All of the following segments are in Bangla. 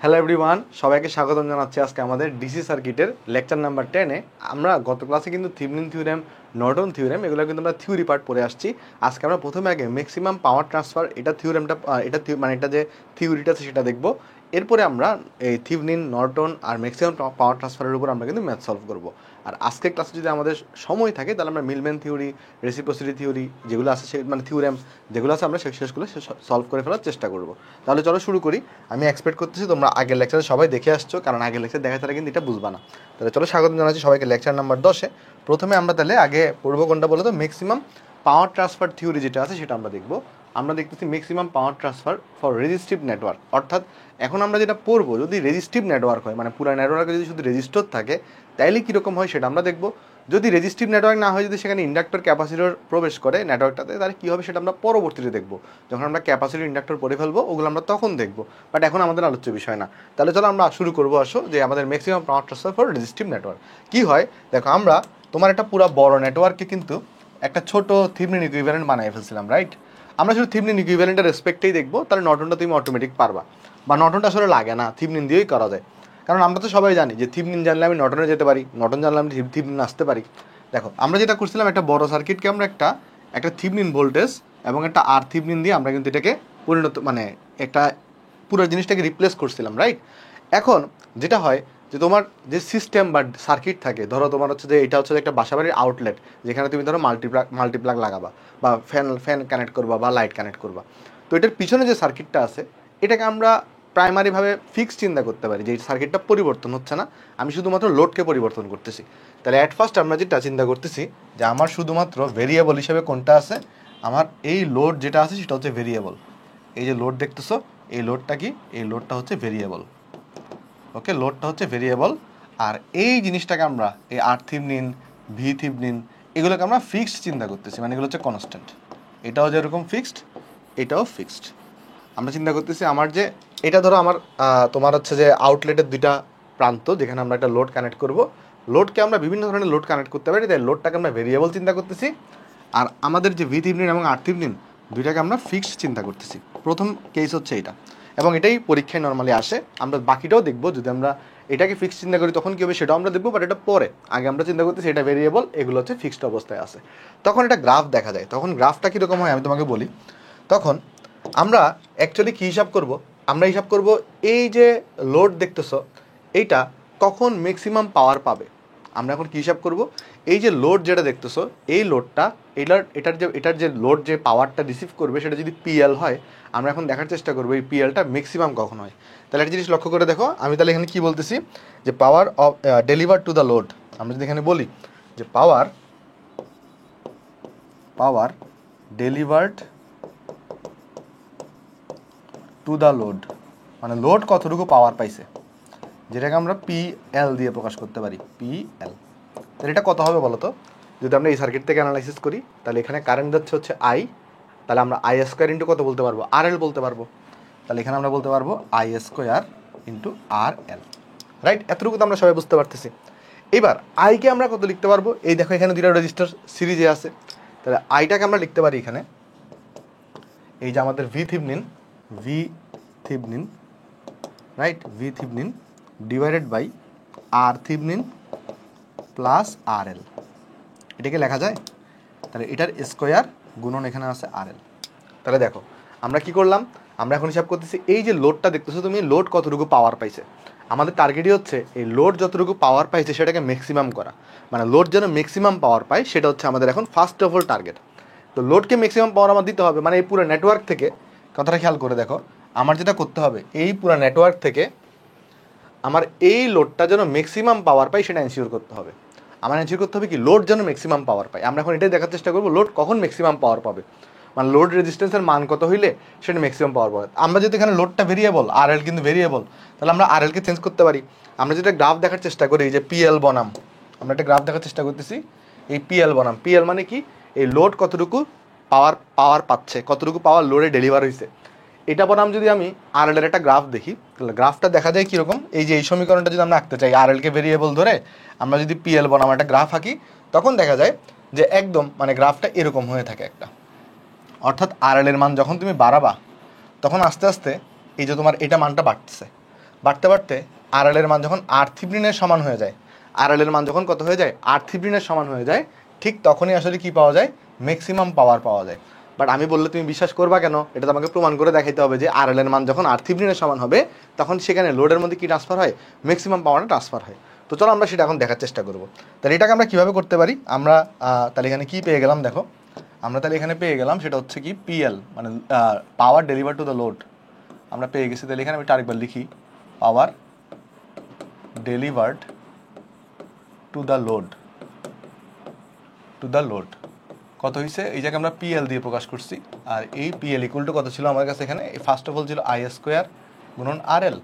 হ্যালো এভরিওয়ান, সবাইকে স্বাগতম জানাচ্ছি আজকে আমাদের ডিসি সার্কিটের লেকচার নাম্বার 10-এ। আমরা গত ক্লাসে কিন্তু থেভেনিন থিওরেম, নর্টন থিওরেম এগুলো কিন্তু আমরা থিওরি পার্ট পড়ে আসছি। আজকে আমরা প্রথমে আগে ম্যাক্সিমাম পাওয়ার ট্রান্সফার এটা থিওরেমটা এটা যে থিওরিটা আছে সেটা দেখব। এরপরে আমরা এই থেভেনিন, নর্টন আর ম্যাক্সিমাম পাওয়ার ট্রান্সফারের উপর আমরা কিন্তু ম্যাথ সলভ করব। আর আজকের ক্লাসে যদি আমাদের সময় থাকে তাহলে আমরা মিলম্যান থিওরি, রেসিপ্রোসিটি থিওরি যেগুলো আছে থিওরেম যেগুলো আছে আমরা শেষগুলো সলভ করে ফেলার চেষ্টা করব। তাহলে চলো শুরু করি। আমি এক্সপেক্ট করতেছি তোমরা আগের লেকচারে সবাই দেখে আসছো, কারণ আগের লেকচার দেখা ছাড়া কিন্তু এটা বুঝবা না। তাহলে চলো স্বাগত জানাচ্ছি সবাইকে লেকচার নাম্বার 10-এ। প্রথমে আমরা তাহলে আগে পড়বো কোনটা বলো তো, ম্যাক্সিমাম পাওয়ার ট্রান্সফার থিওরি যেটা আছে সেটা আমরা দেখবো। আমরা দেখতেছি maximum power transfer for resistive network. অর্থাৎ এখন আমরা যেটা পড়বো, যদি রেজিস্টিভ নেটওয়ার্ক হয়, মানে পুরো নেটওয়ার্কে যদি শুধু রেজিস্টর থাকে তাইলে কীরকম হয় সেটা আমরা দেখবো। যদি রেজিস্টিভ নেটওয়ার্ক না হয়, যদি সেখানে ইন্ডাক্টর ক্যাপাসিটর প্রবেশ করে নেটওয়ার্কটাতে, তাহলে কী হবে সেটা আমরা পরবর্তীতে দেখবো। যখন আমরা ক্যাপাসিটর ইন্ডাক্টর পড়ে ফেলবো ওগুলো আমরা তখন দেখবো, বাট এখন আমাদের আলোচ্য বিষয় না। তাহলে চলো আমরা শুরু করবো। আসো যে আমাদের maximum power transfer for resistive network কী হয় দেখো। আমরা তোমার একটা পুরো বড় নেটওয়ার্ককে কিন্তু একটা ছোট থেভেনিন ইকুইভ্যালেন্ট বানিয়ে ফেলছিলাম, রাইট? আমরা শুধু থেভেনিন ইকুইভ্যালেন্টের রেসপেক্টেই দেখবো, তাহলে নর্টনটা তুমি অটোমেটিক পারবা, বা নর্টনটা আসলে লাগে না, থেভেনিন দিয়েই করা যায়। কারণ আমরা তো সবাই জানি যে থেভেনিন জানলে আমি নর্টনে যেতে পারি, নর্টন জানলে আমি থেভেনিন আসতে পারি। দেখো আমরা যেটা করছিলাম, একটা বড় সার্কিটকে আমরা একটা থেভেনিন ভোল্টেজ এবং একটা আর থেভেনিন দিয়ে আমরা কিন্তু এটাকে একটা পুরো জিনিসটাকে রিপ্লেস করছিলাম, রাইট? এখন যেটা হয় যে তোমার যে সিস্টেম বা সার্কিট থাকে, ধরো তোমার হচ্ছে যে এটা হচ্ছে একটা বাসাবাড়ির আউটলেট, যেখানে তুমি ধরো মাল্টিপ্লাগ লাগাবা বা ফ্যান কানেক্ট করবা বা লাইট কানেক্ট করবা। তো এটার পিছনে যে সার্কিটটা আছে এটাকে আমরা প্রাইমারিভাবে ফিক্স চিন্তা করতে পারি যে এই সার্কিটটা পরিবর্তন হচ্ছে না, আমি শুধুমাত্র লোডকে পরিবর্তন করতেছি। তাহলে অ্যাট ফার্স্ট আমরা যেটা চিন্তা করতেছি যে আমার শুধুমাত্র ভেরিয়েবল হিসেবে কোনটা আছে, আমার এই লোড যেটা আছে সেটা হচ্ছে ভেরিয়েবল। এই যে লোড দেখতেছো, এই লোডটা কি? এই লোডটা হচ্ছে ভেরিয়েবল। ওকে, লোডটা হচ্ছে ভেরিয়েবল। আর এই জিনিসটাকে আমরা এই আর থেভেনিন, ভি থেভেনিন এগুলোকে আমরা ফিক্সড চিন্তা করতেছি, মানে এগুলো হচ্ছে কনস্ট্যান্ট। এটাও যেরকম ফিক্সড, এটাও ফিক্সড। আমরা চিন্তা করতেছি আমার যে এটা ধরো আমার তোমার হচ্ছে যে আউটলেটের দুইটা প্রান্ত, যেখানে আমরা একটা লোড কানেক্ট করব। লোডকে আমরা বিভিন্ন ধরনের লোড কানেক্ট করতে পারি, তাই লোডটাকে আমরা ভেরিয়েবল চিন্তা করতেছি। আর আমাদের যে ভি থেভেনিন এবং আর থেভেনিন দুইটাকে আমরা ফিক্সড চিন্তা করতেছি। প্রথম কেস হচ্ছে এটা, এবং এটাই পরীক্ষায় নর্মালি আসে। আমরা বাকিটাও দেখবো, যদি আমরা এটাকে ফিক্সড চিন্তা করি তখন কী হবে সেটাও আমরা দেখবো, বাট এটা পরে। আগে আমরা চিন্তা করতেছি এটা ভেরিয়েবল, এগুলো হচ্ছে ফিক্সড অবস্থায় আছে। তখন একটা গ্রাফ দেখা যায়, তখন গ্রাফটা কীরকম হয় আমি তোমাকে বলি। তখন আমরা অ্যাকচুয়ালি কী হিসাব করব, আমরা হিসাব করব এই যে লোড দেখতেছো এইটা কখন ম্যাক্সিমাম পাওয়ার পাবে। আমরা এখন কী হিসাব করব, এই যে লোড যেটা দেখতেছো এই লোডটা, এটার যে লোড যে পাওয়ারটা রিসিভ করবে সেটা যদি পিএল হয়, আমরা এখন দেখার চেষ্টা করবো এই পিএলটা ম্যাক্সিমাম কখন হয়। তাহলে একটা জিনিস লক্ষ্য করে দেখো, আমি তাহলে এখানে কী বলতেছি যে power of deliver to the load. আমরা যদি এখানে বলি যে পাওয়ার ডেলিভার্ড টু দ্য লোড, মানে লোড কতটুকু পাওয়ার পাইছে, যেটাকে আমরা পিএল দিয়ে প্রকাশ করতে পারি, পিএল। তাহলে এটা কত হবে বলো তো? যদি আমরা এই সার্কিট থেকে অ্যানালাইসিস করি, তাহলে এখানে কারেন্ট যাচ্ছে হচ্ছে আই, তাহলে আমরা আই স্কোয়ার ইন্টু কত বলতে পারবো? আর এল বলতে পারবো। তাহলে এখানে আমরা বলতে পারবো I square into R L, right? এতটুকু তো আমরা সবাই বুঝতে পারতেছি। এবার আইকে আমরা কত লিখতে পারবো? এই দেখো এখানে দুইটা রেজিস্টার সিরিজে আছে, তাহলে আইটাকে আমরা লিখতে পারি এখানে এই যে আমাদের V Thevenin, right? V Thevenin divided by R Thevenin plus R L, এটাকে লেখা যায়। তাহলে এটার স্কোয়ার গুণন এখানে আছে আর এল। তাহলে দেখো আমরা কি করলাম, আমরা এখন হিসাব করতেছি এই যে লোডটা দেখতেছো তুমি, লোড কতটুকু পাওয়ার পাইছে। আমাদের টার্গেটই হচ্ছে এই লোড যতটুকু পাওয়ার পাইছে সেটাকে ম্যাক্সিমাম করা, মানে লোড যেন ম্যাক্সিমাম পাওয়ার পায় সেটা হচ্ছে আমাদের এখন ফার্স্ট অফ অল টার্গেট। তো লোডকে ম্যাক্সিমাম পাওয়ার আমার দিতে হবে, মানে এই পুরো নেটওয়ার্ক থেকে, কথাটা খেয়াল করে দেখো, আমার যেটা করতে হবে এই পুরো নেটওয়ার্ক থেকে আমার এই লোডটা যেন ম্যাক্সিমাম পাওয়ার পায় সেটা এনশিওর করতে হবে। আমার এনশিওর করতে হবে কি লোড যেন ম্যাক্সিমাম পাওয়ার পায়। আমরা এখন এটাই দেখার চেষ্টা করবো লোড কখন ম্যাক্সিমাম পাওয়ার পাবে, মানে লোড রেজিস্ট্যান্সের মান কত হইলে সেটা ম্যাক্সিমাম পাওয়ার পাবে। আমরা যদি এখানে লোডটা ভেরিয়েবল, আর এল কিন্তু ভেরিয়েবল, তাহলে আমরা আর এলকে চেঞ্জ করতে পারি। আমরা যেটা গ্রাফ দেখার চেষ্টা করি, যে পিএল বনাম, আমরা একটা গ্রাফ দেখার চেষ্টা করতেছি এই পিএল বনাম। পিএল মানে কি? এই লোড কতটুকু পাওয়ার পাচ্ছে, কতটুকু পাওয়ার লোডে ডেলিভার হয়েছে, এটা বনাম যদি আমি আর এল এর একটা গ্রাফ দেখি, তাহলে গ্রাফটা দেখা যায় কীরকম। এই যে এই সমীকরণটা যদি আমরা আঁকতে চাই, আর এলকে ভেরিয়েবল ধরে আমরা যদি পিএল বনাম একটা গ্রাফ আঁকি, তখন দেখা যায় যে একদম মানে গ্রাফটা এরকম হয়ে থাকে একটা। অর্থাৎ আর এল এর মান যখন তুমি বাড়াবা তখন আস্তে আস্তে এই যে তোমার এটা মানটা বাড়তেছে, বাড়তে বাড়তে RL এর মান যখন R-থিবনিনের সমান হয়ে যায়, RL এর মান যখন কত হয়ে যায়, R-থিবনিনের সমান হয়ে যায়, ঠিক তখনই আসলে কি পাওয়া যায়, ম্যাক্সিমাম পাওয়ার পাওয়া যায়। বাট আমি বললে তুমি বিশ্বাস করবা কেন? এটা তো আমাকে প্রমাণ করে দেখাইতে হবে যে RL এর মান যখন R-থিবনিনের সমান হবে তখন সেখানে লোডের মধ্যে কি ট্রান্সফার হয়, ম্যাক্সিমাম পাওয়ারটা ট্রান্সফার হয়। তো চলো আমরা সেটা এখন দেখার চেষ্টা করবো। তাহলে এটাকে আমরা কীভাবে করতে পারি, আমরা তাহলে এখানে কি পেয়ে গেলাম দেখো, আমরা তাহলে এখানে পেয়ে গেলাম সেটা হচ্ছে কি PL, মানে পাওয়ার ডেলিভার টু দ্য লোড আমরা পেয়ে গেছি। তাহলে এখানে আমি আরেকবার লিখি, পাওয়ার ডেলিভার্ড টু দ্য লোড কত হয়েছে, এই জায়গায় আমরা PL দিয়ে প্রকাশ করছি। আর এই PL ইকুয়াল টু কত ছিল আমার কাছে, এখানে ফার্স্ট অফ অল ছিল I² গুণন RL,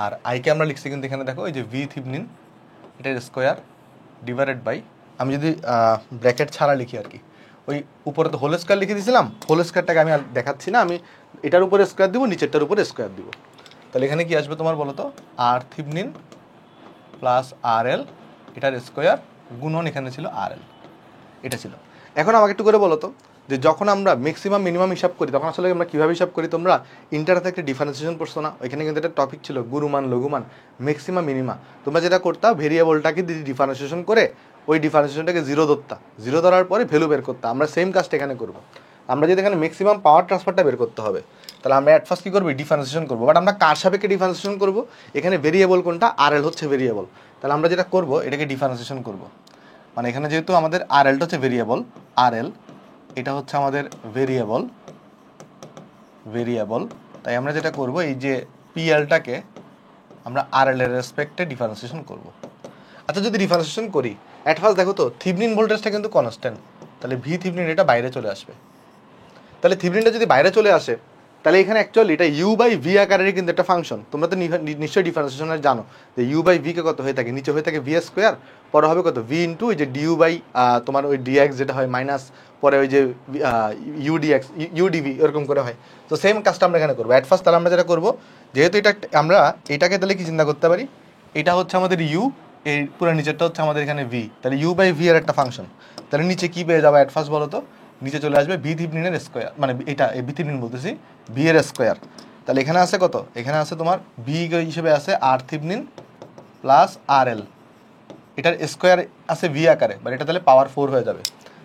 আর আইকে আমরা লিখছি কিন্তু এখানে দেখো এই যে V থিবনিন এটার স্কোয়ার ডিভাইডেড বাই, আমি যদি ব্র্যাকেট ছাড়া লিখি আর কি, ওই উপরে তো হোল স্কোয়ার লিখে দিয়েছিলাম, হোল স্কোয়ারটাকে আমি আর দেখাচ্ছি না, আমি এটার উপরে স্কোয়ার দিব, নিচেরটার উপরে স্কোয়ার দিব। তাহলে এখানে কি আসবে তোমার বলো তো, R-থিবনিন প্লাস RL এটার স্কোয়ার গুণন এখানে ছিল RL, এটা ছিল। এখন আমাকে একটু করে বলো তো, যে যখন আমরা ম্যাক্সিমাম মিনিমাম হিসাব করি তখন আসলে আমরা কীভাবে হিসাব করি, তোমরা ইন্টারতে একটা ডিফারেন্সিয়েশন পড়ছো না, ওইখানে কিন্তু একটা টপিক ছিল গুরুমান লঘুমান ম্যাক্সিমাম মিনিমা। তোমরা যেটা করতা, ভেরিয়েবলটাকে ডিফারেন্সিয়েশন করে ওই ডিফারেন্সিয়েশনটাকে জিরো ধরতা, জিরো ধরার পরে ভ্যালু বের করতা। আমরা সেম কাজটা এখানে করবো। আমরা যদি এখানে ম্যাক্সিমাম পাওয়ার ট্রান্সফারটা বের করতে হবে, তাহলে আমরা অ্যাট ফার্স্ট কী করবো, ডিফারেন্সিয়েশন করবো। বাট আমরা কার সাপেক্ষে ডিফারেন্সিয়েশন করবো, এখানে ভেরিয়েবল কোনটা, RL হচ্ছে ভেরিয়েবল। তাহলে আমরা যেটা করবো, এটাকে ডিফারেন্সিয়েশন করবো, মানে এখানে যেহেতু আমাদের RLটা হচ্ছে ভেরিয়েবল, RL এটা হচ্ছে আমাদের ভেরিয়েবল, তাই আমরা যেটা করব, এই যে PLটাকে আমরা RL এর রেসপেক্টে ডিফারেন্সিয়েশন করব। আচ্ছা যদি ডিফারেন্সিয়েশন করি, অ্যাট ফার্স্ট দেখো তো থিবনিন ভোল্টেজটা কিন্তু কনস্ট্যান্ট, তাহলে V থিবনিন এটা বাইরে চলে আসবে। তাহলে থিবনিনটা যদি বাইরে চলে আসে, তাহলে এখানে অ্যাকচুয়ালি এটা U/V আকারের কিন্তু একটা ফাংশন। তোমরা তো নিশ্চয়ই ডিফারেন্সিয়েশনের জানো যে U/V কে কত হয়ে থাকে, নিচে হয়ে থাকে V² পরে হবে কত V ইন্টু ওই যে du বাই তোমার ওই dx যেটা হয় মাইনাস, পরে ওই যে UdX UdV এরকম করে হয়। তো সেম কাজটা আমরা এখানে করবো। অ্যাট ফার্স্ট তাহলে আমরা যেটা করবো, যেহেতু এটা আমরা এটাকে তাহলে কি চিন্তা করতে পারি, এটা হচ্ছে আমাদের U, এই পুরো নিচেরটা হচ্ছে আমাদের এখানে V, তাহলে U/V এর একটা ফাংশন। তাহলে নিচে কি পেয়ে যাবো অ্যাট ফার্স্ট বলো তো, নিচে চলে আসবে V থিবনিনের স্কোয়ার, মানে এটা V থিবনিন বলতেছি, V এর স্কোয়ার। তাহলে এখানে আছে কত, এখানে আছে তোমার V হিসেবে আছে R-থিবনিন প্লাস RL, এটার স্কোয়ার আছে V আকারে, বাট এটা তাহলে পাওয়ার 4 হয়ে যাবে,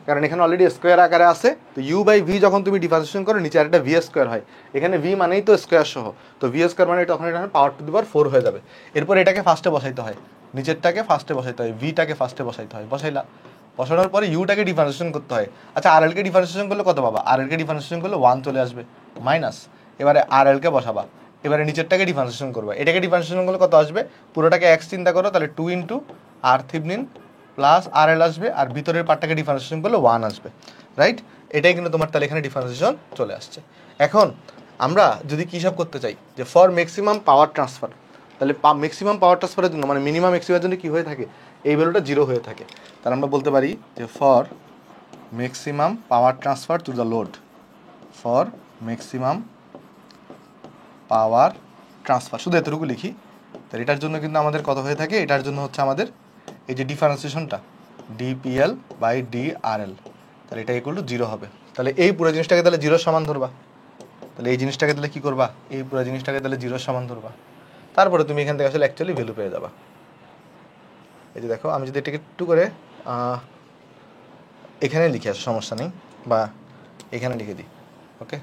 কারণ এখানে অলরেডি স্কোয়ার আকারে আছে। তো U/V যখন তুমি ডিফারেন্সিয়েশন করো, নিচে আরেকটা V² হয়, এখানে V মানেই তো স্কোয়ার সহ, তো V² মানে তখন এটা পাওয়ার টু দি পাওয়ার 4 হয়ে যাবে। এরপর এটাকে ফার্স্টে বসাইতে হয়, নিচেরটাকে ফার্স্টে বসাইতে হয়, Vটাকে ফার্স্টে বসাইতে হয়, বসানোর পরে Uটাকে ডিফারেন্সিয়েশন করতে হয়। আচ্ছা RLকে ডিফারেন্সিয়েশন করলে কত পাবা, RLকে ডিফারেন্সিয়েশন করলে 1 চলে আসবে মাইনাস, এবারে RLকে বসাবা, এবারে নিচেরটাকে ডিফারেন্সিয়েশন করবা, এটাকে ডিফারেন্সিয়েশন করলে কত আসবে, পুরোটাকে x চিন্তা করো, তাহলে 2 ইন্টু R-থিবনিন প্লাস RL আসবে, আর ভিতরের পার্টটাকে ডিফারেন্সিয়েশন করলে 1 আসবে, রাইট? এটাই কিন্তু তোমার তাহলে এখানে ডিফারেন্সিয়েশন চলে আসছে। এখন আমরা যদি কী হিসাব করতে চাই, যে ফর ম্যাক্সিমাম পাওয়ার ট্রান্সফার, তাহলে ম্যাক্সিমাম পাওয়ার ট্রান্সফারের জন্য মানে মিনিমাম ম্যাক্সিমামের জন্য কী হয়ে থাকে, এই ভ্যালুটা 0 হয়ে থাকে। তাহলে আমরা বলতে পারি যে for maximum power transfer to the load, for maximum power transfer, শুধু এতটুকু লিখি। তাহলে এটার জন্য কিন্তু আমাদের কত হয়ে থাকে, এটার জন্য হচ্ছে আমাদের এই যে ডিফারেন্সিয়েশনটা dPL/dRL, তাহলে এটা ইকুয়াল টু 0 হবে। তাহলে এই পুরো জিনিসটাকে তাহলে 0 সমান ধরবা, তাহলে এই জিনিসটাকে তাহলে কী করবা, এই পুরো জিনিসটাকে তাহলে 0 সমান ধরবা, তারপরে তুমি এখান থেকে আসলে অ্যাকচুয়ালি ভ্যালু পেয়ে যাবা। এই যে দেখো, আমি যদি এটাকে একটু করে এখানে লিখে আসো, সমস্যা নেই, বা এখানে লিখে দিই, ওকে,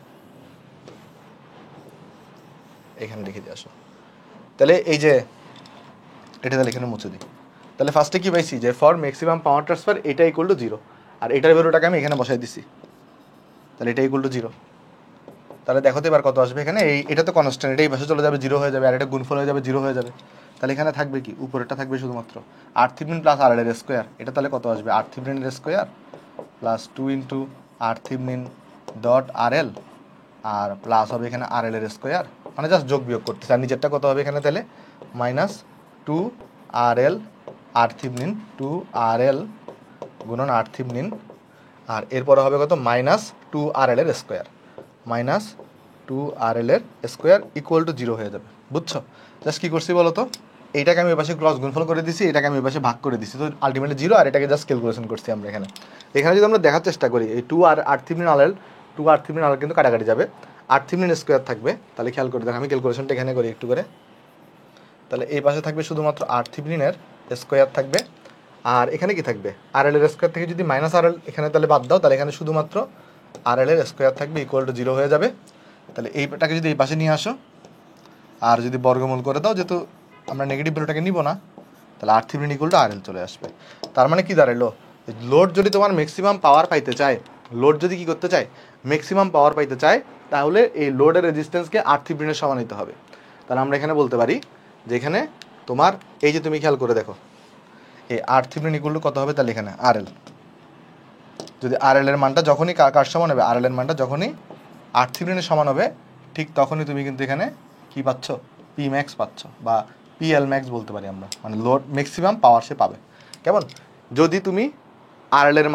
এখানে লিখে দিয়ে আসো। তাহলে এই যে এটা তাহলে এখানে মুছে দিই। তাহলে ফার্স্টে কি পাইছি, যে ফর ম্যাক্সিমাম পাওয়ার ট্রান্সফার এটা ইকুয়াল টু 0, আর এটার ভ্যালুটাকে আমি এখানে বসাই দিছি, তাহলে এটা ইকুয়াল টু 0। তাহলে দেখো তো এবার কত আসবে এখানে, এটা তো কনস্ট্যান্ট, এটা এই পাশে চলে যাবে 0 হয়ে যাবে, আর এটা গুণফল হয়ে যাবে 0 হয়ে যাবে। তাহলে এখানে থাকবে কি, উপরেরটা থাকবে শুধুমাত্র R-থিবনিন প্লাস RL এর স্কোয়ার, এটা তাহলে কত আসবে, R-থিবনিনের square plus 2 into R Thevenin dot RL, আর প্লাস হবে এখানে RL এর স্কোয়ার, মানে জাস্ট যোগ বিয়োগ করতেছে, আর নিচেরটা কত হবে এখানে তাহলে মাইনাস 2 RL R-থিবনিন 2 RL গুণন R-থিবনিন, আর এরপরে হবে কত মাইনাস 2 RL এর স্কোয়ার, মাইনাস 2 RL এর স্কোয়ার ইকুয়াল টু 0 হয়ে যাবে। বুঝছো? জাস্ট কী করছি বলো তো, এইটাকে আমি ওই পাশে ক্রস গুণফল করে দিছি, এটাকে আমি ওই পাশে ভাগ করে দিছি, তো আলটিমেটলি 0, আর এটাকে জাস্ট ক্যালকুলেশন করছি আমরা এখানে। এখানে যদি আমরা দেখার চেষ্টা করি, এই 2 R-থিবনিন RL 2 R-থিবনিন RL কিন্তু কাটাকাটি যাবে, R-থিবনিন স্কোয়ার থাকবে। তাহলে খেয়াল করে দেখো, আমি ক্যালকুলেশনটা এখানে করি একটু করে, তাহলে এই পাশে থাকবে শুধুমাত্র আর থিভনিনের স্কোয়ার থাকবে, আর এখানে কি থাকবে আর এল এর স্কোয়ার থেকে যদি মাইনাস আর এল এখানে তাহলে বাদ দাও, তাহলে এখানে শুধুমাত্র আর এল এর স্কোয়ার থাকবে ইকুয়াল টু 0 হয়ে যাবে। তাহলে এইটাকে যদি এই পাশে নিয়ে আসো আর যদি বর্গমূল করে দাও, যেহেতু আমরা নেগেটিভ ভ্যালুটাকে নিব না, তাহলে আর থিভনিন ইকুয়াল টু আর এল চলে আসবে। তার মানে কি দাঁড়ালো, লোড যদি তোমার ম্যাক্সিমাম পাওয়ার পাইতে চায়, লোড যদি কি করতে চায় ম্যাক্সিমাম পাওয়ার পাইতে চায়, তাহলে এই লোডের রেজিস্ট্যান্সকে আর থিভনিনের সমান নিতে হবে। তাহলে আমরা এখানে বলতে পারি যে এখানে তোমার এই যে তুমি খেয়াল করে দেখো এই আর থিভনিন ইকুয়াল টু কত হবে, তাহলে এখানে আর এল, যদি আর এল এর মানটা যখনই কার সমান হবে, আর এল এর মানটা যখনই আর থিভনিনের সমান হবে, ঠিক তখনই তুমি কিন্তু এখানে কি পাচ্ছ, পি ম্যাক্স পাচ্ছ, বা পিএল ম্যাক্স বলতে পারি আমরা, মানে লোড ম্যাক্সিমাম পাওয়ার সে পাবে। কেমন, যদি তুমি আর এল এর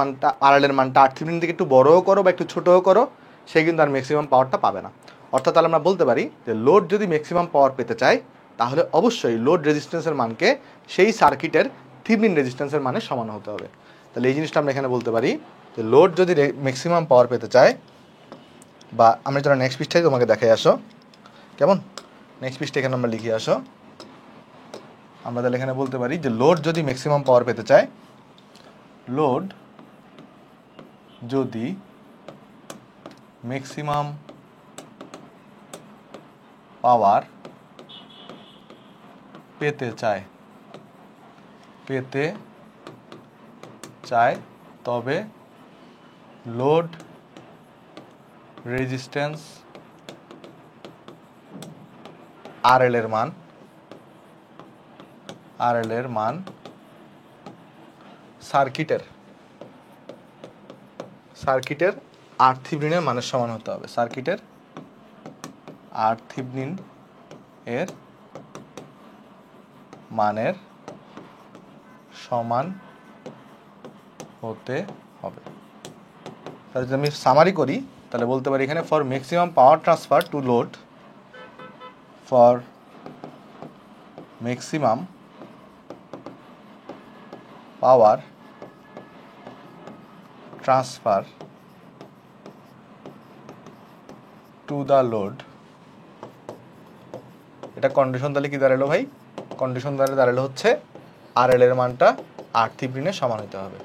মানটা আর থিভনিন থেকে একটু বড়ও করো বা একটু ছোটও করো, সে কিন্তু আর ম্যাক্সিমাম পাওয়ারটা পাবে না। অর্থাৎ তাহলে আমরা বলতে পারি যে লোড যদি ম্যাক্সিমাম পাওয়ার পেতে চায়, তাহলে অবশ্যই লোড রেজিস্ট্যান্সের মানকে সেই সার্কিটের থিভনিন রেজিস্ট্যান্সের মানে সমান হতে হবে। তাহলে এই জিনিসটা আমরা এখানে বলতে পারি যে লোড যদি ম্যাক্সিমাম পাওয়ার পেতে চায়, বা আমরা যারা নেক্সট পৃষ্ঠায় তোমাকে দেখাই আসো, কেমন, নেক্সট পৃষ্ঠা এখানে আমরা লিখে আসো, আমরা তাহলে এখানে বলতে পারি যে লোড যদি ম্যাক্সিমাম পাওয়ার পেতে চায়, লোড যদি ম্যাক্সিমাম পাওয়ার পেতে চায় তবে লোড রেজিস্ট্যান্স আর এল এর মান সার্কিটের আর থিভনিনের মানের সমান হতে হবে, সার্কিটের আর থিভনিন এর মানের সমান হতে হবে। তাহলে যদি আমি সামারি করি, তাহলে বলতে পারি এখানে for maximum power transfer two load, for maximum power transfer to the load, এটা কন্ডিশন তাহলে কি দাঁড়ালো ভাই, কন্ডিশন দাঁড়ালো হচ্ছে আর এল এর মানটা আর থিভনিনের সমান হতে হবে।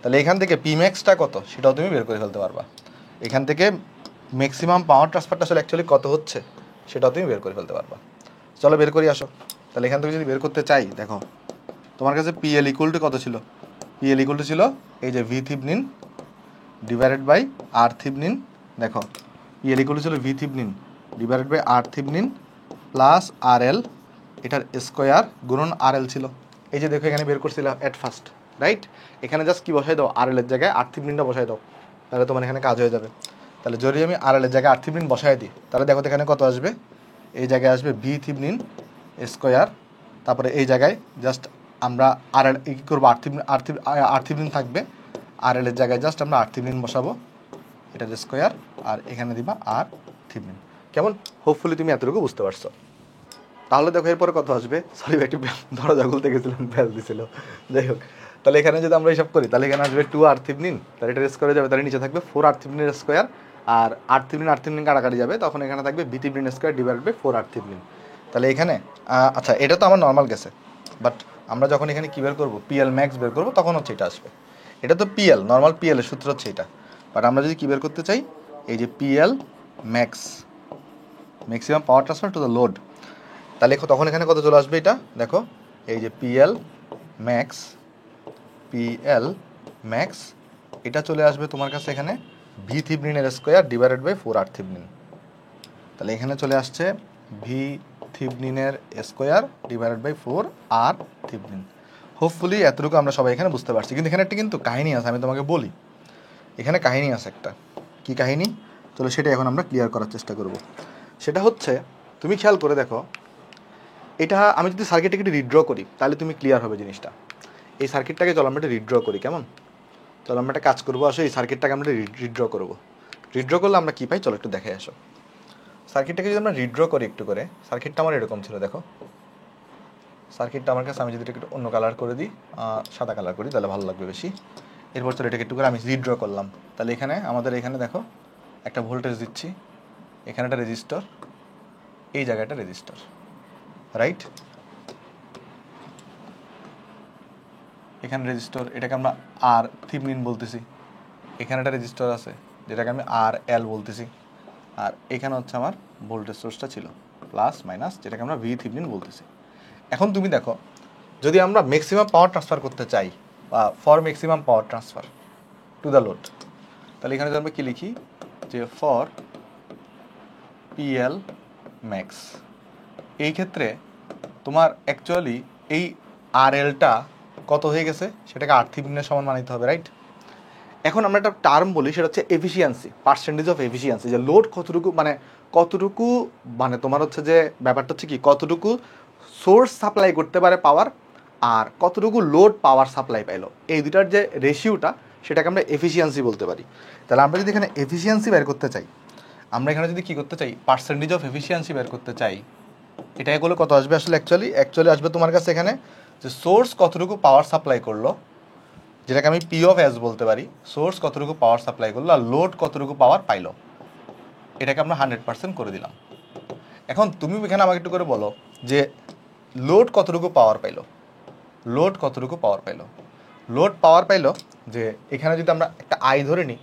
তাহলে এখান থেকে পি ম্যাক্সটা কত সেটাও তুমি বের করে ফেলতে পারবা, এখান থেকে ম্যাক্সিমাম পাওয়ার ট্রান্সফারটা আসলে অ্যাকচুয়ালি কত হচ্ছে সেটাও তুমি বের করে ফেলতে পারবা। চলো বের করি আসো। তাহলে এখান থেকে যদি বের করতে চাই, দেখো তোমার কাছে পিএল ইকুয়াল টু কত ছিল, পিএল ইকুয়াল টু ছিল এই যে V Thevenin divided by R Thevenin, দেখো পিএল ইকুয়াল টু ছিল V Thevenin divided by R Thevenin plus R L, এটার স্কোয়ার গুণন আর এল ছিল। এই যে দেখো এখানে বের করছিলাম অ্যাট ফার্স্ট, রাইট, এখানে জাস্ট কি বসাই দাও, আর এল এর জায়গায় আর থিভনিনটা বসাই দাও, তাহলে তোমার এখানে কাজ হয়ে যাবে। তাহলে যদি আমি আর এল এর জায়গায় আর থিভনিন বসাই দিই, তাহলে দেখো এখানে কত আসবে, এই জায়গায় আসবে ভি থিভনিন স্কোয়ার, তারপরে এই জায়গায় জাস্ট আমরা আর এল কী করবো, আর থিভনিন থাকবে, আর এল এর জায়গায় জাস্ট আমরা আর থিভনিন বসাবো, এটার স্কোয়ার, আর এখানে দিবা আর থিভনিন। কেমন, হোপফুলি তুমি এতটুকু বুঝতে পারছো। তাহলে দেখো এরপরে কত আসবে, সরি একটু দরজা খুলতে গেছিলাম, ব্যাস দিছিল, যাই হোক। তাহলে এখানে যদি আমরা হিসাব করি, তাহলে এখানে আসবে 2 আর থিভনিন, তাহলে এটা স্কোয়ারে যাবে, তাহলে নিচে থাকবে 4 আর থিভনিন স্কোয়ার, আর আর থিভনিন কাটাকাটি যাবে, তখন এখানে থাকবে V থিভনিন square divided by 4 R Thevenin. তাহলে এখানে আচ্ছা এটা তো আমার নর্মাল গেছে, বাট আমরা যখন এখানে কী বের করবো, পিএল ম্যাক্স বের করবো, তখন হচ্ছে এটা আসবে, এটা তো পিএল নর্মাল পিএল এর সূত্র হচ্ছে এটা, বাট আমরা যদি কী বের করতে চাই, এই যে PL max maximum power transfer to the load, তাহলে তখন এখানে কত চলে আসবে, এটা দেখো এই যে পিএল ম্যাক্স এটা চলে আসবে তোমার কাছে এখানে ভি থিভনিনের square divided by 4 R Thevenin. তাহলে এখানে চলে আসছে ভি থিভনিনের square divided by 4 R Thevenin. Hopefully এতটুকু আমরা সবাই এখানে বুঝতে পারছি, কিন্তু এখানে একটা কিন্তু কাহিনী আছে, আমি তোমাকে বলি এখানে কাহিনী আছে একটা, কি কাহিনী, চলো সেটা এখন আমরা ক্লিয়ার করার চেষ্টা করব। সেটা হচ্ছে তুমি খেয়াল করে দেখো, এটা আমি যদি সার্কিটটাকে একটু রিড্র করি, তাহলে তুমি ক্লিয়ার হবে জিনিসটা। এই সার্কিটটাকে চলো আমরা একটা রিড্র করি, কেমন, চলো আমরা একটা কাজ করবো, আসো এই সার্কিটটাকে আমরা রিড্র করবো। রিড্র করলে আমরা কী পাই, চলো একটু দেখে আসো। সার্কিটটাকে যদি আমরা রিড্র করি একটু করে, সার্কিটটা আমার এরকম ছিল, দেখো সার্কিটটা আমার কাছে, আমি যদি একটু অন্য কালার করে দিই, সাদা কালার করি, তাহলে ভালো লাগবে বেশি। এরপর চলো এটাকে একটু করে আমি রিড্র করলাম। তাহলে এখানে আমাদের এখানে দেখো একটা ভোল্টেজ দিচ্ছি, এখানে একটা রেজিস্টর, এই জায়গাটা রেজিস্টর, রাইট। এখানে রেজিস্টর, এটাকে আমরা আর থিভনিন বলতেছি। এখানে একটা রেজিস্টর আছে যেটাকে আমি আর এল বলতেছি। আর এখানে হচ্ছে আমার ভোল্টেজ সোর্সটা ছিল প্লাস মাইনাস, যেটাকে আমরা ভি থিভনিন বলতেছি। এখন তুমি দেখো, যদি আমরা ম্যাক্সিমাম পাওয়ার ট্রান্সফার করতে চাই বা for maximum power transfer to the load, তাহলে এখানে যদি আমরা কী লিখি যে ফর পিএল ম্যাক্স, এই ক্ষেত্রে তোমার অ্যাকচুয়ালি এই আর এলটা কত হয়ে গেছে সেটাকে আর থিভনিনের সমান মানিতে হবে, রাইট? এখন আমরা একটা টার্ম বলি, সেটা হচ্ছে এফিসিয়েন্সি, পার্সেন্টেজ অফ এফিসিয়েন্সি, যে লোড কতটুকু মানে তোমার হচ্ছে যে ব্যাপারটা হচ্ছে কি কতটুকু সোর্স সাপ্লাই করতে পারে পাওয়ার আর কতটুকু লোড পাওয়ার সাপ্লাই পাইলো, এই দুটার যে রেশিওটা সেটাকে আমরা এফিসিয়েন্সি বলতে পারি। তাহলে আমরা যদি এখানে এফিসিয়েন্সি বের করতে চাই, আমরা এখানে যদি কী করতে চাই পার্সেন্টেজ অফ এফিসিয়েন্সি বের করতে চাই, এটা এগুলো কত আসবে আসলে অ্যাকচুয়ালি আসবে তোমার কাছে এখানে যে সোর্স কতটুকু পাওয়ার সাপ্লাই করলো, যেটাকে আমি পি অফ এস বলতে পারি, সোর্স কতটুকু পাওয়ার সাপ্লাই করলো আর লোড কতটুকু পাওয়ার পাইলো, এটাকে আমরা 100% করে দিলাম। এখন তুমি এখানে আমাকে একটু করে বলো যে লোড কতটুকু পাওয়ার পাইলো, লোড পাওয়ার পাইলো যে এখানে যদি আমরা একটা আই ধরে নিই,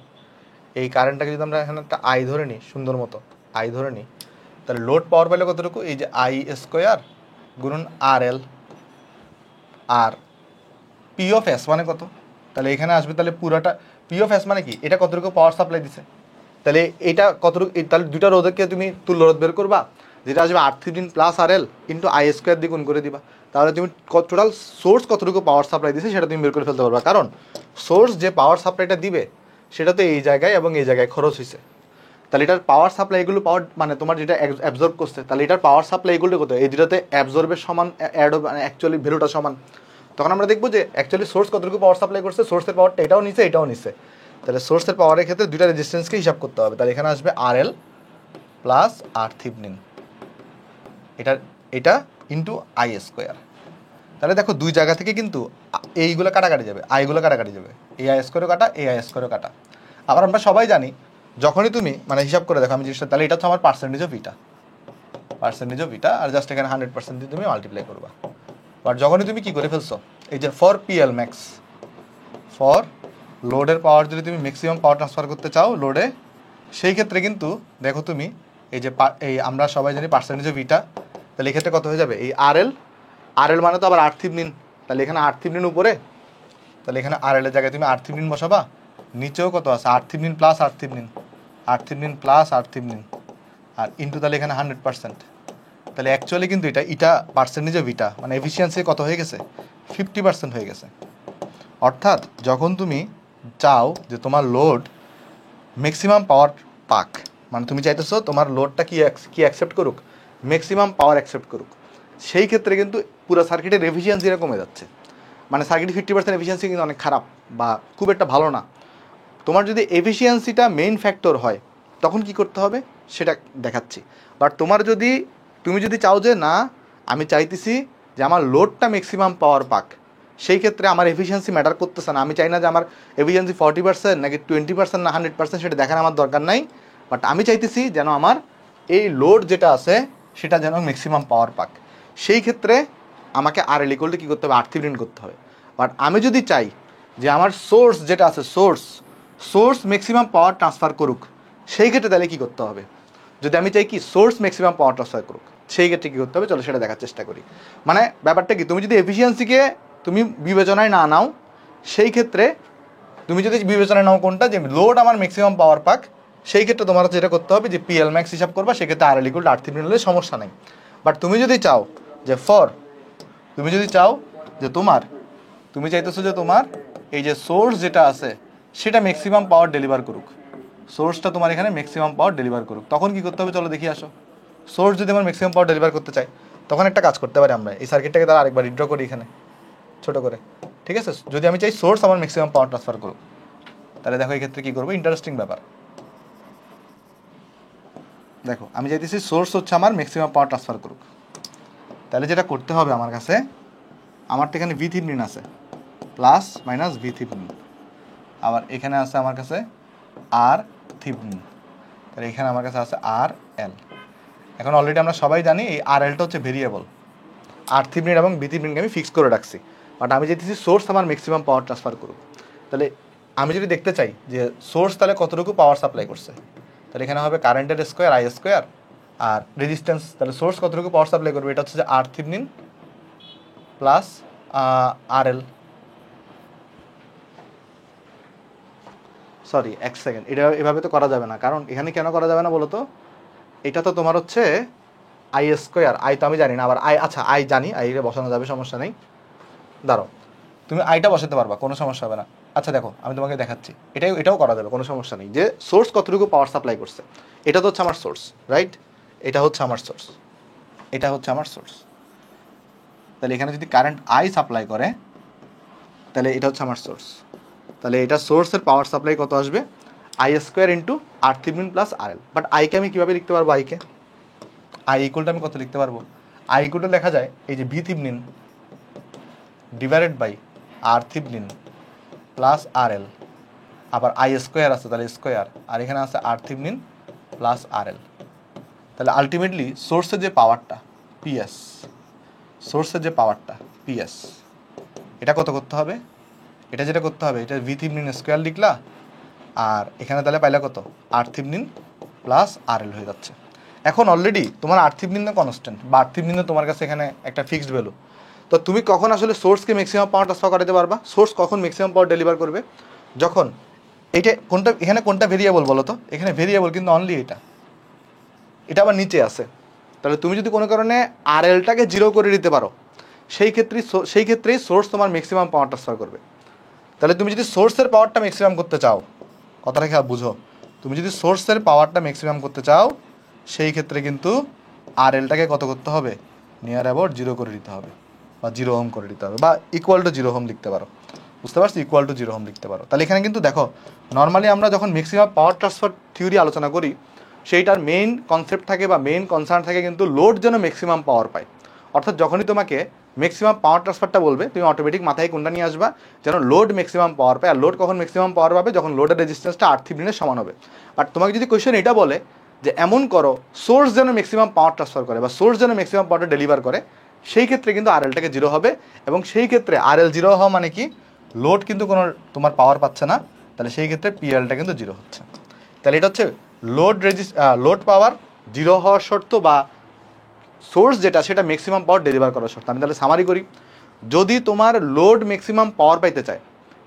এই কারেন্টটাকে যদি আমরা এখানে একটা আই ধরে নিই, সুন্দর মতো আই ধরে নিই, তাহলে লোড পাওয়ার পাইলো কতটুকু, এই যে আই স্কোয়ার গুণন আর এল, আর পি অফ এস মানে কত, তাহলে এখানে আসবে তাহলে পুরোটা পি অফ এস মানে কি, এটা কতটুকু পাওয়ার সাপ্লাই দিছে, তাহলে এটা কতটুকু, তাহলে দুইটা রোধকে তুমি তুল্য রোধ বের করবা, যেটা আসবে R Thevenin plus R L into I square দিয়ে গুণ করে দিবা, তাহলে তুমি টোটাল সোর্স কতটুকু পাওয়ার সাপ্লাই দিছে সেটা তুমি বের করে ফেলতে পারবা। কারণ সোর্স যে পাওয়ার সাপ্লাইটা দিবে সেটা তো এই জায়গায় এবং এই জায়গায় খরচ হয়েছে, তাহলে এটার পাওয়ার সাপ্লাই এগুলো পাওয়ার মানে তোমার যেটা অ্যাবজর্ব করছে, তাহলে এটার পাওয়ার সাপ্লাই এগুলো কত, এই দুটাতে অ্যাবজর্বের সমান অ্যাড মানে অ্যাকচুয়ালি ভ্যালুটা সমান, তখন আমরা দেখবো যে অ্যাকচুয়ালি সোর্স কতটুকু পাওয়ার সাপ্লাই করছে, সোর্সের পাওয়ারটা এটাও নিচ্ছে। তাহলে সোর্সের পাওয়ারের ক্ষেত্রে দুইটা রেজিস্ট্যান্সকে হিসাব করতে হবে, তাহলে এখানে আসবে আর এল প্লাস আর থিভনিন, এটা ইন্টু আই স্কোয়ার। তাহলে দেখো দুই জায়গা থেকে কিন্তু এইগুলো কাটাকাটি যাবে, আইগুলো কাটাকাটি যাবে, এই আই স্কোয়ারও কাটা, এই আই স্কোয়ারও কাটা। আবার আমরা সবাই জানি যখনই তুমি মানে হিসাব করে দেখো আমি জিনিসটা, তাহলে এটা হচ্ছে আমার পার্সেন্টেজ অফ ইটা, আর জাস্ট এখানে 100% দিয়ে তুমি মাল্টিপ্লাই করবা। বাট যখনই তুমি কি করে ফেলছো, এই যে ফর পিএল ম্যাক্স, ফর লোডের পাওয়ার যদি তুমি ম্যাক্সিমাম পাওয়ার ট্রান্সফার করতে চাও লোডে, সেই ক্ষেত্রে কিন্তু দেখো তুমি এই যে এই আমরা সবাই জানি পার্সেন্টেজ অফ ইটা, তাহলে এক্ষেত্রে কত হয়ে যাবে, এই আর এল মানে তো আবার আর থিভনিন, তাহলে এখানে আর থিভনিন উপরে, তাহলে এখানে আর এলের জায়গায় তুমি আর থিভনিন বসাবা, নিচেও কত আছে আর থিভনিন প্লাস আর থিভনিন আর ইন্টু, তাহলে এখানে 100%, তাহলে অ্যাকচুয়ালি কিন্তু এটা পার্সেন্টেজ অফ ইটা মানে এফিসিয়েন্সি কত হয়ে গেছে, 50% হয়ে গেছে। অর্থাৎ যখন তুমি চাও যে তোমার লোড ম্যাক্সিমাম পাওয়ার পাক, মানে তুমি চাইতেছো তোমার লোডটা কি অ্যাকসেপ্ট করুক, ম্যাক্সিমাম পাওয়ার অ্যাকসেপ্ট করুক, সেই ক্ষেত্রে কিন্তু পুরো সার্কিটের এফিসিয়েন্সিটা কমে যাচ্ছে। মানে সার্কিটের 50% এফিসিয়েন্সি কিন্তু অনেক খারাপ বা খুব একটা ভালো না। তোমার যদি এফিসিয়েন্সিটা মেইন ফ্যাক্টর হয় তখন কি করতে হবে সেটা দেখাচ্ছি। বাট তুমি যদি চাও যে না আমি চাইতেছি যে আমার লোডটা ম্যাক্সিমাম পাওয়ার পাক, সেই ক্ষেত্রে আমার এফিসিয়েন্সি ম্যাটার করতেছে না, আমি চাই না যে আমার এফিসিয়েন্সি 40% নাকি 20% না 100% সেটা দেখার আমার দরকার নাই, বাট আমি চাইতেছি যেন আমার এই লোড যেটা আছে সেটা যেন ম্যাক্সিমাম পাওয়ার পাক, সেই ক্ষেত্রে আমাকে আর এল ইকুয়াল টু কী করতে হবে, আর থিভনিন করতে হবে। বাট আমি যদি চাই যে আমার সোর্স যেটা আছে সোর্স ম্যাক্সিমাম পাওয়ার ট্রান্সফার করুক, সেই ক্ষেত্রে তাহলে কী করতে হবে, যদি আমি চাই কি সোর্স ম্যাক্সিমাম পাওয়ার ট্রান্সফার করুক, সেই ক্ষেত্রে কী করতে হবে চলো সেটা দেখার চেষ্টা করি। মানে ব্যাপারটা কি, তুমি যদি এফিসিয়েন্সিকে তুমি বিবেচনায় না নাও, সেই ক্ষেত্রে তুমি যদি বিবেচনায় নাও কোনটা, যে লোড আমার ম্যাক্সিমাম পাওয়ার পাক, সেই ক্ষেত্রে তোমার যেটা করতে হবে যে পিএল ম্যাক্স হিসাব করবা, সেক্ষেত্রে আর এল ইকুয়াল টু আর থিভনিন হলে সমস্যা নেই। বাট তুমি যদি চাও যে তুমি চাইতেছো যে তোমার এই যে সোর্স যেটা আছে সেটা ম্যাক্সিমাম পাওয়ার ডেলিভার করুক, সোর্সটা তোমার এখানে ম্যাক্সিমাম পাওয়ার ডেলিভার করুক, তখন কি করতে হবে চলো দেখি আসো। সোর্স যদি আমার ম্যাক্সিমাম পাওয়ার ডেলিভার করতে চাই, তখন একটা কাজ করতে পারি, আমরা এই সার্কিটটাকে তারা আরেকবার রিড্র করি এখানে ছোট করে, ঠিক আছে? যদি আমি চাই সোর্স আমার ম্যাক্সিমাম পাওয়ার ট্রান্সফার করুক, তাহলে দেখো এই ক্ষেত্রে কী করবো, ইন্টারেস্টিং ব্যাপার। দেখো আমি চাইতেছি সোর্স হচ্ছে আমার ম্যাক্সিমাম পাওয়ার ট্রান্সফার করুক, তাহলে যেটা করতে হবে আমার কাছে, আমার তো এখানে ভি থিভনিন আছে প্লাস মাইনাস ভি থিভনিন, আবার এখানে আছে আমার কাছে আর থিভনিন, তাহলে এখানে আমার কাছে আছে আর এল। এখন অলরেডি আমরা সবাই জানি এই আর এলটা হচ্ছে ভেরিয়েবল, আর থিভনিন এবং ভি থিভনিনকে আমি ফিক্স করে রাখছি, বাট আমি যেতেছি সোর্স আমার ম্যাক্সিমাম পাওয়ার ট্রান্সফার করুক। তাহলে আমি যদি দেখতে চাই যে সোর্স তাহলে কতটুকু পাওয়ার সাপ্লাই করছে, তাহলে এখানে হবে কারেন্টের square I square R resistance, তাহলে সোর্স কতটুকু পাওয়ার সাপ্লাই করবে, এটা হচ্ছে যে R Thevenin plus R L, sorry এক সেকেন্ড, এটা এভাবে তো করা যাবে না, কারণ এখানে কেন করা যাবে না বলো তো, এটা তো তোমার হচ্ছে আই স্কোয়ার, আই তো আমি জানি না, আবার আই, আচ্ছা আই জানি, আইটা বসানো যাবে, সমস্যা নেই, দাঁড়াও তুমি আইটা বসাতে পারবা, কোনো সমস্যা হবে না। আচ্ছা দেখো আমি তোমাকে দেখাচ্ছি, এটাও করা যাবে, কোনো সমস্যা নেই, যে সোর্স কতটুকু পাওয়ার সাপ্লাই করছে, এটা তো হচ্ছে আমার সোর্স, রাইট, এটা হচ্ছে আমার সোর্স, এটা হচ্ছে আমার সোর্স। তাহলে এখানে যদি কারেন্ট আই সাপ্লাই করে, তাহলে এটা হচ্ছে আমার সোর্স, তাহলে এটা সোর্সের পাওয়ার সাপ্লাই কত আসবে, I square into R Thevenin plus R L. But আইকে আমি কীভাবে লিখতে পারবো, আইকে আই ইকুয়ালটা আমি কত লিখতে পারবো, আই ইকুয়ালটা লেখা যায় এই যে V Thevenin divided by R Thevenin plus R L, আবার আই স্কোয়ার আছে তাহলে স্কোয়ার, আর এখানে আছে আর থেভনিন প্লাস আর এল। তাহলে আলটিমেটলি সোর্সের যে পাওয়ারটা পিএস, সোর্সের যে পাওয়ারটা পিএস, এটা কত করতে হবে, এটা যেটা করতে হবে, এটা ভি থেভনিন স্কোয়ার লিখলা, আর এখানে তাহলে পাইলা কত, আর থেভনিন প্লাস আর এল হয়ে যাচ্ছে। এখন অলরেডি তোমার আর থেভনিন কনস্ট্যান্ট বা আর থেভনিন তোমার কাছে এখানে একটা ফিক্সড ভ্যালু, তো তুমি কখন আসলে সোর্সকে ম্যাক্সিমাম পাওয়ার ট্রান্সফার করাতে পারবা, সোর্স কখন ম্যাক্সিমাম পাওয়ার ডেলিভার করবে, যখন এইটা কোনটা, এখানে কোনটা ভেরিয়েবল বলো তো, এখানে ভেরিয়েবল কিন্তু অনলি এটা আবার নিচে আছে। তাহলে তুমি যদি কোনো কারণে আর এলটাকে জিরো করে দিতে পারো, সেই ক্ষেত্রেই সোর্স তোমার ম্যাক্সিমাম পাওয়ার ট্রান্সফার করবে। তাহলে তুমি যদি সোর্সের পাওয়ারটা ম্যাক্সিমাম করতে চাও, কথাটা খেয়াল বুঝো, তুমি যদি সোর্সের পাওয়ারটা ম্যাক্সিমাম করতে চাও, সেই ক্ষেত্রে কিন্তু আর এলটাকে কত করতে হবে, নিয়ার অ্যাবাউট জিরো করে দিতে হবে, বা জিরো হোম করে দিতে হবে, বা ইকুয়াল টু জিরো হোম লিখতে পারো, বুঝতে পারছি, ইকুয়াল টু জিরো হোম লিখতে পারো। তাহলে এখানে কিন্তু দেখো, নর্মালি আমরা যখন ম্যাক্সিমাম পাওয়ার ট্রান্সফার থিওরি আলোচনা করি, সেইটার মেইন কনসেপ্ট থাকে বা মেইন কনসার্ন থাকে কিন্তু লোড যেন ম্যাক্সিমাম পাওয়ার পায়। অর্থাৎ যখনই তোমাকে ম্যাক্সিমাম পাওয়ার ট্রান্সফারটা বলবে, তুমি অটোমেটিক মাথায় কোনটা নিয়ে আসবা, যেন লোড ম্যাক্সিমাম পাওয়ার পায়। আর লোড কখন ম্যাক্সিমাম পাওয়ার পাবে, যখন লোডের রেজিস্ট্যান্সটা আর থেভনিনের সমান হবে। বাট তোমাকে যদি কোয়েশ্চেন এটা বলে যে এমন করো সোর্স যেন ম্যাক্সিমাম পাওয়ার ট্রান্সফার করে বা সোর্স যেন ম্যাক্সিমাম পাওয়ারটা ডেলিভার করে, সেই ক্ষেত্রে কিন্তু আর এলটাকে জিরো হবে, এবং সেই ক্ষেত্রে আর এল জিরো হওয়া মানে কি, লোড কিন্তু কোনো তোমার পাওয়ার পাচ্ছে না, তাহলে সেই ক্ষেত্রে পিএলটা কিন্তু জিরো হচ্ছে। তাহলে এটা হচ্ছে লোড পাওয়ার জিরো হওয়ার শর্ত, বা সোর্স যেটা সেটা ম্যাক্সিমাম পাওয়ার ডেলিভার করার শর্ত। আমি তাহলে সামারি করি, যদি তোমার লোড ম্যাক্সিমাম পাওয়ার পাইতে চায়,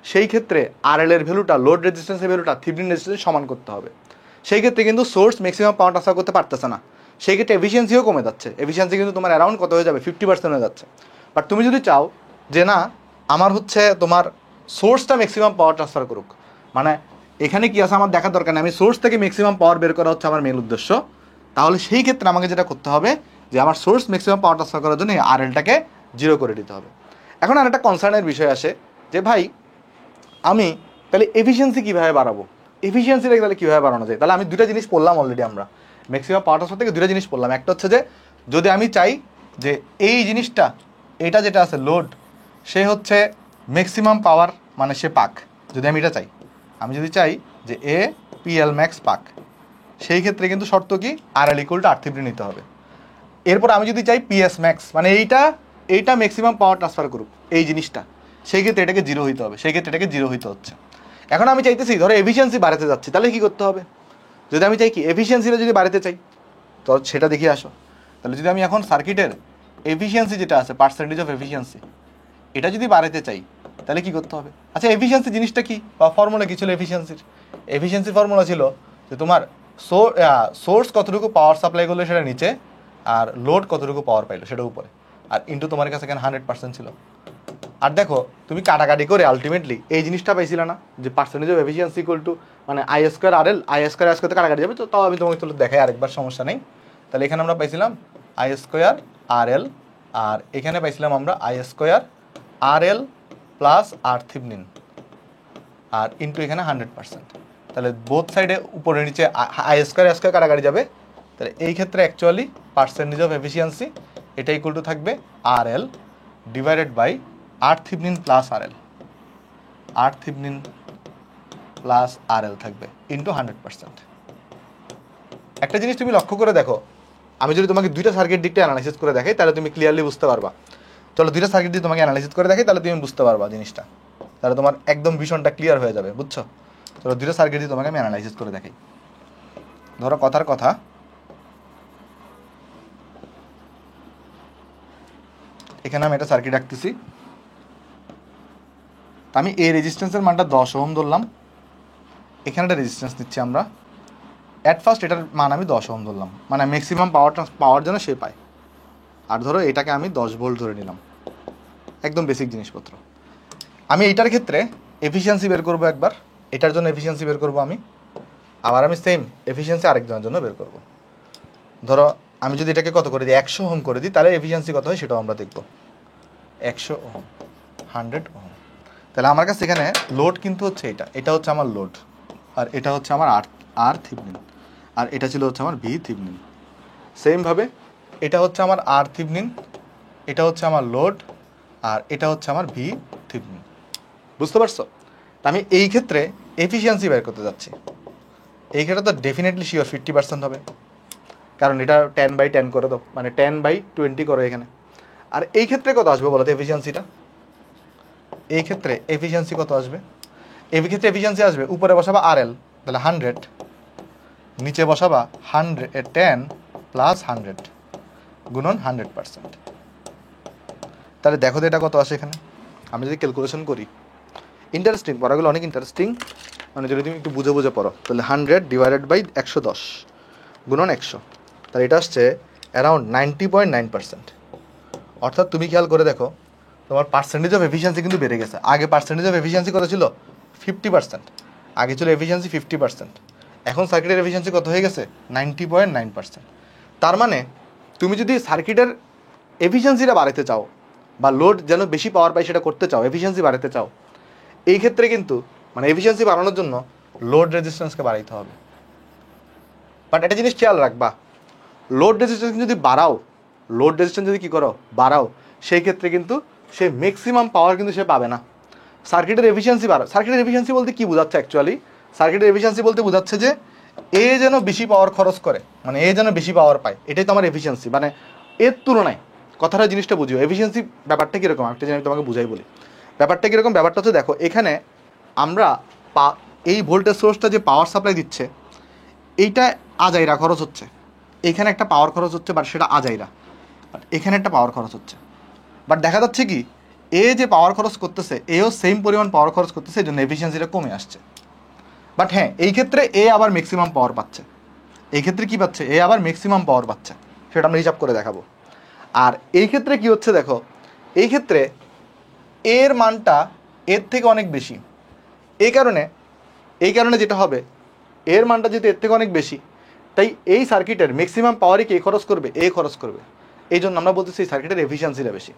সেই ক্ষেত্রে আর এল এর ভ্যালুটা, লোড রেজিস্ট্যান্সের ভ্যালুটা থেভনিন রেজিস্ট্যান্স সমান করতে হবে। সেই ক্ষেত্রে কিন্তু সোর্স ম্যাক্সিমাম পাওয়ার ট্রান্সফার করতে পারতেছে না, সেই ক্ষেত্রে এফিসিয়েন্সিও কমে যাচ্ছে, এফিসিয়েন্সি কিন্তু তোমার অ্যারাউন্ড কত হয়ে যাবে, 50% হয়ে যাচ্ছে। বাট তুমি যদি চাও যে না, আমার হচ্ছে তোমার সোর্সটা ম্যাক্সিমাম পাওয়ার ট্রান্সফার করুক, মানে এখানে কি আছে আমার দেখার দরকার নেই, আমি সোর্স থেকে ম্যাক্সিমাম পাওয়ার বের করা হচ্ছে আমার মেন উদ্দেশ্য, তাহলে সেই ক্ষেত্রে আমাকে যেটা করতে হবে, যে আমার সোর্স ম্যাক্সিমাম পাওয়ার ট্রান্সফার করার জন্য আর এলটাকে জিরো করে দিতে হবে। এখন আর একটা কনসার্নের বিষয় আসে যে ভাই, আমি তাহলে এফিসিয়েন্সি কীভাবে বাড়াবো, এফিসিয়েন্সিটাকে তাহলে কীভাবে বাড়ানো যায়। তাহলে আমি দুটা জিনিস পড়লাম অলরেডি, আমরা ম্যাক্সিমাম পাওয়ার ট্রান্সফার থেকে দুটা জিনিস পড়লাম। একটা হচ্ছে যে যদি আমি চাই যে এই জিনিসটা, এটা যেটা আছে লোড, সে হচ্ছে ম্যাক্সিমাম পাওয়ার মানে সে পাক, যদি আমি এটা চাই, আমি যদি চাই যে এ পিএল ম্যাক্স পাক, সেই ক্ষেত্রে কিন্তু শর্ত কি, আর L equal to R Thevenin নিতে হবে। এরপর আমি যদি চাই পিএস ম্যাক্স, মানে এইটা ম্যাক্সিমাম পাওয়ার ট্রান্সফার করুক এই জিনিসটা, সেই ক্ষেত্রে এটাকে জিরো হইতে হবে, সেই ক্ষেত্রে এটাকে জিরো হইতে হচ্ছে। এখন আমি চাইতেছি ধরো এফিসিয়েন্সি বাড়াতে যাচ্ছি, তাহলে কী করতে হবে, যদি আমি চাই কি এফিসিয়েন্সিটা যদি বাড়াতে চাই, তো সেটা দেখিয়ে আসো। তাহলে যদি আমি এখন সার্কিটের এফিসিয়েন্সি যেটা আছে, পার্সেন্টেজ অফ এফিসিয়েন্সি, এটা যদি বাড়াতে চাই, তাহলে কী করতে হবে। আচ্ছা এফিসিয়েন্সি জিনিসটা কি, বা ফর্মুলা কী ছিল এফিসিয়েন্সির ফর্মুলা ছিল যে তোমার সোর্স কতটুকু পাওয়ার সাপ্লাই করলে সেটা নিচে, আর লোড কতটুকু পাওয়ার পাইলো সেটা উপরে, আর ইন্টু তোমার কাছে এখানে 100% ছিল। আর দেখো তুমি কাটাকাটি করে আলটিমেটলি এই জিনিসটা পাইছিল না, যে percentage of efficiency equal to মানে I square R L, I square কাটাকাটি যাবে, তো তাও আমি তোমাকে চলো দেখাই আরেকবার, সমস্যা নেই। তাহলে এখানে আমরা পাইছিলাম আই স্কোয়ার আর এল, আর এখানে পাইছিলাম আমরা I square R L plus R Thevenin, আর ইন্টু এখানে 100%। তাহলে বোথ সাইডে উপরে নিচে আই স্কোয়ার কাটাকাটি যাবে, তাহলে এই ক্ষেত্রে অ্যাকচুয়ালি পার্সেন্টেজ অফ এফিসিয়েন্সি এটা ইকুয়াল টু থাকবে R L divided by R Thevenin plus R Thevenin plus R L থাকবে ইন্টু 100%। একটা জিনিস তুমি লক্ষ্য করে দেখো, আমি যদি তোমাকে দুইটা সার্কিট দিকটা অ্যানালাইসিস করে দেখাই, তাহলে তুমি ক্লিয়ারলি বুঝতে পারবা চলো দুইটা সার্কিট দিয়ে তোমাকে অ্যানালাইসিস করে দেখি, তাহলে তুমি বুঝতে পারবা জিনিসটা, তাহলে তোমার একদম ভিশনটা ক্লিয়ার হয়ে যাবে, বুঝছো? চলো দুইটা সার্কিট দিয়ে তোমাকে আমি অ্যানালাইসিস করে দেখাই। ধরো কথার কথা, এখানে আমি একটা সার্কিট রাখতেছি, আমি এই রেজিস্ট্যান্সের মানটা 10 ওহম ধরলাম, এখানে একটা রেজিস্ট্যান্স নিচ্ছি আমরা, অ্যাট ফার্স্ট এটার মান আমি 10 ওহম ধরলাম, মানে ম্যাক্সিমাম পাওয়ার যেন সে পায়। আর ধরো এটাকে আমি 10 ভোল্ট ধরে নিলাম, একদম বেসিক জিনিসপত্র। আমি এইটার ক্ষেত্রে এফিসিয়েন্সি বের করবো একবার, এটার জন্য এফিসিয়েন্সি বের করবো আমি, আবার আমি সেম এফিসিয়েন্সি আরেকজনের জন্য বের করবো। ধরো আমি যদি এটাকে কত করে দিই, 100 ওহম করে দিই, তাহলে এফিসিয়েন্সি কত হয় সেটাও আমরা দেখব। 100 ওহম, 100 ওহম। তাহলে আমার কাছে এখানে লোড কিন্তু হচ্ছে এটা হচ্ছে আমার লোড, আর এটা হচ্ছে আমার আর থিভনিন, আর এটা ছিল হচ্ছে আমার ভি থিভনিন। সেমভাবে এটা হচ্ছে আমার আর থিভনিন, এটা হচ্ছে আমার লোড, আর এটা হচ্ছে আমার ভি থিভনিন। বুঝতে পারছো? আমি এই ক্ষেত্রে এফিসিয়েন্সি বের করতে যাচ্ছি। এই ক্ষেত্রে তো ডেফিনেটলি শিওর 50% হবে, কারণ এটা 10/10 করে দাও, মানে 10/20 করো এখানে। আর এই ক্ষেত্রে কত আসবে বলো তো এফিসিয়েন্সিটা? এই ক্ষেত্রে এফিসিয়েন্সি কত আসবে? এই ক্ষেত্রে এফিসিয়েন্সি আসবে, উপরে বসাবা RL, তাহলে 100, নিচে বসাবা 10 প্লাস 100 গুণন 100%। তাহলে দেখো তো এটা কত আসে এখানে, আমি যদি ক্যালকুলেশন করি। ইন্টারেস্টিং, পড়াগুলো অনেক ইন্টারেস্টিং, মানে যদি তুমি একটু বুঝে বুঝে পড়ো। তাহলে 100 ডিভাইডেড বাই 110 গুণন 100, তাহলে এটা আসছে অ্যারাউন্ড 90.9%। অর্থাৎ তুমি খেয়াল করে দেখো, তোমার পার্সেন্টেজ অফ এফিসিয়েন্সি কিন্তু বেড়ে গেছে। আগে পার্সেন্টেজ অফ এফিসিয়েন্সি কত ছিল? 50%। আগে ছিল এফিসিয়েন্সি 50%, এখন সার্কিটের এফিসিয়েন্সি কত হয়ে গেছে? 90.9%। তার মানে তুমি যদি সার্কিটের এফিসিয়েন্সিটা বাড়াতে চাও, বা লোড যেন বেশি পাওয়ার পায় সেটা করতে চাও, এফিসিয়েন্সি বাড়াতে চাও, এই ক্ষেত্রে কিন্তু মানে এফিসিয়েন্সি বাড়ানোর জন্য লোড রেজিস্ট্যান্সকে বাড়াইতে হবে। বাট একটা জিনিস খেয়াল রাখবা, লোড রেজিস্ট্যান্স যদি বাড়াও, লোড রেজিস্ট্যান্স যদি কী করো বাড়াও, সেই ক্ষেত্রে কিন্তু সে ম্যাক্সিমাম পাওয়ার কিন্তু সে পাবে না। সার্কিটের এফিসিয়েন্সি বাড়াও, সার্কিটের এফিসিয়েন্সি বলতে কী বোঝাচ্ছে অ্যাকচুয়ালি? সার্কিটের এফিসিয়েন্সি বলতে বোঝাচ্ছে যে এ যেন বেশি পাওয়ার খরচ করে, মানে এ যেন বেশি পাওয়ার পায়, এটাই তো আমার এফিসিয়েন্সি। মানে এর তুলনায় কথাটা জিনিসটা বুঝিও, এফিসিয়েন্সি ব্যাপারটা কীরকম একটা জিনিস আমি তোমাকে বুঝাই বলি। ব্যাপারটা কীরকম? ব্যাপারটা হচ্ছে দেখো, এখানে আমরা এই ভোল্টেজ সোর্সটা যে পাওয়ার সাপ্লাই দিচ্ছে, এইটা আজাইরা খরচ হচ্ছে, এখানে একটা পাওয়ার খরচ হচ্ছে, বাট সেটা আজাইরা, বাট এখানে একটা পাওয়ার খরচ হচ্ছে। বাট দেখা যাচ্ছে কি, এ যে পাওয়ার খরচ করতেছে, এও সেম পরিমাণ পাওয়ার খরচ করতেছে, এই জন্য এফিসিয়েন্সিটা কমে আসছে। বাট হ্যাঁ, এই ক্ষেত্রে এ আবার ম্যাক্সিমাম পাওয়ার পাচ্ছে। এই ক্ষেত্রে কি পাচ্ছে? এ আবার ম্যাক্সিমাম পাওয়ার পাচ্ছে, সেটা আমরা হিসাব করে দেখাবো। আর এই ক্ষেত্রে কি হচ্ছে দেখো, এই ক্ষেত্রে এর মানটা এর থেকে অনেক বেশি। এই কারণে যেটা হবে, এর মানটা যেহেতু এর থেকে অনেক বেশি, তাই এই সার্কিটের ম্যাক্সিমাম পাওয়ারই কে খরচ করবে? এ খরচ করবে। এই জন্য আমরা বলতেছি এই সার্কিটের এফিসিয়েন্সিটা বেশি।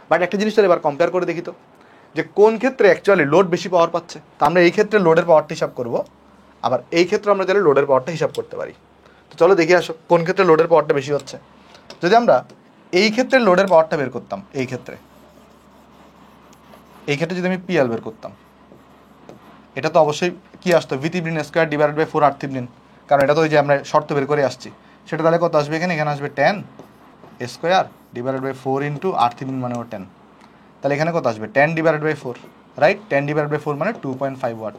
বাট একটা জিনিস তাহলে এবার কম্পেয়ার করে দেখি তো, যে কোন ক্ষেত্রে অ্যাকচুয়ালি লোড বেশি পাওয়ার পাচ্ছে। তা আমরা এই ক্ষেত্রে লোডের পাওয়ারটা হিসাব করব, আবার এই ক্ষেত্রে আমরা চাইলে লোডের পাওয়ারটা হিসাব করতে পারি। তো চলো দেখে আসো কোন ক্ষেত্রে লোডের পাওয়ারটা বেশি হচ্ছে। যদি আমরা এই ক্ষেত্রে লোডের পাওয়ারটা বের করতাম, এই ক্ষেত্রে যদি আমি পিএল বের করতাম, এটা তো অবশ্যই কি আসতো? V থিভনিন square divided by 4 R থিভনিন, কারণ এটা তো ওই যে আমরা শর্ত বের করে আসছি। সেটা তাহলে কত আসবে? এখানে আসবে 10 square divided by 4 into R Thevenin মানে 10। তাহলে এখানে কত আসবে? 10 divided by 4, right? 10 divided by 4 মানে 2.5 ওয়াট।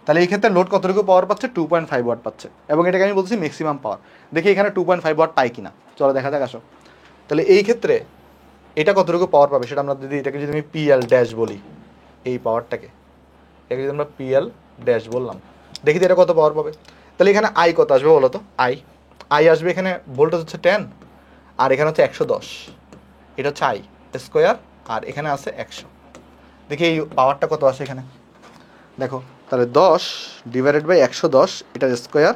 তাহলে এই ক্ষেত্রে লোড কতটুকু পাওয়ার পাচ্ছে? 2.5 ওয়াট পাচ্ছে, এবং এটাকে আমি বলছি ম্যাক্সিমাম পাওয়ার। দেখি এখানে 2.5 ওয়াট পাই কিনা, চলো দেখা যাক, আসো। তাহলে এই ক্ষেত্রে এটা কতটুকু পাওয়ার পাবে সেটা আমরা যদি এটাকে যদি আমি পিএল ড্যাশ বলি, এই পাওয়ারটাকে এটাকে যদি আমরা পিএল ড্যাশ বললাম, দেখি তো এটা কত পাওয়ার পাবে। তাহলে এখানে আই কত আসবে বলো তো? আই আসবে, এখানে ভোল্টেজ হচ্ছে 10, আর এখানে হচ্ছে 110, এটা হচ্ছে আই স্কোয়ার, আর এখানে আছে 100। দেখি এই পাওয়ারটা কত আসে এখানে, দেখো। তাহলে 10 ডিভাইডেড বাই 110 এটা স্কোয়ার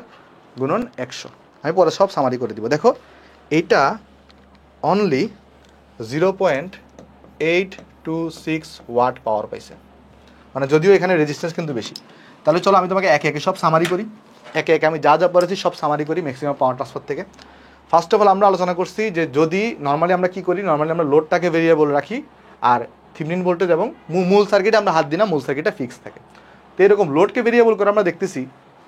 গুণন 100। আমি পরে সব সামারি করে দিব। দেখো এইটা অনলি 0.826 ওয়াট পাওয়ার পাইছে, মানে যদিও এখানে রেজিস্ট্যান্স কিন্তু বেশি। তাহলে চলো আমি তোমাকে একে একে সব সামারি করি, একে একে আমি যা যা পড়েছি সব সামারি করি ম্যাক্সিমাম পাওয়ার ট্রান্সফার থেকে। ফার্স্ট অফ অল আমরা আলোচনা করছি যে যদি নর্মালি আমরা কী করি, নর্মালি আমরা লোডটাকে ভেরিয়েবল রাখি, আর থিভনিন ভোল্টেজ এবং মূল সার্কিটে আমরা হাত দিই না, মূল সার্কিটটা ফিক্স থাকে। তো এরকম লোডকে ভেরিয়েবল করে আমরা দেখতেছি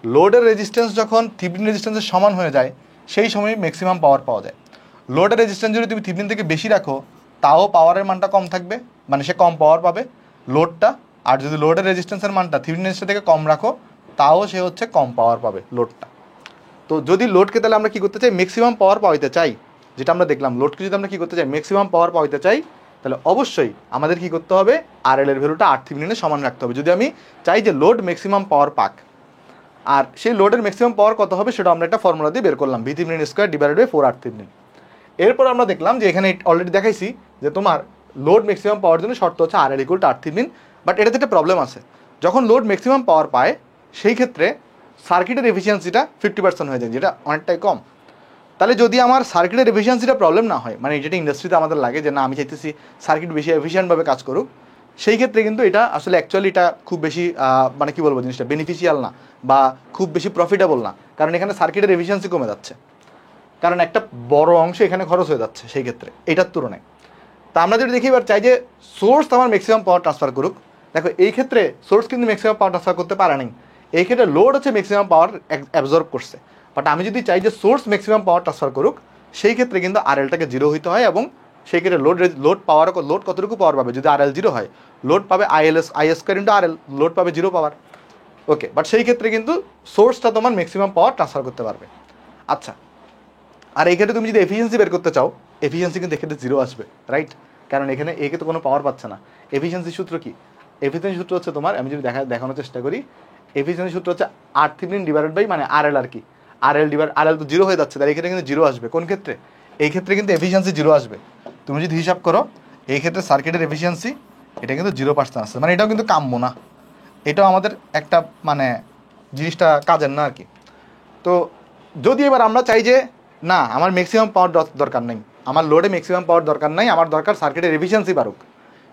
লোডের রেজিস্ট্যান্স যখন থিভনিন রেজিস্ট্যান্সের সমান হয়ে যায়, সেই সময় ম্যাক্সিমাম পাওয়ার পাওয়া যায়। লোডের রেজিস্ট্যান্স যদি তুমি থিভনিন থেকে বেশি রাখো, তাও পাওয়ারের মানটা কম থাকবে, মানে সে কম পাওয়ার পাবে লোডটা। আর যদি লোডের রেজিস্ট্যান্সের মানটা থেভেনিন রেজিস্ট্যান্স থেকে কম রাখো, তাও সে হচ্ছে কম পাওয়ার পাবে লোডটা। তো যদি লোডকে তাহলে আমরা কী করতে চাই, ম্যাক্সিমাম পাওয়ার পাইতে চাই, যেটা আমরা দেখলাম লোডকে যদি আমরা কী করতে চাই, ম্যাক্সিমাম পাওয়ার পাইতে চাই, তাহলে অবশ্যই আমাদের কী করতে হবে, RL এর ভ্যালুটা আর থেভেনিনের সমান রাখতে হবে। যদি আমি চাই যে লোড ম্যাক্সিমাম পাওয়ার পাক, আর সেই লোডের ম্যাক্সিমাম পাওয়ার কত হবে সেটা আমরা একটা ফর্মুলা দিয়ে বের করলাম, V Thevenin square divided by 4 R Thevenin. এরপর আমরা দেখলাম যে এখানে অলরেডি দেখাইছি যে তোমার লোড ম্যাক্সিমাম পাওয়ার জন্য শর্ত হচ্ছে RL equal to R Thevenin. But এটাতে একটা প্রবলেম আছে, যখন লোড ম্যাক্সিমাম পাওয়ার পায় সেই ক্ষেত্রে সার্কিটের এফিসিয়েন্সিটা 50% হয়ে যায়, যেটা অনেকটাই কম। তাহলে যদি আমার সার্কিটের এফিসিয়েন্সিটা প্রবলেম না হয়, মানে যেটা ইন্ডাস্ট্রিতে আমাদের লাগে যে না আমি চাইতেছি সার্কিট বেশি এফিসিয়েন্টভাবে কাজ করুক, সেই ক্ষেত্রে কিন্তু এটা আসলে অ্যাকচুয়ালি এটা খুব বেশি মানে কী বলবো জিনিসটা বেনিফিশিয়াল না বা খুব বেশি প্রফিটেবল না, কারণ এখানে সার্কিটের এফিসিয়েন্সি কমে যাচ্ছে, কারণ একটা বড় অংশ এখানে খরচ হয়ে যাচ্ছে সেই ক্ষেত্রে এইটার তুলনায়। তা আমরা যদি দেখি এবার চাই যে সোর্স আমার ম্যাক্সিমাম পাওয়ার ট্রান্সফার করুক, দেখো এই ক্ষেত্রে সোর্স কিন্তু ম্যাক্সিমাম পাওয়ার ট্রান্সফার করতে পারে নাই, এই ক্ষেত্রে লোড হচ্ছে ম্যাক্সিমাম পাওয়ার অ্যাবজর্ব করছে। বাট আমি যদি চাই যে সোর্স ম্যাক্সিমাম পাওয়ার ট্রান্সফার করুক, সেই ক্ষেত্রে কিন্তু RLটাকে জিরো হইতে হয়, এবং সেই ক্ষেত্রে লোড কতটুকু পাওয়ার পাবে, যদি RL জিরো হয় লোড পাবে I square into RL, load পাবে জিরো পাওয়ার। ওকে, বাট সেই ক্ষেত্রে কিন্তু সোর্সটা তোমার ম্যাক্সিমাম পাওয়ার ট্রান্সফার করতে পারবে। আচ্ছা, আর এই ক্ষেত্রে তুমি যদি এফিসিয়েন্সি বের করতে চাও, এফিসিয়েন্সি কিন্তু এক্ষেত্রে জিরো আসবে, রাইট? কারণ এখানে একে তো কোনো পাওয়ার পাচ্ছে না। এফিসিয়েন্সি সূত্র কি? এফিসিয়েন্সি সূত্র হচ্ছে তোমার, আমি যদি দেখানোর চেষ্টা করি, এফিসিয়েন্সি সূত্র হচ্ছে আর থেভেনিন ডিভাইডেড বাই মানে RL আর কি, RL তো জিরো হয়ে যাচ্ছে, তাহলে এখানে কিন্তু জিরো আসবে। কোন ক্ষেত্রে? এই ক্ষেত্রে কিন্তু এফিসিয়েন্সি জিরো আসবে। তুমি যদি হিসাব করো এই ক্ষেত্রে সার্কিটের এফিসিয়েন্সি এটা কিন্তু 0% আসছে, মানে এটাও কিন্তু কাম্য না, এটাও আমাদের একটা মানে জিনিসটা কাজের না আর কি। তো যদি এবার আমরা চাই যে না আমার ম্যাক্সিমাম পাওয়ার দরকার নেই, আমার লোডে ম্যাক্সিমাম পাওয়ার দরকার নাই, আমার দরকার সার্কিটের এফিসিয়েন্সি বাড়ুক,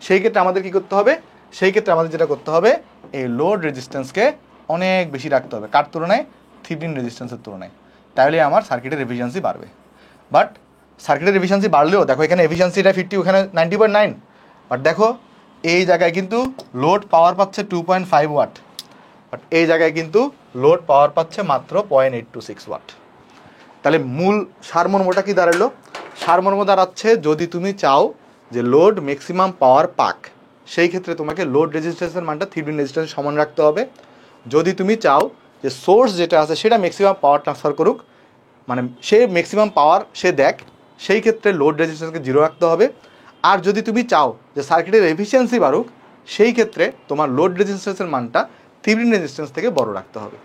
সেই ক্ষেত্রে আমাদের কী করতে হবে, সেই ক্ষেত্রে আমাদের যেটা করতে হবে, এই লোড রেজিস্ট্যান্সকে অনেক বেশি রাখতে হবে, কার তুলনায়? থেভেনিন রেজিস্ট্যান্সের তুলনায়। তাহলে আমার সার্কিটের এফিসিয়েন্সি বাড়বে। বাট সার্কিটের এফিসিয়েন্সি বাড়লেও দেখো এখানে এফিসিয়েন্সিটা 50, ওখানে 90.9, বাট দেখো এই জায়গায় কিন্তু লোড পাওয়ার পাচ্ছে 2.5 ওয়াট, বাট এই জায়গায় কিন্তু লোড পাওয়ার পাচ্ছে মাত্র 0.826 ওয়াট। তাহলে মূল সারমর্মটা কি দাঁড়ালো? সারমর্ম দাঁড়াচ্ছে যদি তুমি চাও যে লোড ম্যাক্সিমাম পাওয়ার পাক, সেই ক্ষেত্রে তোমাকে লোড রেজিস্ট্যান্সের মানটা থেভেনিন রেজিস্ট্যান্স সমান রাখতে হবে। যদি তুমি চাও যে সোর্স যেটা আছে সেটা ম্যাক্সিমাম পাওয়ার ট্রান্সফার করুক, মানে সে ম্যাক্সিমাম পাওয়ার সে দেখ, সেই ক্ষেত্রে লোড রেজিস্ট্যান্সকে জিরো রাখতে হবে। আর যদি তুমি চাও যে সার্কিটের এফিসিয়েন্সি বাড়ুক, সেই ক্ষেত্রে তোমার লোড রেজিস্ট্যান্সের মানটা থেভেনিন রেজিস্ট্যান্স থেকে বড় রাখতে হবে।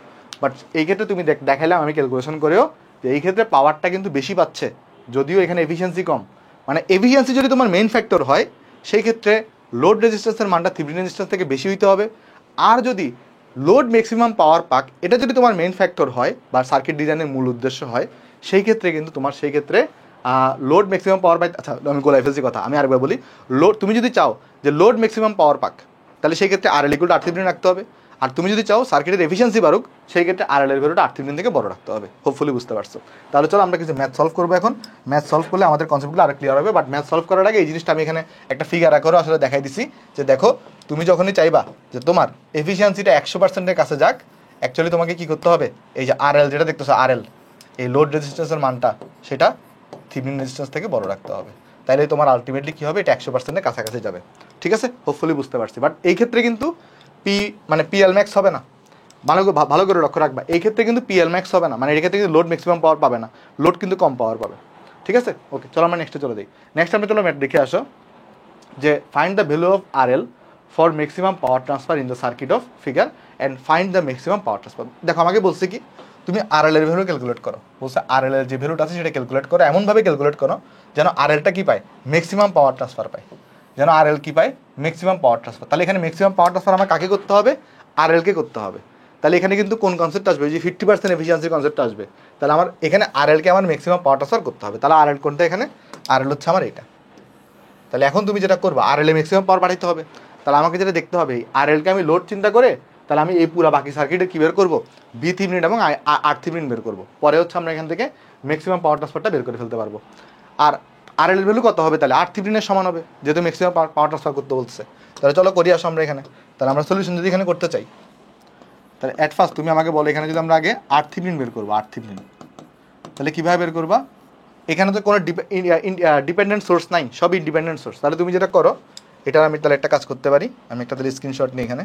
বাট এই ক্ষেত্রে তুমি দেখাইলাম আমি ক্যালকুলেশন করেও যে এই ক্ষেত্রে পাওয়ারটা কিন্তু বেশি পাচ্ছে, যদিও এখানে এফিসিয়েন্সি কম। মানে এফিসিয়েন্সি যদি তোমার মেইন ফ্যাক্টর হয়, সেই ক্ষেত্রে লোড রেজিস্ট্যান্সের মানটা থেভেনিন রেজিস্ট্যান্স থেকে বেশি হইতে হবে। আর যদি লোড ম্যাক্সিমাম পাওয়ার পাক এটা যদি তোমার মেইন ফ্যাক্টর হয় বা সার্কিট ডিজাইনের মূল উদ্দেশ্য হয়, সেই ক্ষেত্রে কিন্তু তোমার সেই ক্ষেত্রে লোড ম্যাক্সিমাম পাওয়ার পাই। আচ্ছা আমি গোলাই ফেলছি কথা, আমি আরেকবার বলি, লোড তুমি যদি চাও যে লোড ম্যাক্সিমাম পাওয়ার পাক, তাহলে সেই ক্ষেত্রে RL equal to R Thevenin রাখতে হবে। আর তুমি যদি চাও সার্কিটের এফিসিয়েন্সি বাড়ুক, সেই ক্ষেত্রে RL এর ভ্যালুটা আর থেভেনিন থেকে বড় রাখতে হবে। হোপফুলি বুঝতে পারছো। তাহলে চলো আমরা কিছু ম্যাথ সলভ করবো এখন। ম্যাথ সলভ করলে আমাদের কনসেপ্টগুলো আরো ক্লিয়ার হবে। বাট ম্যাথ সলভ করার আগে এই জিনিসটা আমি এখানে একটা ফিগার আকারে আসলে দেখাই দিছি যে দেখো তুমি যখনই চাইবা যে তোমার এফিসিয়েন্সিটা 100%-এর কাছে যাক, অ্যাকচুয়ালি তোমাকে কি করতে হবে, এই যে RL যেটা দেখতেছো RL, এই লোড রেজিস্ট্যান্সের মানটা সেটা থেভেনিন রেজিস্ট্যান্স থেকে বড় রাখতে হবে। তাইলে তোমার আলটিমেটলি কী হবে, এটা 100%-এর কাছাকাছি যাবে। ঠিক আছে, হোপফুলি বুঝতে পারছি। বাট এই ক্ষেত্রে কিন্তু PL ম্যাক্স হবে না, ভালো করে লক্ষ্য রাখবা, এই ক্ষেত্রে কিন্তু PL ম্যাক্স হবে না, মানে এই ক্ষেত্রে কিন্তু লোড ম্যাক্সিমাম পাওয়ার পাবে না, লোড কিন্তু কম পাওয়ার পাবে। ঠিক আছে, ওকে চলো আমরা নেক্সটে চলে যাই। নেক্সট আমরা চলো ম্যাথ দেখে আসো যে find the value of RL for maximum power transfer in the circuit of figure and find the maximum power transfer. দেখো আমাকে বলছে কি তুমি RL এর ভ্যালু ক্যালকুলেট করো, বলছে RL এর যে ভ্যালুটা আছে সেটা ক্যালকুলেট করো, এমনভাবে ক্যালকুলেট করো যেন RLটা কি পায়, ম্যাক্সিমাম পাওয়ার ট্রান্সফার পায়, যেন RL কি পায়, ম্যাক্সিমাম পাওয়ার ট্রান্সফার। তাহলে এখানে ম্যাক্সিমাম পাওয়ার ট্রান্সফার আমার কাকে করতে হবে, RL কে করতে হবে। তাহলে এখানে কিন্তু কোন কনসেপ্ট আসবে, যে 50% এফিসিয়েন্সি কনসেপ্ট আসবে। তাহলে আমার এখানে RL কে আমার ম্যাক্সিমাম পাওয়ার ট্রান্সফার করতে হবে। তাহলে RL কোনটা, এখানে RL হচ্ছে আমার এটা। তাহলে এখন তুমি যেটা করবা, RL এ ম্যাক্সিমাম পাওয়ার পাঠাইতে হবে। তাহলে আমাকে যেটা দেখতে হবে, RL কে আমি লোড চিন্তা করে তাহলে আমি এই পুরো বাকি সার্কিটে কী বের করবো, ভি থেভেনিন এবং আর থেভেনিন বের করবো। পরে হচ্ছে আমরা এখান থেকে ম্যাক্সিমাম পাওয়ার ট্রান্সফারটা বের করে ফেলতে পারবো। আর RL এর ভ্যালু কত হবে, তাহলে আর থেভেনিনের সমান হবে, যেহেতু ম্যাক্সিমাম পাওয়ার ট্রান্সফার করতে বলছে। তাহলে চলো করি আসো আমরা এখানে। তাহলে আমরা সলিউশন যদি এখানে করতে চাই, তাহলে অ্যাট ফার্স্ট তুমি আমাকে বলো এখানে যদি আমরা আগে আর থেভেনিন বের করবো, আর থেভেনিন, তাহলে কীভাবে বের করবা, এখানে তো কোনো ডিপেন্ডেন্ট সোর্স নাই, সব ইন্ডিপেন্ডেন্ট সোর্স। তাহলে তুমি যেটা করো, এটার আমি তাহলে একটা কাজ করতে পারি, আমি একটা তাহলে স্ক্রিনশট নিই এখানে।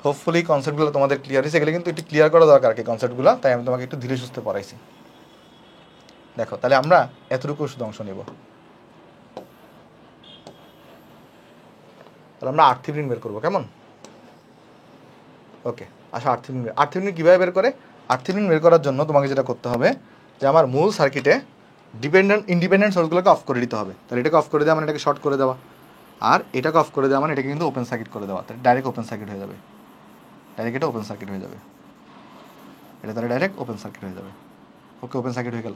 হোপফুলি কনসেপ্টগুলো তোমাদের ক্লিয়ার হয়েছে, এগুলো কিন্তু একটু ক্লিয়ার করা দরকার কি কনসেপ্টগুলো, তাই আমি তোমাকে একটু ধীরে সুস্থে পড়াইছি। দেখো তাহলে আমরা এতটুকু শুধু অংশ নেব, তাহলে আমরা আর্থিবিন বের করবো, কেমন? ওকে, আচ্ছা আর্থিবিন কীভাবে বের করে? আর্থিবিন বের করার জন্য তোমাকে যেটা করতে হবে যে আমার মূল সার্কিটে ইন্ডিপেন্ডেন্ট সোর্সগুলোকে অফ করে দিতে হবে। তাহলে এটাকে অফ করে দেওয়া মানে এটাকে শর্ট করে দেওয়া, আর এটাকে অফ করে দেওয়া মানে এটাকে কিন্তু ওপেন সার্কিট করে দেওয়া। তাহলে ডাইরেক্ট ওপেন সার্কিট হয়ে যাবে, ডাইরেক্ট এটা ওপেন সার্কিট হয়ে যাবে, এটা তাহলে ডাইরেক্ট ওপেন সার্কিট হয়ে যাবে। ওকে, ওপেন সার্কিট হয়ে গেল।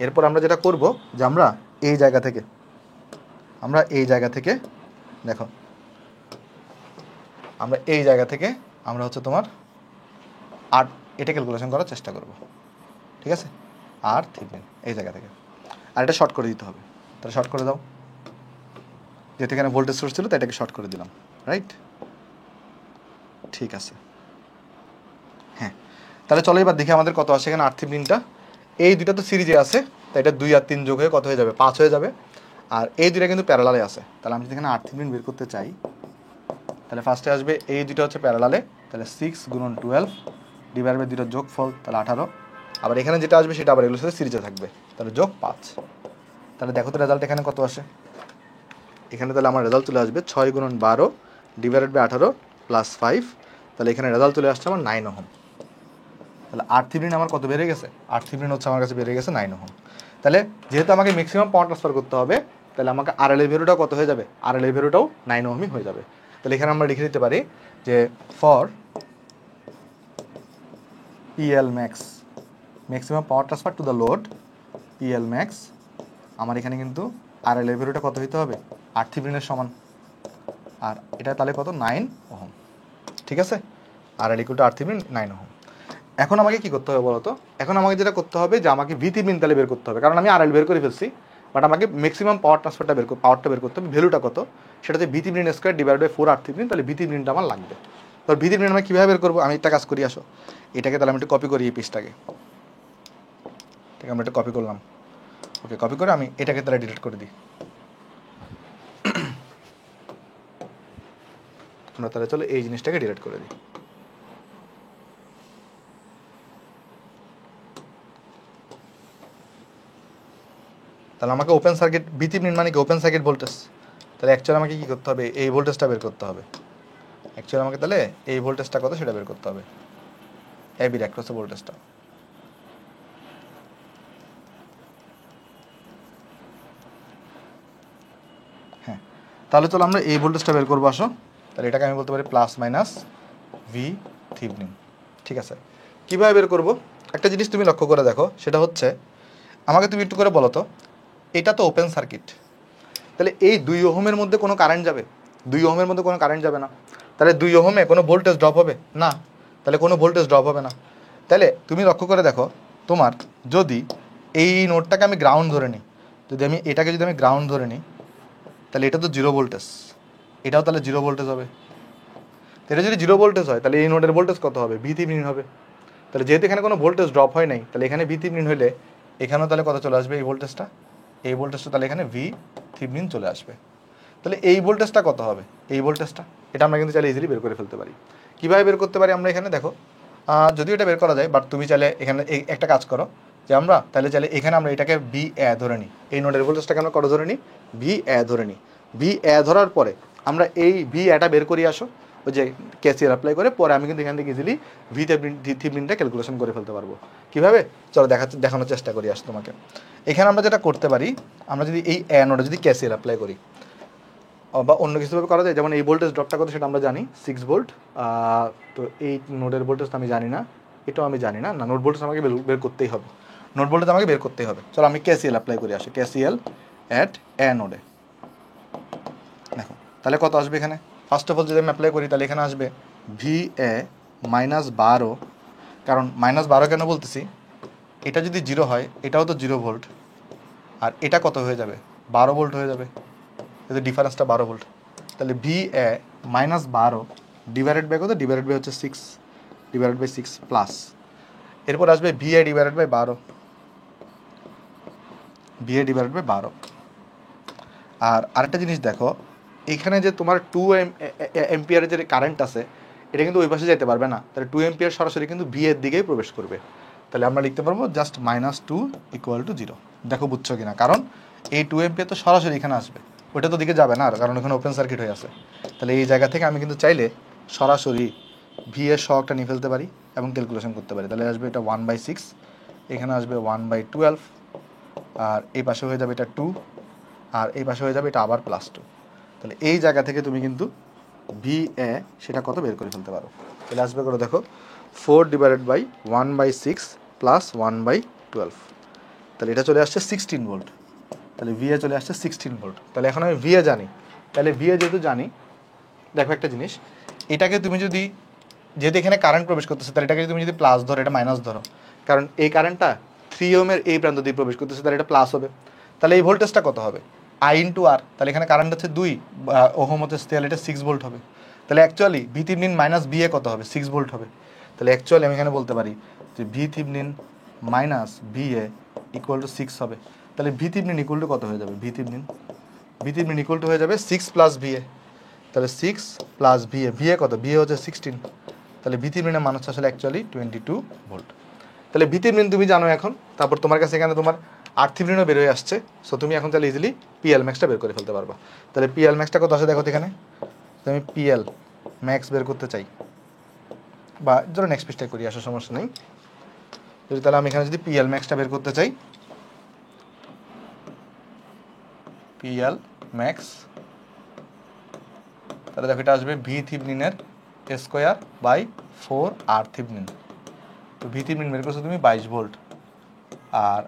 এরপর আমরা যেটা করব যে আমরা এই জায়গা থেকে দেখো, আমরা এই জায়গা থেকে আমরা হচ্ছে তোমার এটা ক্যালকুলেশন করার চেষ্টা করব, ঠিক আছে? আর্থিবিন এই জায়গা থেকে, আর এটা শর্ট করে দিতে হবে। তাহলে শর্ট করে দাও, যেহেতু এখানে ভোল্টেজ সোর্স ছিল তাই এটাকে শর্ট করে দিলাম, রাইট? ঠিক আছে, হ্যাঁ। তাহলে চলো এবার দেখি আমাদের কত আসে এখানে আর্থিবিনটা। এই দুইটা তো সিরিজে আছে, তাই এটা 2 আর 3 যোগ হয়ে কত হয়ে যাবে? 5 হয়ে যাবে। আর এই দুইটা কিন্তু প্যারালালে আছে। তাহলে আমি যদি এখানে আর্থিবিন বের করতে চাই, তাহলে ফার্স্টে আসবে এই দুইটা হচ্ছে প্যারালালে, তাহলে 6 গুণন 12 ডিভাইড বাই দুইটা যোগফল, তাহলে 18। আবার এখানে যেটা আসবে সেটা আবার এগুলোর সাথে সিরিজে থাকবে, তাহলে যোগ 5। তাহলে দেখো তো রেজাল্ট এখানে কত আসে। এখানে তাহলে আমার রেজাল্ট চলে আসবে 6 গুণন 12 ডিভাইডেড বাই 18 প্লাস 5। তাহলে এখানে রেজাল্ট চলে আসছে আমার 9 ওহম। তাহলে আর্থিবিন আমার কত বেড়ে গেছে? আর্থিবিন হচ্ছে আমার কাছে বেড়ে গেছে 9 ওহম। তাহলে যেহেতু আমাকে ম্যাক্সিমাম পাওয়ার ট্রান্সফার করতে হবে, তাহলে আমাকে আরএল এর ভ্যালুটাও কত হয়ে যাবে? আরএল এর ভ্যালুটাও 9 ওহমই হয়ে যাবে। তাহলে এখানে আমরা লিখে দিতে পারি যে for PL max, maximum power transfer to the load PL max, আমার এখানে কিন্তু আরএল এর ভ্যালুটা কত হইতে হবে? আর্থিবিনের সমান। আর এটা তাহলে কত? 9 ওহম, ঠিক আছে? RL equal to R Thevenin 9 ohm. এখন আমাকে কি করতে হবে বলো তো? এখন আমাকে যেটা করতে হবে যে আমাকে ভিথিবিন তাহলে বের করতে হবে, কারণ আমি আরএল বের করে ফেলছি, বাট আমাকে ম্যাক্সিমাম পাওয়ার ট্রান্সফারটা পাওয়ারটা বের করতে হবে, ভ্যালুটা কত সেটা হচ্ছে ভিথিবিন স্কোয়ার ডিভাইড বাই 4 আর্থিবিন। তাহলে ভিথিবিনটা আমার লাগবে। তো ভিথিবিন আমরা কীভাবে বের করবো? আমি একটা কাজ করি, আসো এটাকে তাহলে আমি একটু কপি করি, এই পিসটাকে আমরা একটু কপি করলাম। ওকে, কপি করে আমি এটাকে তাহলে ডিলিট করে দিই। আমরা তাহলে চলো এই জিনিসটাকে ডিলিট করে দিই। তাহলে আমাকে ওপেন সার্কিট ভিথিবিন মানে কি? Open circuit voltage. তাহলে অ্যাকচুয়ালি আমাকে কী করতে হবে? এই ভোল্টেজটা বের করতে হবে। অ্যাকচুয়ালি আমাকে তাহলে এই ভোল্টেজটা কত সেটা বের করতে হবে, এবির অ্যাক্রসে ভোল্টেজটা। হ্যাঁ, তাহলে চলো আমরা এই ভোল্টেজটা বের করবো, আসো। তাহলে এটাকে আমি বলতে পারি প্লাস মাইনাস ভি থিভনিন, ঠিক আছে? কীভাবে বের করবো? একটা জিনিস তুমি লক্ষ্য করে দেখো, সেটা হচ্ছে আমাকে তুমি একটু করে বলো তো, এটা তো ওপেন সার্কিট, তাহলে এই 2 ওহমের মধ্যে কোনো কারেন্ট যাবে? 2 ওহমের মধ্যে কোনো কারেন্ট যাবে না। তাহলে 2 ওহমে কোনো ভোল্টেজ ড্রপ হবে না, তাহলে কোনো ভোল্টেজ ড্রপ হবে না। তাহলে তুমি লক্ষ্য করে দেখো, তোমার যদি এই নোডটাকে আমি গ্রাউন্ড ধরে নিই, এটাকে যদি আমি গ্রাউন্ড ধরে নিই, তাহলে এটা তো 0 ভোল্টেজ, এটাও তাহলে 0 ভোল্টেজ হবে। এটা যদি 0 ভোল্টেজ হয় তাহলে এই নোডের ভোল্টেজ কত হবে? ভিথিবিন হবে। তাহলে যেহেতু এখানে কোনো ভোল্টেজ ড্রপ হয় নাই, তাহলে এখানে ভিথিবিন হলে এখানেও তাহলে কত চলে আসবে? এই ভোল্টেজটা তাহলে এখানে ভিথিবিন চলে আসবে। তাহলে এই ভোল্টেজটা কত হবে? এই ভোল্টেজটা, এটা আমরা কিন্তু চাইলে ইজিলি বের করে ফেলতে পারি। কীভাবে বের করতে পারি আমরা? এখানে দেখো, যদিও এটা বের করা যায়, বাট তুমি চাইলে এখানে একটা কাজ করো যে আমরা তাহলে চাইলে এখানে আমরা এটাকে বি এ ধরে নিই, এই নোডের ভোল্টেজটাকে আমরা কত ধরে নিই? বি এ ধরে নিই। বি এ ধরার পরে আমরা এই বি এটা বের করি, আসো ওই যে কেসিএল অ্যাপ্লাই করে, পরে আমি কিন্তু এখান থেকে ইজিলি ভিথিবিনটা ক্যালকুলেশন করে ফেলতে পারবো। কীভাবে? চলো দেখানোর চেষ্টা করি আসো তোমাকে। এখানে আমরা যেটা করতে পারি, আমরা যদি এই এ নোডে যদি কেসিএল অ্যাপ্লাই করি বা অন্য কিছুভাবে করা যায়, যেমন এই ভোল্টেজ ড্রপটা কত সেটা আমরা জানি 6 ভোল্ট। তো এই নোডের ভোল্টেজ আমি জানি না, এটাও আমি জানি না, নোড ভোল্টেজ আমাকে বের করতেই হবে, নোড ভোল্টেজ আমাকে বের করতেই হবে। চলো আমি কেসিএল অ্যাপ্লাই করি, আসি কেসিএল অ্যাট এ নোডে। দেখো তাহলে কত আসবে এখানে? ফার্স্ট অফ অল যদি আমি অ্যাপ্লাই করি তাহলে এখানে আসবে ভি এ -12, কারণ -12 কেন বলতেছি, এটা যদি 0 হয় এটাও তো 0 ভোল্ট, আর এটা কত হয়ে যাবে? 12 ভোল্ট হয়ে যাবে, যদি ডিফারেন্সটা 12 ভোল্ট। তাহলে ভি এ -12 ডিভাইডেড বাই কত? ডিভাইডেড বাই হচ্ছে 6 ডিভাইডেড বাই 6 প্লাস, এরপর আসবে V A divided by 12, VA divided by 12। আর আরেকটা জিনিস দেখো, এখানে যে তোমার 2 এম্পিয়ারের যে কারেন্ট আছে এটা কিন্তু ওই পাশে যেতে পারবে না, তাহলে 2 এম্পিয়ার সরাসরি কিন্তু VA এর দিকেই প্রবেশ করবে। তাহলে আমরা লিখতে পারবো জাস্ট -2 = 0। দেখো বুঝছো কিনা, কারণ এই 2 এম্পিয়ার তো সরাসরি এখানে আসবে, ওটা তো দিকে যাবে না, আর কারণ এখানে ওপেন সার্কিট হয়ে আছে। তাহলে এই জায়গা থেকে আমি কিন্তু চাইলে সরাসরি VA শকটা নিয়ে ফেলতে পারি এবং ক্যালকুলেশন করতে পারি। তাহলে আসবে এটা 1/6, এখানে আসবে 1/12, আর এই পাশে হয়ে যাবে এটা 2, আর এই পাশে হয়ে যাবে এটা আবার +2। তাহলে এই জায়গা থেকে তুমি কিন্তু VA সেটা কত বের করে ফেলতে পারো। তাহলে আসবে করে দেখো 4/1/6 + 1/12, তাহলে এটা চলে আসছে 16 ভোল্ট। তাহলে VA চলে আসছে 16 ভোল্ট। তাহলে এখন আমি VA জানি, তাহলে VA যেহেতু জানি, দেখো একটা জিনিস, এটাকে তুমি যদি, যেহেতু এখানে কারেন্ট প্রবেশ করতেছে, তাহলে এটাকে তুমি যদি প্লাস ধরো, এটা মাইনাস ধরো, কারণ এই কারেন্টটা 3 ওহমের এই প্রান্ত দিয়ে প্রবেশ করতেছে, তাহলে এটা প্লাস হবে। তাহলে এই ভোল্টেজটা কত হবে? I × R। তাহলে এখানে কারেন্ট হচ্ছে 2 ওহম হচ্ছে, তাহলে এটা 6 ভোল্ট হবে। তাহলে অ্যাকচুয়ালি VThevenin - VA কত হবে? 6 ভোল্ট হবে। তাহলে অ্যাকচুয়ালি আমি এখানে বলতে পারি যে VThevenin - VA = 6 হবে। তাহলে VThevenin = কত হয়ে যাবে? VThevenin = হয়ে যাবে 6 + VA। তাহলে 6 + VA, VA কত? VA হচ্ছে 16। তাহলে VThevenin এর মান হচ্ছে আসলে অ্যাকচুয়ালি 22 ভোল্ট। তাহলে VThevenin তুমি জানো এখন, তারপর তোমার কাছে এখানে তোমার RTheveninও বের হয়ে আসছে, সো তুমি এখন তাহলে ইজিলি PLmaxটা বের করে ফেলতে পারবা। তাহলে PLmaxটা কত আসে দেখো তো এখানে, তো আমি PLmax বের করতে চাই, বা ধরো নেক্সট পেজটাই করি, আসার সমস্যা নেই। যদি তাহলে আমি এখানে যদি PLmaxটা বের করতে চাই, PLmax, তাহলে দেখো এটা আসবে VThevenin এর স্কোয়ার বাই 4 RThevenin। তো VThevenin বের করছো তুমি 22 ভোল্ট, আর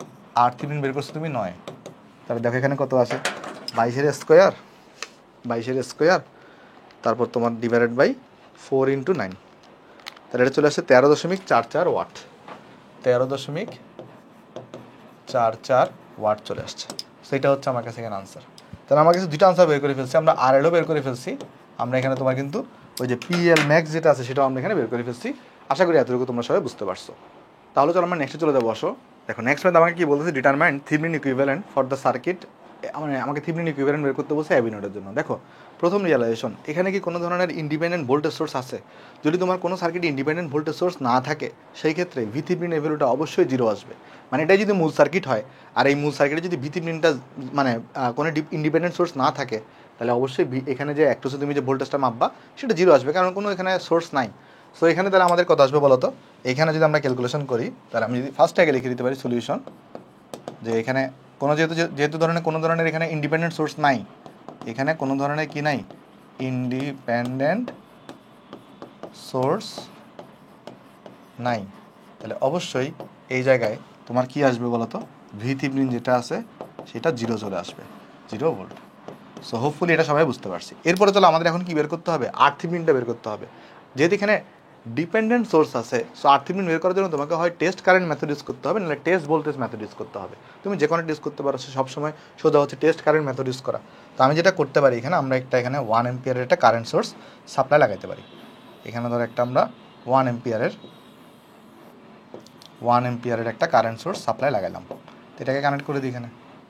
RThevenin বের করছো তুমি 9। তাহলে দেখো এখানে কত আছে, 22 এর স্কোয়ার, তারপর তোমার ডিভাইডেড বাই 4 × 9, তাহলে এটা চলে আসছে 13.44 ওয়াট। 13.44 ওয়াট চলে আসছে। সেইটা হচ্ছে আমার কাছে এখানে আনসার। তাহলে আমার কাছে দুইটা আনসার বের করে ফেলছি, আমরা RLও বের করে ফেলছি, আমরা এখানে তোমার কিন্তু ওই যে PLmax যেটা আছে সেটাও আমরা এখানে বের করে ফেলছি। আশা করি এতটুকু তোমরা সবাই বুঝতে পারছো। তাহলে চলো আমরা নেক্সটে চলে যাবো। বসো, দেখো নেক্সট ম্যাথ আমাকে কি বলতেছে, determine Thevenin equivalent for the circuit, মানে আমাকে থেভেনিন ইকুইভ্যালেন্ট বের করতে বলছে অ্যাবি নোডের জন্য। দেখো প্রথম রিয়ালাইজেশন, এখানে কি কোনো ধরনের ইন্ডিপেন্ডেন্ট ভোল্টেজ সোর্স আছে? যদি তোমার কোনো সার্কিটে ইন্ডিপেন্ডেন্ট ভোল্টেজ সোর্স না থাকে, সেই ক্ষেত্রে VThevenin এর ভ্যালুটা অবশ্যই 0 আসবে। মানে এটাই যদি মূল সার্কিট হয়, আর এই মূল সার্কিটে যদি VTheveninটা মানে কোনো ইন্ডিপেন্ডেন্ট সোর্স না থাকে, তাহলে অবশ্যই এখানে যে অ্যাক্টোসে তুমি যে ভোল্টেজটা মাপবা সেটা 0 আসবে, কারণ কোনো এখানে সোর্স নাই। সো এখানে তাহলে আমাদের কত আসবে বলো তো? এখানে যদি আমরা ক্যালকুলেশন করি, তাহলে আমি যদি ফার্স্ট আগে লিখে দিতে পারি সলিউশন, যে এখানে কোনো যেহেতু ধরনের কোনো ধরনের এখানে ইন্ডিপেন্ডেন্ট সোর্স নাই, এখানে কোনো ধরনের কি নাই, ইন্ডিপেন্ডেন্ট সোর্স নাই, তাহলে অবশ্যই এই জায়গায় তোমার কি আসবে বলো তো? VThevenin যেটা আছে সেটা 0 চলে আসবে, 0 ভোল্ট। সো হোপফুলি এটা সবাই বুঝতে পারছি। এরপরে চলো আমাদের এখন কি বের করতে হবে? RTheveninটা বের করতে হবে। যেহেতু এখানে ডিপেন্ডেন্ট সোর্স আছে, সো RThevenin বের করার জন্য তোমাকে হয় টেস্ট কারেন্ট মেথড ইউজ করতে হবে, নাহলে টেস্ট ভোল্টেজ মেথড ইউজ করতে হবে। তুমি যে কোনো ইউজ করতে পারো, সবসময় সোজা হচ্ছে টেস্ট কারেন্ট মেথড ইউজ করা। তো আমি যেটা করতে পারি, এখানে আমরা এখানে 1 এম্পিয়ারের একটা কারেন্ট সোর্স সাপ্লাই লাগাইতে পারি। এখানে ধরো আমরা 1 এম্পিয়ারের একটা কারেন্ট সোর্স সাপ্লাই লাগাইলাম। তো এটাকে কানেক্ট করে দিই, এখানে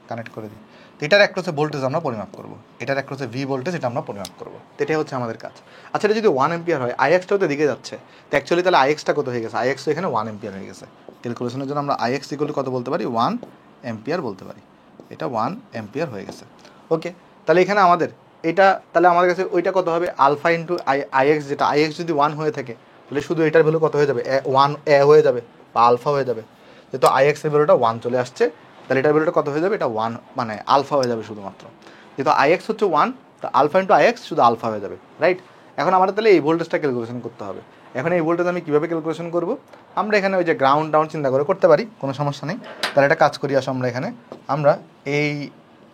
কানেক্ট করে দিই। তো এটার অ্যাক্রসে ভোল্টেজ আমরা পরিমাপ করব, এটার অ্যাক্রসে V ভোল্টেজ এটা আমরা পরিমাপ করব। তো এটাই হচ্ছে আমাদের কাজ। আচ্ছা, এটা যদি 1 এম্পিয়ার হয়, IX-টাও তো দিকে যাচ্ছে, তো অ্যাকচুয়ালি তাহলে IX-টা কত হয়ে গেছে? IX তো এখানে 1 এম্পিয়ার হয়ে গেছে। ক্যালকুলেশনের জন্য আমরা IX = কত বলতে পারি? 1 এম্পিয়ার বলতে পারি। এটা 1 এম্পিয়ার হয়ে গেছে। ওকে, তাহলে এখানে আমাদের এটা, তাহলে আমাদের কাছে ওইটা কত হবে? আলফা ইন্টু IX, যেটা IX যদি 1 হয়ে থাকে, তাহলে শুধু এটার ভ্যালু কত হয়ে যাবে? 1 হয়ে যাবে বা আলফা হয়ে যাবে। যেহেতু IX এর ভ্যালুটা 1 চলে আসছে, তাহলে এটার ভ্যালুটা কত হয়ে যাবে? এটা 1 মানে আলফা হয়ে যাবে শুধুমাত্র। যেহেতু IX হচ্ছে 1, তো আলফা ইন্টু IX শুধু আলফা হয়ে যাবে, রাইট? এখন আমাদের তাহলে এই ভোল্টেজটা ক্যালকুলেশন করতে হবে। এখন এই ভোল্টেজ আমি কীভাবে ক্যালকুলেশন করব? আমরা এখানে ওই যে গ্রাউন্ড ডাউন চিন্তা করে করতে পারি, কোনো সমস্যা নেই। তাহলে এটা কাজ করি, আসো আমরা এখানে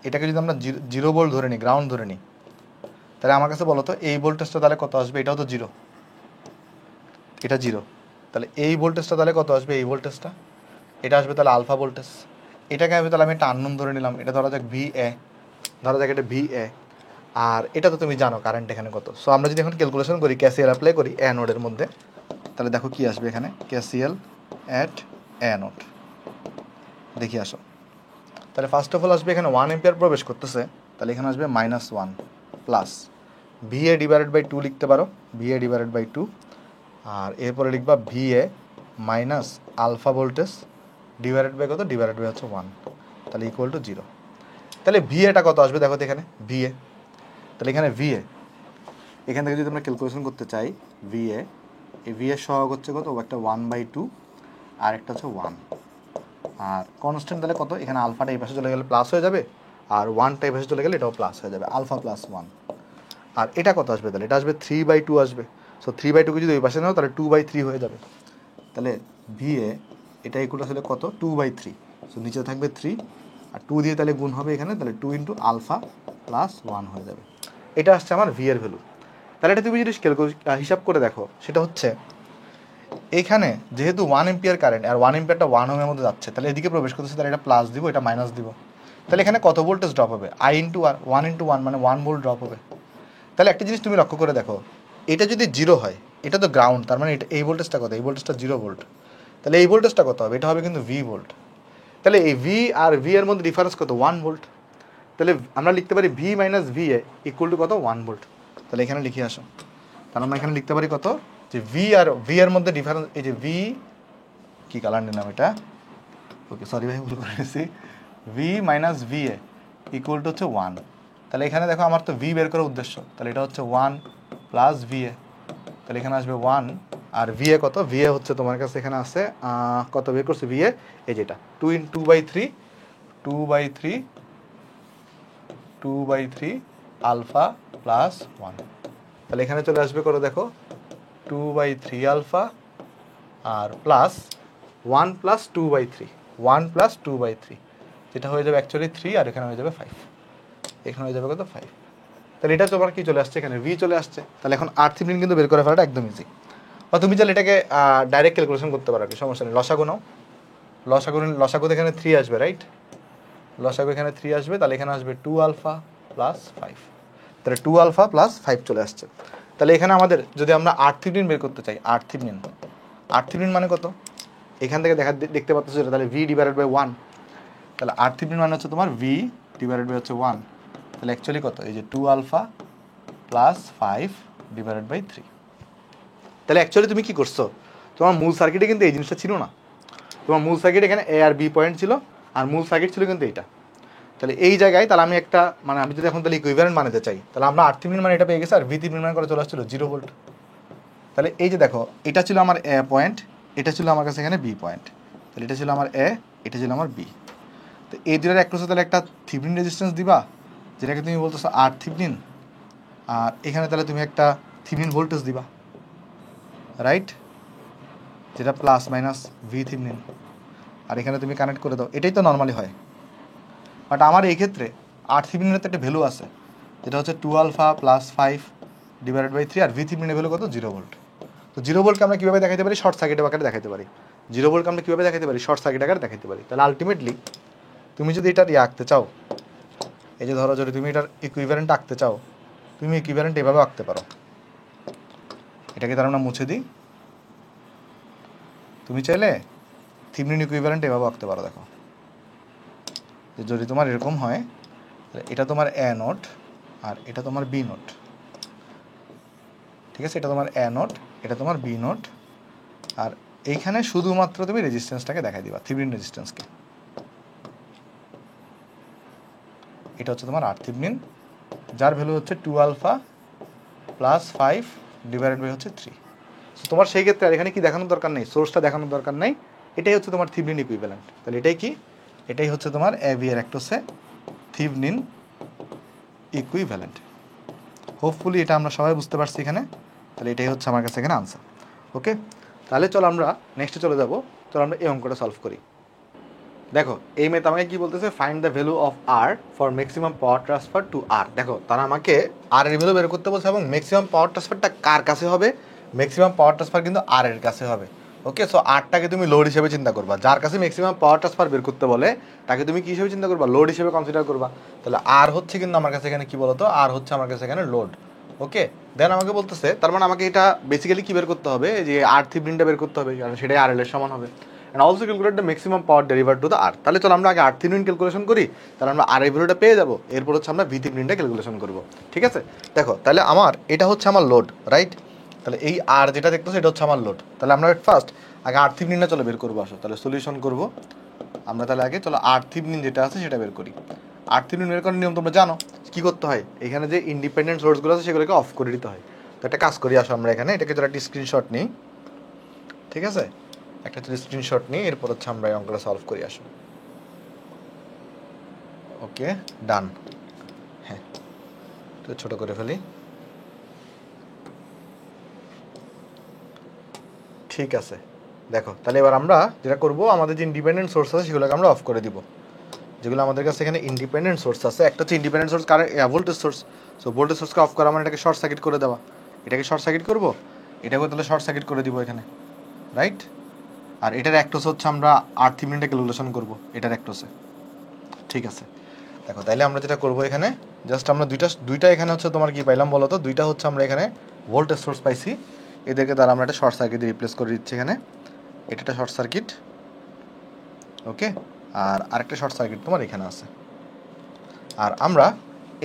এটাকে যদি আমরা 0 ভোল্ট ধরে নিই, গ্রাউন্ড ধরে নিই, তাহলে আমার কাছে বলো তো এই ভোল্টেজটা তাহলে কত আসবে? এটাও তো 0, এটা 0। তাহলে এই ভোল্টেজটা তাহলে কত আসবে? এই ভোল্টেজটা এটা আসবে তাহলে আলফা ভোল্টেজ। এটাকে আমি তাহলে একটা আননোন ধরে নিলাম, এটা ধরা যাক VA, ধরা যাক এটা VA। আর এটা তো তুমি জানো কারেন্ট এখানে কত। সো আমরা যদি এখন ক্যালকুলেশন করি, KCL অ্যাপ্লাই করি এ নোডের মধ্যে, তাহলে দেখো কি আসবে এখানে, KCL at A নোড। দেখি আসো, তাহলে ফার্স্ট অফ অল আসবে এখানে 1 এম্পিয়ার প্রবেশ করতেছে, তাহলে এখানে আসবে -1 প্লাস VA ডিভাইডেড বাই 2 লিখতে পারো, VA ডিভাইডেড বাই 2, আর এরপরে লিখবা VA minus alpha voltage divided by কত, ডিভাইডেড বাই হচ্ছে 1, তাহলে ইকুয়াল টু 0। তাহলে VAটা কত আসবে দেখো তো এখানে VA, তাহলে এখানে VA এখান থেকে যদি আমরা ক্যালকুলেশন করতে চাই VA, এই VA সহগ হচ্ছে কত, একটা 1/2 আর একটা হচ্ছে 1, আর কনস্ট্যান্ট তাহলে কত, এখানে আলফাটা এই পাশে চলে গেলে প্লাস হয়ে যাবে, আর 1টা এই পাশে চলে গেলে এটাও প্লাস হয়ে যাবে, আলফা প্লাস 1। আর এটা কত আসবে, তাহলে এটা আসবে 3/2 আসবে। সো 3/2 যদি ওই পাশে নাও তাহলে 2/3 হয়ে যাবে। তাহলে VA এটা ইকুয়াল আসলে কত, 2/3। সো নিচে থাকবে 3 আর 2 দিয়ে তাহলে গুণ হবে এখানে, তাহলে 2 ইন্টু আলফা প্লাস 1 হয়ে যাবে। এটা আসছে আমার V এর ভ্যালু। তাহলে এটা তুমি যদি হিসাব করে দেখো, সেটা হচ্ছে এইখানে যেহেতু 1 এম্পিয়ার কারেন্ট আর 1 এম্পিয়ারটা 1 ওহমের মধ্যে যাচ্ছে, তাহলে এদিকে প্রবেশ করতেছে, তাহলে এটা প্লাস দিব, এটা মাইনাস দিব। তাহলে এখানে কত ভোল্টেজ ড্রপ হবে, I ইন্টু 1 ইন্টু 1 মানে 1 ভোল্ট ড্রপ হবে। তাহলে একটা জিনিস তুমি লক্ষ্য করে দেখো, এটা যদি 0 হয়, এটা তো গ্রাউন্ড, তার মানে এটা এই ভোল্টেজটা কত, এই ভোল্টেজটা 0 ভোল্ট, তাহলে এই ভোল্টেজটা কত হবে, এটা হবে কিন্তু V ভোল্ট। তাহলে এই V আর V এর মধ্যে ডিফারেন্স কত, 1 ভোল্ট। তাহলে আমরা লিখতে পারি V minus VA equal to কত, 1 ভোল্ট। তাহলে এখানে লিখে আসো, তাহলে আমরা এখানে লিখতে পারি কত, যে V আর V এর মধ্যে ডিফারেন্স, এই যে V কি কালার নিলাম এটা, ওকে সরি ভাই ভুল করে নিয়েছি, V minus VA equal to হচ্ছে 1। তাহলে এখানে দেখো আমার তো V বের করার উদ্দেশ্য, তাহলে এটা হচ্ছে 1 প্লাস VA, তাহলে এখানে আসবে 1 আর VA কত, VA হচ্ছে তোমার কাছে এখানে আছে কত বের করছে VA, এই যেটা 2/3 আলফা প্লাস 1, তাহলে এখানে চলে আসবে কত দেখো, 2/3 আলফা আর প্লাস 1 প্লাস 2/3, 1 প্লাস 2/3, যেটা হয়ে যাবে অ্যাকচুয়ালি 3 আর এখানে হয়ে যাবে 5, এখানে হয়ে যাবে কত 5। তাহলে এটা তোমার কি চলে আসছে, এখানে V চলে আসছে। তাহলে এখন RThevenin কিন্তু বের করে ফেলাটা একদম ইজি। বা তুমি চাইলে এটাকে ডাইরেক্ট ক্যালকুলেশন করতে পারো, কি সমস্যা নেই। লসাগু নাও, লসাগু এখানে 3 আসবে, রাইট, লসাগু এখানে 3 আসবে, তাহলে এখানে আসবে 2 আলফা প্লাস 5, তাহলে 2 আলফা প্লাস 5 চলে আসছে। তাহলে এখানে আমাদের যদি আমরা RThevenin বের করতে চাই, RThevenin মানে কত, এখান থেকে দেখতে পাচ্ছ যেটা, তাহলে V ডিভাইডেড বাই 1, তাহলে RThevenin মানে হচ্ছে তোমার V ডিভাইডেড বাই হচ্ছে 1, তাহলে অ্যাকচুয়ালি কত, এই যে 2 আলফা প্লাস 5 ডিভাইডেড বাই 3। তাহলে অ্যাকচুয়ালি তুমি কি করছো, তোমার মূল সার্কিটে কিন্তু এই জিনিসটা ছিল না, তোমার মূল সার্কিট এখানে A আর B পয়েন্ট ছিল, আর মূল সার্কিট ছিল কিন্তু এইটা। তাহলে এই জায়গায় তাহলে আমি একটা মানে আমি যদি এখন তাহলে ইকুইভ্যালেন্ট বানাতে চাই, তাহলে আমরা RThevenin মানে এটা পেয়ে গেছি, আর VThevenin মানে করে চলে আসছিল 0 ভোল্ট। তাহলে এই যে দেখো, এটা ছিল আমার A পয়েন্ট, এটা ছিল আমার কাছে এখানে B পয়েন্ট, তাহলে এটা ছিল আমার A, এটা ছিল আমার B। তো এই দুটোর অ্যাক্রসে তাহলে একটা থেভেনিন রেজিস্ট্যান্স দিবা, যেটাকে তুমি বলতেছো RThevenin, আর এখানে তাহলে তুমি একটা থেভেনিন ভোল্টেজ দিবা, রাইট, যেটা প্লাস মাইনাস VThevenin, আর এখানে তুমি কানেক্ট করে দাও, এটাই তো নর্মালি হয়। বাট আমার এই ক্ষেত্রে RThevenin তো একটা ভ্যালু আছে, যেটা হচ্ছে 2 আলফা প্লাস 5 ডিভাইডেড বাই 3, আর VThevenin ভ্যালু কত, 0 ভোল্ট। তো 0 ভোল্টকে আমরা কীভাবে দেখাতে পারি, শর্ট সার্কিট আকারে দেখাতে পারি। 0 ভোল্টকে আমরা কীভাবে দেখাতে পারি, শর্ট সার্কিট আকারে দেখাতে পারি। তাহলে আলটিমেটলি তুমি যদি এটা আঁকতে চাও, এই যে ধরো যদি তুমি এটার ইকুইভ্যালেন্ট আঁকতে চাও, তুমি ইকুইভ্যালেন্ট এভাবে আঁকতে পারো, এটাকে তার আমরা মুছে দিই, তুমি চাইলে থেভেনিন ইকুইভ্যালেন্ট এভাবে আঁকতে পারো। দেখো যে যদি তোমার এরকম হয়, এটা তোমার A নোট আর এটা তোমার B নোট, ঠিক আছে, এটা তোমার A নোট, এটা তোমার B নোট, আর এইখানে শুধুমাত্র তুমি রেজিস্ট্যান্সটাকে দেখাই দিবা, থেভেনিন রেজিস্ট্যান্সকে। এটা হচ্ছে তোমার RThevenin, যার ভ্যালু হচ্ছে 2 আলফা প্লাস 5 ডিভাইডেড বাই হচ্ছে 3। সো তোমার সেই ক্ষেত্রে আর এখানে কি দেখানোর দরকার নেই, সোর্সটা দেখানোর দরকার নেই, এটাই হচ্ছে তোমার থেভেনিন ইকুইভ্যালেন্ট। তাহলে এটাই কি, এটাই হচ্ছে তোমার AB এর অ্যাক্রসে থেভেনিন ইকুইভ্যালেন্ট। হোপফুলি এটা আমরা সবাই বুঝতে পারছি এখানে। তাহলে এটাই হচ্ছে আমার কাছে এখানে আনসার। ওকে, তাহলে চলো আমরা নেক্সটে চলে যাবো। চলো আমরা এই অঙ্কটা সলভ করি। দেখো এই মেথড আমাকে কি বলতেছে, find the value of R for maximum power transfer two R। দেখো তারা আমাকে R এর ভ্যালু বের করতে বলছে, এবং ম্যাক্সিমাম পাওয়ার ট্রান্সফারটা কার কাছে হবে, ম্যাক্সিমাম পাওয়ার ট্রান্সফার কিন্তু R এর কাছে হবে। ওকে, সো Rটাকে তুমি লোড হিসেবে চিন্তা করবা, যার কাছে ম্যাক্সিমাম পাওয়ার ট্রান্সফার বের করতে বলে তাকে তুমি কী হিসেবে চিন্তা করবা, লোড হিসেবে কনসিডার করবা। তাহলে R হচ্ছে কিন্তু আমার কাছে এখানে কি বলতো, R হচ্ছে আমার কাছে এখানে লোড। ওকে, দেন আমাকে বলতেছে, তার মানে আমাকে এটা বেসিক্যালি কী বের করতে হবে, যে RTheveninটা বের করতে হবে, কারণ সেটাই RL এর সমান হবে। And also calculate the maximum power deliver to the R. তাহলে চলো আমরা আগে আর থেভেনিন ক্যালকুলেশন করি, তাহলে আমরা আর এর ভ্যালুটা পেয়ে যাবো, এরপর হচ্ছে আমরা ভি থেভেনিনটা ক্যালকুলেশন করবো। ঠিক আছে, দেখো তাহলে আমার এটা হচ্ছে আমার লোড, রাইট? তাহলে এই আর যেটা দেখতেছো এটা হচ্ছে আমার লোড। তাহলে আমরা ফার্স্ট আগে আর থেভেনিনটা চলো বের করবো, আসো তাহলে সলিউশন করবো আমরা। তাহলে আগে চলো আর থেভেনিন যেটা আছে সেটা বের করি। আর থেভেনিন বের করার নিয়ম তোমরা জানো, কি করতে হয়, এখানে যে ইন্ডিপেন্ডেন্ট সোর্সগুলো আছে সেগুলোকে অফ করে দিতে হয়। তো একটা কাজ করি, আসো আমরা এখানে এটাকে যারা একটা স্ক্রিনশট নিই, ঠিক আছে, একটা স্ক্রিনশট নিই, এরপর হচ্ছে আমরা এই অঙ্কটা সলভ করি, আসো। ওকে, ডান। হ্যাঁ, তো ছোট করে ফেলি। ঠিক আছে, দেখো তাহলে এবার আমরা যেটা করব, আমাদের যে ইন্ডিপেন্ডেন্ট সোর্স আছে সেগুলোকে আমরা অফ করে দিব। যেগুলো আমাদের কাছে এখানে ইন্ডিপেন্ডেন্ট সোর্স আছে, একটা হচ্ছে independent source current voltage source. So voltage সোর্সকে অফ করা মানে এটাকে শর্ট সার্কিট করে দেওয়া। এটাকে শর্ট সার্কিট করবো, এটাকে তাহলে শর্ট সার্কিট করে দিব এখানে, রাইট? আর এটার অ্যাক্টোস হচ্ছে আমরা আর থেভেনিনটা ক্যালকুলেশন করবো এটার অ্যাক্টোসে। ঠিক আছে, দেখো তাইলে আমরা যেটা করবো এখানে, জাস্ট আমরা দুইটা এখানে হচ্ছে তোমার কি পাইলাম বলো তো, দুইটা হচ্ছে আমরা এখানে ভোল্টেজ সোর্স পাইছি, এদেরকে দ্বারা আমরা একটা শর্ট সার্কিট রিপ্লেস করে দিচ্ছি এখানে। এটা একটা শর্ট সার্কিট, ওকে, আর আরেকটা শর্ট সার্কিট তোমার এখানে আছে। আর আমরা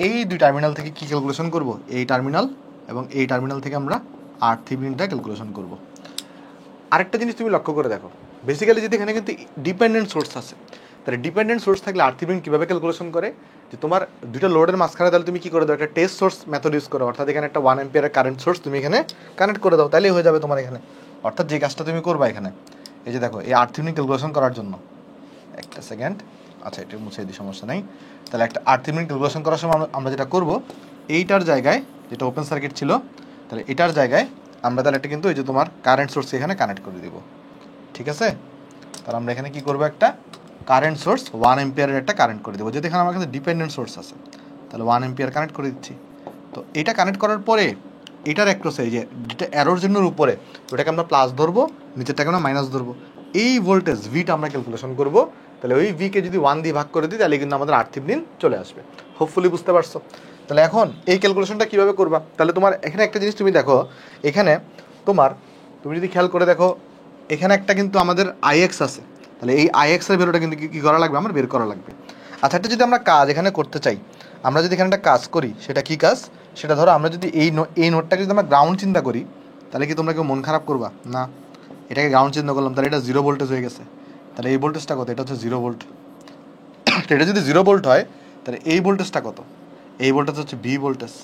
এই দুই টার্মিনাল থেকে কি ক্যালকুলেশন করব, এই টার্মিনাল এবং এই টার্মিনাল থেকে আমরা আর থেভেনিনটা ক্যালকুলেশন করব। আরেকটা জিনিস তুমি লক্ষ্য করে দেখো, বেসিক্যালি যদি এখানে কিন্তু ডিপেন্ডেন্ট সোর্স আছে, তাহলে ডিপেন্ডেন্ট সোর্স থাকলে আর থেভেনিন কীভাবে ক্যালকুলেশন করে, যে তোমার দুটো লোডের মাঝখানে তাহলে তুমি কী করে দাও, একটা টেস্ট সোর্স মেথড ইউজ করো, অর্থাৎ এখানে একটা 1 অ্যাম্পিয়ারের কারেন্ট সোর্স তুমি এখানে কানেক্ট করে দাও, তাহলেই হয়ে যাবে তোমার এখানে। অর্থাৎ যে কাজটা তুমি করবা এখানে, এই যে দেখো এই আর থেভেনিন ক্যালকুলেশন করার জন্য, একটা সেকেন্ড, আচ্ছা এটা মুছে দিই, সমস্যা নেই। তাহলে একটা আর থেভেনিন ক্যালকুলেশন করার সময় আমরা যেটা করব, এইটার জায়গায় যেটা ওপেন সার্কিট ছিল, তাহলে এটার জায়গায় আমরা তাহলে একটা কিন্তু এই যে তোমার কারেন্ট সোর্স এখানে কানেক্ট করে দিব। ঠিক আছে, তাহলে আমরা এখানে কি করব, একটা কারেন্ট সোর্স 1 অ্যাম্পিয়ারের একটা কারেন্ট করে দেবো, যেহেতু এখানে আমার কাছে ডিপেন্ডেন্ট সোর্স আছে, তাহলে 1 অ্যাম্পিয়ার কানেক্ট করে দিচ্ছি। তো এটা কানেক্ট করার পরে এটার অ্যাক্রসে এই যে যেটা অ্যারোর জন্য উপরে, ওটাকে আমরা প্লাস ধরবো, নিচেরটাকে আমরা মাইনাস ধরবো। এই ভোল্টেজ ভিটা আমরা ক্যালকুলেশন করব। তাহলে ওই ভিকে যদি 1 দিয়ে ভাগ করে দিই, তাহলে কিন্তু আমাদের আর থেভেনিন চলে আসবে। হোপফুলি বুঝতে পারছো? তাহলে এখন এই ক্যালকুলেশনটা কীভাবে করবা, তাহলে তোমার এখানে একটা জিনিস তুমি দেখো, এখানে তুমি যদি খেয়াল করে দেখো, এখানে একটা কিন্তু আমাদের আইএক্স আছে, তাহলে এই আইএক্সের ভ্যালুটা কিন্তু কী করা লাগবে, আমার বের করা লাগবে। আচ্ছা, একটা যদি আমরা কাজ এখানে করতে চাই, আমরা যদি এখানে একটা কাজ করি, সেটা কি কাজ, সেটা ধরো আমরা যদি এই নোটটাকে যদি আমরা গ্রাউন্ড চিন্তা করি, তাহলে কি তোমরা কেউ মন খারাপ করবা না? এটাকে গ্রাউন্ড চিন্তা করলাম, তাহলে এটা 0 ভোল্টেজ হয়ে গেছে। তাহলে এই ভোল্টেজটা কত, এটা হচ্ছে 0 ভোল্ট। এটা যদি 0 ভোল্ট হয়, তাহলে এই ভোল্টেজটা কত, এই ভোল্টেজ হচ্ছে ভি ভোল্টেজ।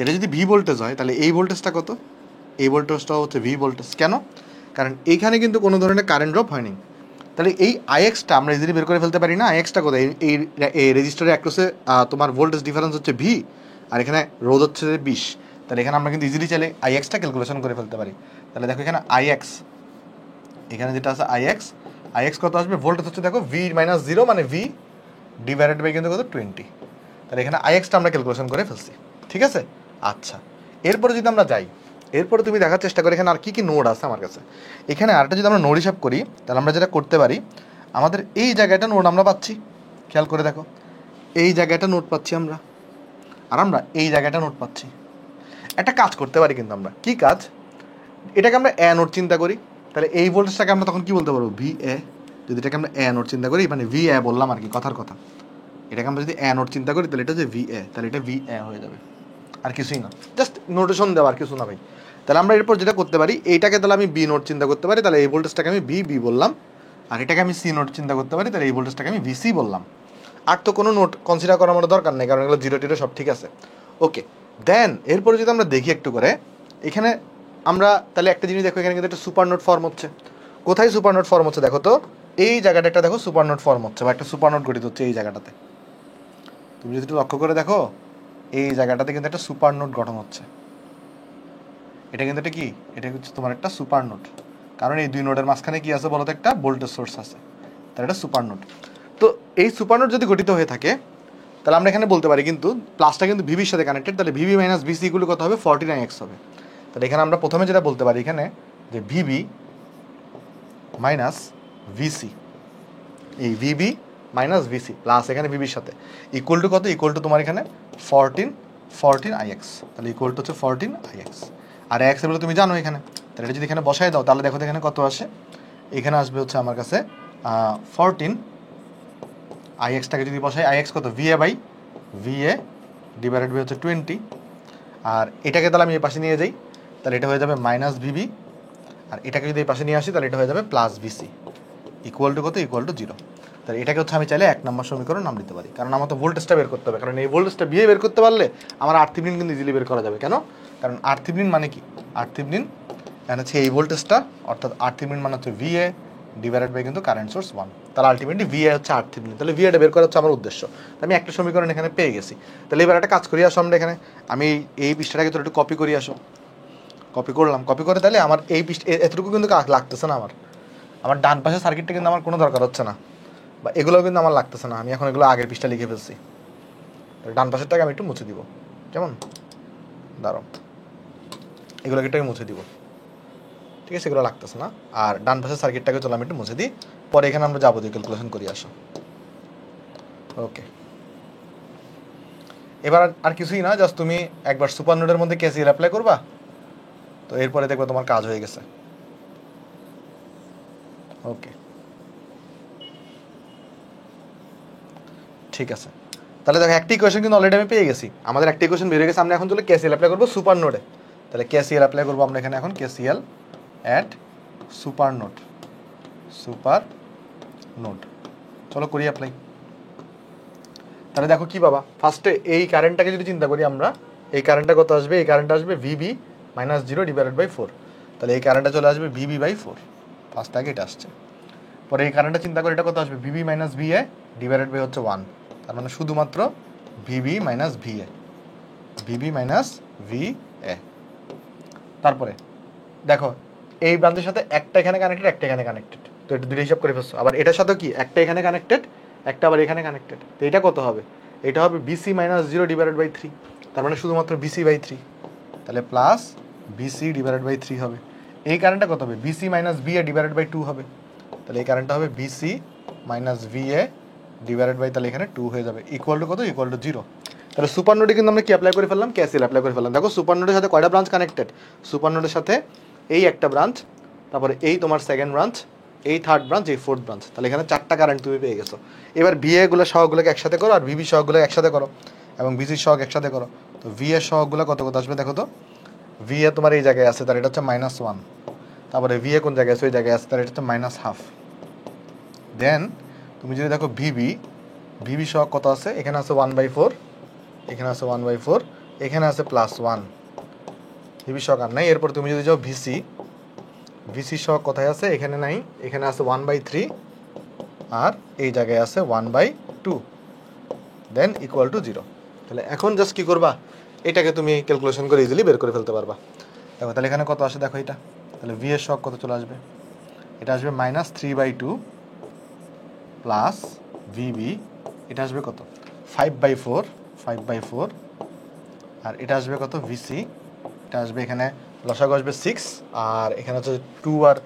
এটা যদি ভি ভোল্টেজ হয়, তাহলে এই ভোল্টেজটা কত, এই ভোল্টেজটা হচ্ছে ভি ভোল্টেজ। কেন? কারণ এইখানে কিন্তু কোনো ধরনের কারেন্ট ড্রপ হয়নি। তাহলে এই আইএক্সটা আমরা ইজিলি বের করে ফেলতে পারি না, আইএক্সটা কত, এই রেজিস্টারের অ্যাক্রসে তোমার ভোল্টেজ ডিফারেন্স হচ্ছে ভি, আর এখানে রোধ হচ্ছে 20। তাহলে এখানে আমরা কিন্তু ইজিলি চাইলে আইএক্সটা ক্যালকুলেশন করে ফেলতে পারি। তাহলে দেখো এখানে আইএক্স, এখানে যেটা আছে আইএক্স কত আসবে, ভোল্টেজ হচ্ছে দেখো ভি মাইনাস 0 মানে ভি ডিভাইডেড বাই কিন্তু কত 20। তাহলে এখানে আইএক্সটা আমরা ক্যালকুলেশন করে ফেলছি। ঠিক আছে, আচ্ছা, এরপরে যদি আমরা যাই, এরপরে তুমি দেখার চেষ্টা করি এখানে আর কি কি নোড আছে আমার কাছে। এখানে আরেকটা যদি আমরা নোড হিসাব করি, তাহলে আমরা যেটা করতে পারি, আমাদের এই জায়গাটা নোড আমরা পাচ্ছি, খেয়াল করে দেখো, এই জায়গাটা নোড পাচ্ছি আমরা, আর আমরা এই জায়গাটা নোড পাচ্ছি। একটা কাজ করতে পারি কিন্তু আমরা, কি কাজ, এটাকে আমরা এ নোড চিন্তা করি, তাহলে এই ভোল্টেজটাকে আমরা তখন কি বলতে পারবো, ভি এ। যদি এটাকে আমরা এ নোড চিন্তা করি, মানে ভি এ বললাম আর কি, কথার কথা, এটাকে আমরা যদি এ নোড চিন্তা করি, তাহলে এটা যে ভি এ, তাহলে এটা ভি এ হয়ে যাবে, আর কিছুই না, জাস্ট নোটেশন দেওয়া, আর কিছু না ভাই। তাহলে আমরা এরপর যেটা করতে পারি, এইটাকে তাহলে আমি বি নোট চিন্তা করতে পারি, তাহলে এই ভোল্টেজটাকে আমি বি বললাম, আর এটাকে আমি সি নোট চিন্তা করতে পারি, তাহলে এই ভোল্টেজটাকে আমি ভিসি বললাম। আর তো কোনো নোট কনসিডার করার মতো দরকার নেই, কারণ এগুলো 0 টিরো সব ঠিক আছে। ওকে, দেন এরপরে যদি আমরা দেখি একটু করে, এখানে আমরা তাহলে একটা জিনিস দেখো, এখানে কিন্তু একটা সুপার নোট ফর্ম হচ্ছে। কোথায় সুপার নোট ফর্ম হচ্ছে দেখো তো, এই জায়গাটা একটা দেখো সুপার নোট ফর্ম হচ্ছে, বা একটা সুপার নোট গঠিত হচ্ছে এই জায়গাটাতে। তুমি যদি একটু লক্ষ্য করে দেখো, এই জায়গাটাতে কিন্তু একটা সুপার নোট গঠন হচ্ছে। এটা কিন্তু এটা কি, এটা হচ্ছে তোমার একটা সুপার নোট, কারণ এই দুই নোটের মাঝখানে কি আছে বলো তো, একটা ভোল্টেজ সোর্স আছে, তাহলে এটা সুপার নোট। তো এই সুপার নোট যদি গঠিত হয়ে থাকে, তাহলে আমরা এখানে বলতে পারি কিন্তু প্লাসটা কিন্তু ভিবির সাথে কানেক্টেড, তাহলে ভিবি মাইনাস ভিসি ইকুয়াল কত হবে, 49x হবে। তাহলে এখানে আমরা প্রথমে যেটা বলতে পারি এখানে, যে ভিবি মাইনাস ভিসি, এই ভিবি মাইনাস ভিসি প্লাস এখানে ভিবির সাথে ইকুয়াল টু কত, ইকুয়াল টু তোমার এখানে 14 IX, তাহলে ইকুয়াল টু হচ্ছে 14 IX। আর এক্স এগুলো তুমি জানো এখানে, তাহলে এটা যদি এখানে বসাই দাও, তাহলে দেখো এখানে কত আসে, এখানে আসবে হচ্ছে আমার কাছে 14, আইএক্সটাকে যদি বসাই আইএক্স কত VA ডিভাইডেড বাই হচ্ছে 20, আর এটাকে তাহলে আমি এই পাশে নিয়ে যাই, তাহলে এটা হয়ে যাবে মাইনাস ভিবি, আর এটাকে যদি এই পাশে নিয়ে আসি তাহলে এটা হয়ে যাবে প্লাস ভিসি ইকুয়াল টু কত, ইকুয়াল টু 0। তাহলে এটাকে হচ্ছে আমি চাইলে 1 নম্বর সমীকরণ নাম দিতে পারি, কারণ আমার তো ভোল্টেজটা বের করতে হবে, কারণ এই ভোল্টেজটা বিয়ে বের করতে পারলে আমার আরথিবনিন কিন্তু ইজিলি বের করা যাবে। কেন? কারণ আরথিবনিন মানে কি, আরথিবনিন এখানে হচ্ছে এই ভোল্টেজটা, অর্থাৎ আরথিবনিন মানে হচ্ছে VA ডিভাইডেড বাই কিন্তু কারেন্ট সোর্স 1, তাহলে আলটিমেটলি VA হচ্ছে আরথিবনিন, তাহলে VAটা বের করা হচ্ছে আমার উদ্দেশ্য। তো আমি একটা সমীকরণ এখানে পেয়ে গেছি। তাহলে এবার একটা কাজ করি আসো আমরা এখানে, আমি এই পৃষ্ঠাটাকে তোর একটু কপি করি আসো, কপি করলাম, কপি করে তাহলে আমার এই পৃষ্ঠা এতটুকু কিন্তু লাগতেছে না, আমার ডান পাশের সার্কিটটা কিন্তু আমার কোনো দরকার হচ্ছে না, বা এগুলোও কিন্তু আমার লাগতেছে না, আমি এখন এগুলো আগের পৃষ্ঠা লিখে ফেলছি। ডান পাশেরটাকে আমি একটু মুছে দিব, কেমন? দাঁড়াও, এগুলোকে একটু আমি মুছে দিব, ঠিক আছে, এগুলো লাগতেছে না। আর ডান পাশের সার্কিটটাকে চলো আমি একটু মুছে দিই, পরে এখানে আমরা যাবতীয় ক্যালকুলেশন করি আসো। ওকে, এবার আর কিছুই না, জাস্ট তুমি একবার সুপার নোডের মধ্যে কেসিএল অ্যাপ্লাই করবা, তো এরপরে দেখবে তোমার কাজ হয়ে গেছে। ওকে, ঠিক আছে, তাহলে দেখো একটা ইকুয়েশন কিন্তু অলরেডি আমি পেয়ে গেছি, আমাদের একটা ইকুয়েশন বেরিয়ে গেছে। আমরা এখন চলে কেসিএল অ্যাপ্লাই করবো সুপার নোডে। তাহলে কেসিএল অ্যাপ্লাই করবো আমরা এখানে এখন, কেসিএল অ্যাট সুপার নোড, চলো করি অ্যাপ্লাই। তাহলে দেখো কি বাবা, ফার্স্টে এই কারেন্টটাকে যদি চিন্তা করি আমরা, এই কারেন্টটা কত আসবে, এই কারেন্টটা আসবে VB মাইনাস 0 ডিভাইডেড বাই 4, তাহলে এই কারেন্টটা চলে আসবে VB বাই 4, ফার্স্ট আগে এটা আসছে। পরে এই কারেন্টটা চিন্তা করি, এটা কত আসবে, VB minus VA divided by হচ্ছে 1, তার মানে শুধুমাত্র VB মাইনাস VA। তারপরে দেখো এই ব্রাঞ্চের সাথে একটা এখানে কানেক্টেড, একটা এখানে কানেক্টেড, তো এটা দুটো হিসাব করে ফেলছো। আবার এটার সাথে কি একটা এখানে কানেক্টেড, একটা আবার এখানে কানেক্টেড, তো এটা কত হবে, এটা হবে BC মাইনাস 0 ডিভাইডেড বাই 3, তার মানে শুধুমাত্র BC বাই 3, তাহলে প্লাস BC ডিভাইডেড বাই 3 হবে। এই কারেন্টটা কত হবে, BC minus VA divided by 2 হবে, তাহলে এই কারেন্টটা হবে BC minus VA divided by, তাহলে এখানে 2 হয়ে যাবে, ইকুয়াল টু কত, ইকুয়াল টু 0। তাহলে সুপার নোডে কিন্তু আমরা কি অ্যাপ্লাই করে ফেললাম, কেসিএল অ্যাপ্লাই করে ফেললাম। দেখো সুপার নোডের সাথে কয়টা ব্রাঞ্চ কানেক্টেড, সুপার নোডের সাথে এই একটা ব্রাঞ্চ, তারপরে এই তোমার সেকেন্ড ব্রাঞ্চ, এই থার্ড ব্রাঞ্চ, এই ফোর্থ ব্রাঞ্চ, তাহলে এখানে 4টা কারেন্ট তুমি পেয়ে গেছো। এবার VA গুলো সহগগুলোকে একসাথে করো, আর VB সহগগুলো একসাথে করো, এবং BC সহগ একসাথে করো। তো VA সহগগুলো কত কত আসবে দেখো তো, VA তোমার এই জায়গায় আছে, তার এটা হচ্ছে -1, তারপরে VA কোন জায়গায় আছে, ওই জায়গায় আছে, তার এটা হচ্ছে -1/2। দেন তুমি যদি দেখো VB সহগ কত আছে, এখানে আছে 1/4, এখানে আছে 1/4, এখানে আছে +1, VB সহগ আর নাই। এরপর তুমি যদি যাও VC সহগ কোথায় আছে, এখানে নাই, এখানে আছে 1/3, আর এই জায়গায় আছে 1/2, দেন ইকুয়াল টু 0। তাহলে এখন জাস্ট কি করবা, এটাকে তুমি ক্যালকুলেশন করে ইজিলি বের করে ফেলতে পারবা। দেখো তাহলে এখানে কত আসে দেখো এটা, তাহলে V এর সহগ কত চলে আসবে, এটা আসবে -3/2 প্লাস VB, এটা আসবে কত 5/4, আর এটা আসবে কত VC, এটা আসবে এখানে লসাগু আসবে 6, আর এখানে হচ্ছে 2 আর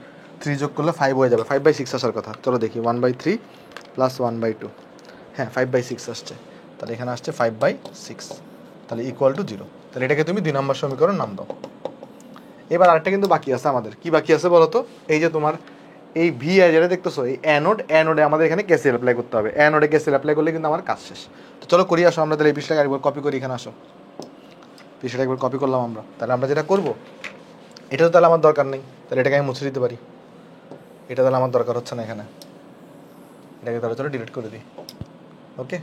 3 যোগ করলে 5 হয়ে যাবে, 5/6 আসার কথা। চলো দেখি 1/3 প্লাস 1/2, হ্যাঁ 5/6 আসছে, তাহলে এখানে আসছে 5/6, তাহলে ইকুয়াল টু 0। তাহলে এটাকে তুমি 2 নম্বর সমীকরণ নাম দাও। এবার আরেকটা কিন্তু বাকি আছে আমাদের, কি বাকি আছে বলো তো, এই যে তোমার এই VA যেটা দেখতেছো, এই অ্যানোডে আমাদের এখানে কেসিএল অ্যাপ্লাই করতে হবে, অ্যানোডে কেসিএল অ্যাপ্লাই করলে কিন্তু আমার কাজ শেষ। তো চলো করি আসো আমরা, তাহলে এই পৃষ্ঠাটাকে একবার কপি করি, এখানে আসো, পৃষ্ঠাটা একবার কপি করলাম আমরা। তাহলে আমরা যেটা করব, এটা তো তাহলে আমার দরকার নেই, তাহলে এটাকে আমি মুছে দিতে পারি, এটা তাহলে আমার দরকার হচ্ছে না এখানে, এটাকে তাহলে চলো ডিলিট করে দিই। ওকে,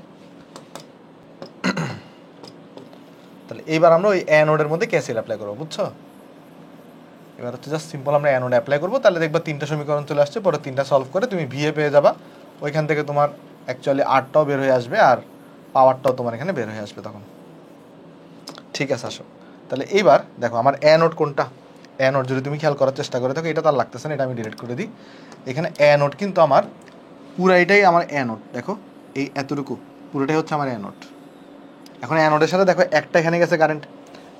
তাহলে এইবার আমরা ওই অ্যানোডের মধ্যে কেসিএল অ্যাপ্লাই করবো, বুঝছো? এবার হচ্ছে জাস্ট সিম্পল আমরা অ্যানোডে অ্যাপ্লাই করবো, তাহলে দেখবা 3টা সমীকরণ চলে আসছে, পরে 3টা সলভ করে তুমি VA পেয়ে যাবা, ওইখান থেকে তোমার অ্যাকচুয়ালি আরটাও বের হয়ে আসবে, আর পাওয়ারটাও তোমার এখানে বের হয়ে আসবে তখন। ঠিক আছে, আসো তাহলে এইবার দেখো আমার অ্যানোড কোনটা, অ্যানোড যদি তুমি খেয়াল করার চেষ্টা করে দেখো, এটা তার লাগতেছে না, এটা আমি ডিলিট করে দিই। এখানে অ্যানোড কিন্তু আমার পুরাইটাই আমার অ্যানোড, দেখো এই এতটুকু পুরোটাই হচ্ছে আমার অ্যানোড। এখন অ্যানোডের সাথে দেখো একটা এখানে গেছে কারেন্ট,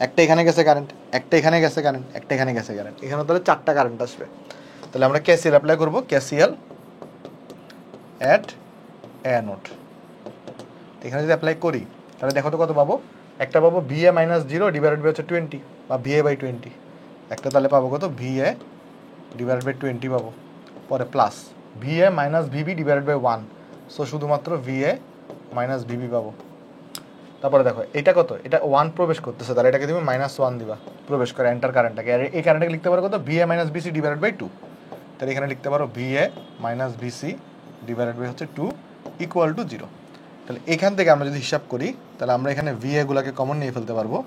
একটা এখানে গেছে কারেন্ট, একটা এখানে গেছে কারেন্ট, একটা এখানে গেছে কারেন্ট, এখানে তাহলে 4টা কারেন্ট আসবে। তাহলে আমরা কেসিএল অ্যাপ্লাই করবো, কেসিএল অ্যাট অ্যানোড। এখানে যদি অ্যাপ্লাই করি তাহলে দেখো তো কত পাবো, একটা পাবো VA মাইনাস 0 ডিভাইডেড বাই হচ্ছে 20, বা VA/20, একটা তাহলে পাবো কত VA ডিভাইডেড বাই 20 পাবো, পরে plus VA minus VB divided by 1, so শুধুমাত্র VA মাইনাস VB পাবো। তারপরে দেখো এটা কত, এটা 1 প্রবেশ করতেছে, তাহলে এটাকে তুমি -1 দিবা প্রবেশ করে এন্টার কারেন্টটাকে। আর এই কারেন্টটাকে লিখতে পারো কত, VA minus BC divided by 2, তাহলে এখানে লিখতে পারো VA minus BC divided by হচ্ছে 2 ইকুয়াল টু 0। তাহলে এখান থেকে আমরা যদি হিসাব করি তাহলে আমরা এখানে VA গুলাকে কমন নিয়ে ফেলতে পারবো,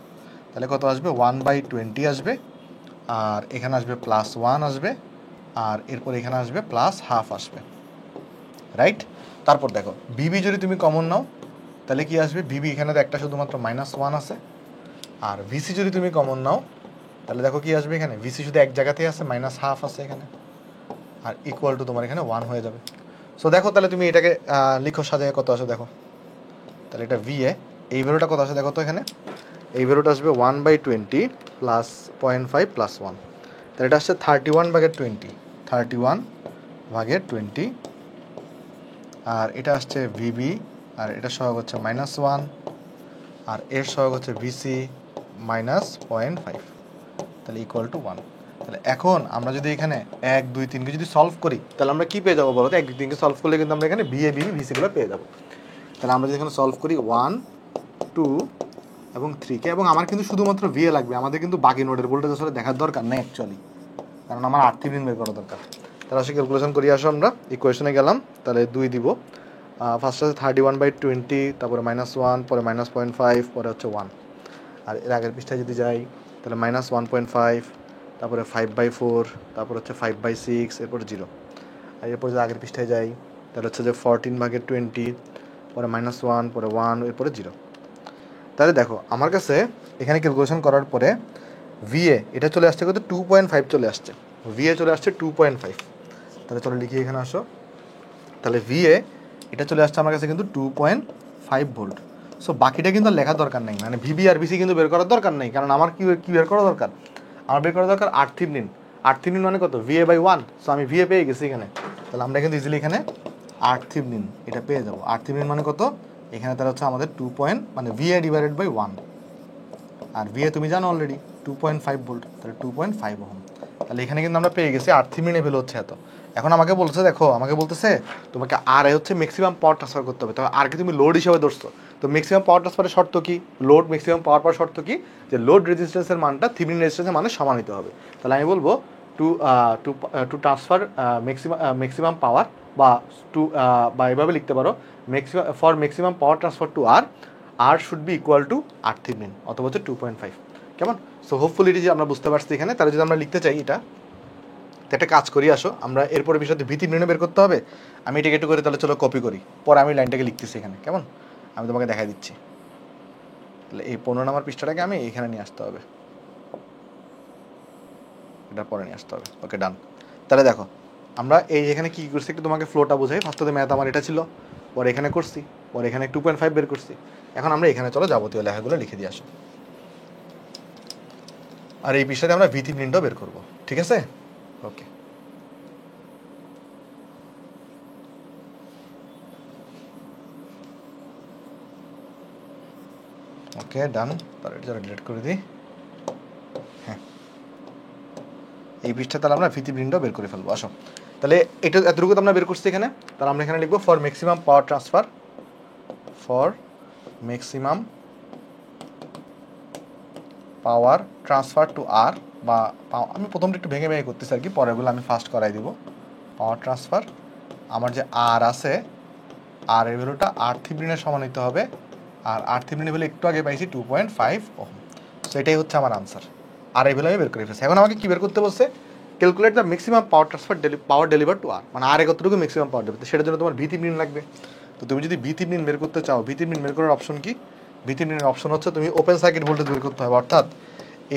তাহলে কত আসবে 1/20 আসবে, আর এখানে আসবে +1 আসবে, আর এরপর এখানে আসবে +½ আসবে, রাইট। তারপর দেখো BB যদি তুমি কমন নাও তাহলে কি আসবে, BB এখানে তো একটা শুধুমাত্র -1 আছে, আর VC যদি তুমি কমন নাও তাহলে দেখো কি আসবে, এখানে VC শুধু এক জায়গাতেই আছে, -½ আছে এখানে, আর ইকুয়াল টু তোমার এখানে 1 হয়ে যাবে। সো দেখো তাহলে তুমি এটাকে লিখো সাজায় কত আসে দেখো, তাহলে এটা VA, এই ভ্যালুটা কত আসে দেখো তো, এখানে এই ভ্যালুটা আসবে 1/20 প্লাস 0.5 প্লাস 1, তাহলে এটা আসছে 31/20, 31/20, আর এটা আসছে VB, আর এটা সহগ হচ্ছে -1, আর এর সহগ হচ্ছে VC মাইনাস 0.5, তাহলে ইকুয়াল টু 1। তাহলে এখন আমরা যদি এখানে 1 2 3কে যদি সলভ করি তাহলে আমরা কি পেয়ে যাবো বলো তো, 1 2 3কে সলভ করলে কিন্তু আমরা এখানে VA BB VC গুলো পেয়ে যাবো। তাহলে আমরা যদি এখানে সলভ করি 1 2 এবং 3কে, এবং আমার কিন্তু শুধুমাত্র VA লাগবে, আমাদের কিন্তু বাকি নোডের ভোল্টেজ আসলে দেখার দরকার নেই অ্যাকচুয়ালি, কারণ আমার RThevenin বের করা দরকার। তাহলে আসলে ক্যালকুলেশন করি আসো, আমরা ইকুয়েশনে গেলাম, তাহলে 2 দিব, ফার্স্ট আছে 31/20, তারপরে -1, পরে -0.5, পরে হচ্ছে 1, আর এর আগের পৃষ্ঠায় যদি যাই তাহলে -1.5, তারপরে 5/4, তারপর হচ্ছে 5/6, এরপর 0, আর এরপর যদি আগের পৃষ্ঠায় যাই তাহলে হচ্ছে যে 14/20, পরে -1, পরে 1, এরপরে 0। তাহলে দেখো আমার কাছে এখানে ক্যালকুলেশন করার পরে VA এটা চলে আসছে কত, 2.5 চলে আসছে, VA চলে আসছে 2.5। তাহলে চলো লিখি এখানে আসো, তাহলে VA এটা চলে আসছে আমার কাছে কিন্তু 2.5 ভোল্ট। সো বাকিটা কিন্তু আর লেখার দরকার নেই, মানে VB আর VC কিন্তু বের করার দরকার নেই, কারণ আমার কি বের করা দরকার, আমার বের করা দরকার RThevenin। RThevenin মানে কত, VA/1, সো আমি VA পেয়ে গেছি এখানে, তাহলে আমরা কিন্তু ইজিলি এখানে RThevenin এটা পেয়ে যাবো। RThevenin মানে কত, এখানে তাহলে হচ্ছে আমাদের 2 মানে VA ডিভাইডেড বাই 1, আর VA তুমি জানো অলরেডি 2.5 ভোল্ট, তাহলে 2.5 ওহম। তাহলে এখানে কিন্তু আমরা পেয়ে গেছি RThevenin ভ্যালু হচ্ছে এত। এখন আমাকে বলছে, দেখো আমাকে বলতেছে তোমাকে আর হচ্ছে ম্যাক্সিমাম পাওয়ার ট্রান্সফার করতে হবে, তবে আর কি তুমি লোড হিসেবে ধরছো, তো ম্যাক্সিমাম পাওয়ার ট্রান্সফারের শর্ত কি, লোড ম্যাক্সিমাম পাওয়ার পাওয়ার শর্ত কি, যে লোড রেজিস্ট্যান্সের মানটা থেভেনিন রেজিস্ট্যান্সের মানে সমান হতে হবে। তাহলে আমি বলবো টু ট্রান্সফার ম্যাক্সিমাম পাওয়ার, বা এভাবে লিখতে পারো, maximum power transfer to R should be equal to RThevenin, অথবা হচ্ছে 2.5, কেমন। সো হোপফুলি এটি যে আমরা বুঝতে পারছি এখানে, তাহলে যদি আমরা লিখতে চাই এটা, তো একটা কাজ করি আসো, আমরা এরপরে বিষয়তে ভিত্তিনির্ণয় বের করতে হবে, আমি এটাকে একটু করে তাহলে চলো কপি করি, পরে আমি লাইনটাকে লিখতেছি এখানে, কেমন, আমি তোমাকে দেখাই দিচ্ছি। তাহলে এই 15 নম্বর পৃষ্ঠাটাকে আমি এখানে নিয়ে আসতে হবে, এটা পরে নিয়ে আসতে হবে, ওকে ডান। তাহলে দেখো আমরা এই এখানে কী করছি একটু তোমাকে ফ্লোটা বোঝাই। ফার্স্টে ম্যাথ আমার এটা ছিল, পরে এখানে করছি, পরে এখানে 2.5 বের করছি, এখন আমরা এখানে চলো যাবতীয় লেখাগুলো লিখে দিয়ে আসো, আর এই বিষয়তে আমরা ভিত্তিনির্ণয় বের করবো, ঠিক আছে, ওকে। ওকে ডান, তাহলে এটা ডিলিট করে দিই। হ্যাঁ, এই পৃষ্ঠা তাহলে আমরা ভিত্তিনির্ণয় বের করে ফেলবো, আসো। তাহলে এটা এতটুকু আমরা বের করছি এখানে, তাহলে আমরা এখানে লিখবো for maximum power transfer, for maximum power transfer to R, বা আমি প্রথমটা একটু ভেঙে ভেঙে করতেছি আর কি, পরেরগুলো আমি ফার্স্ট করাই দিব। পাওয়ার ট্রান্সফার, আমার যে আর আছে, আর এর ভ্যালুটা RThevenin সমান নিতে হবে, আর RThevenin ভ্যালু একটু আগে পাইছি 2.5 ওহম। সো এটাই হচ্ছে আমার আনসার, আর এই ভ্যালু আমি বের করে ফেলছি। এখন আমাকে কী বের করতে বলছে, calculate the maximum power transfer power deliver to R, মানে আর কতটুকু ম্যাক্সিমাম পাওয়ার ডেলিভার, সেটার জন্য তোমার ভিত্তিনির্ণয় লাগবে। তো তুমি যদি ভিত্তিনির্ণয় বের করতে চাও, ভিত্তিনির্ণয় বের করার অপশন কি, ভিত্তিনির্ণয়ের অপশন হচ্ছে তুমি ওপেন সার্কিট ভোল্টেজ বের করতে হবে, অর্থাৎ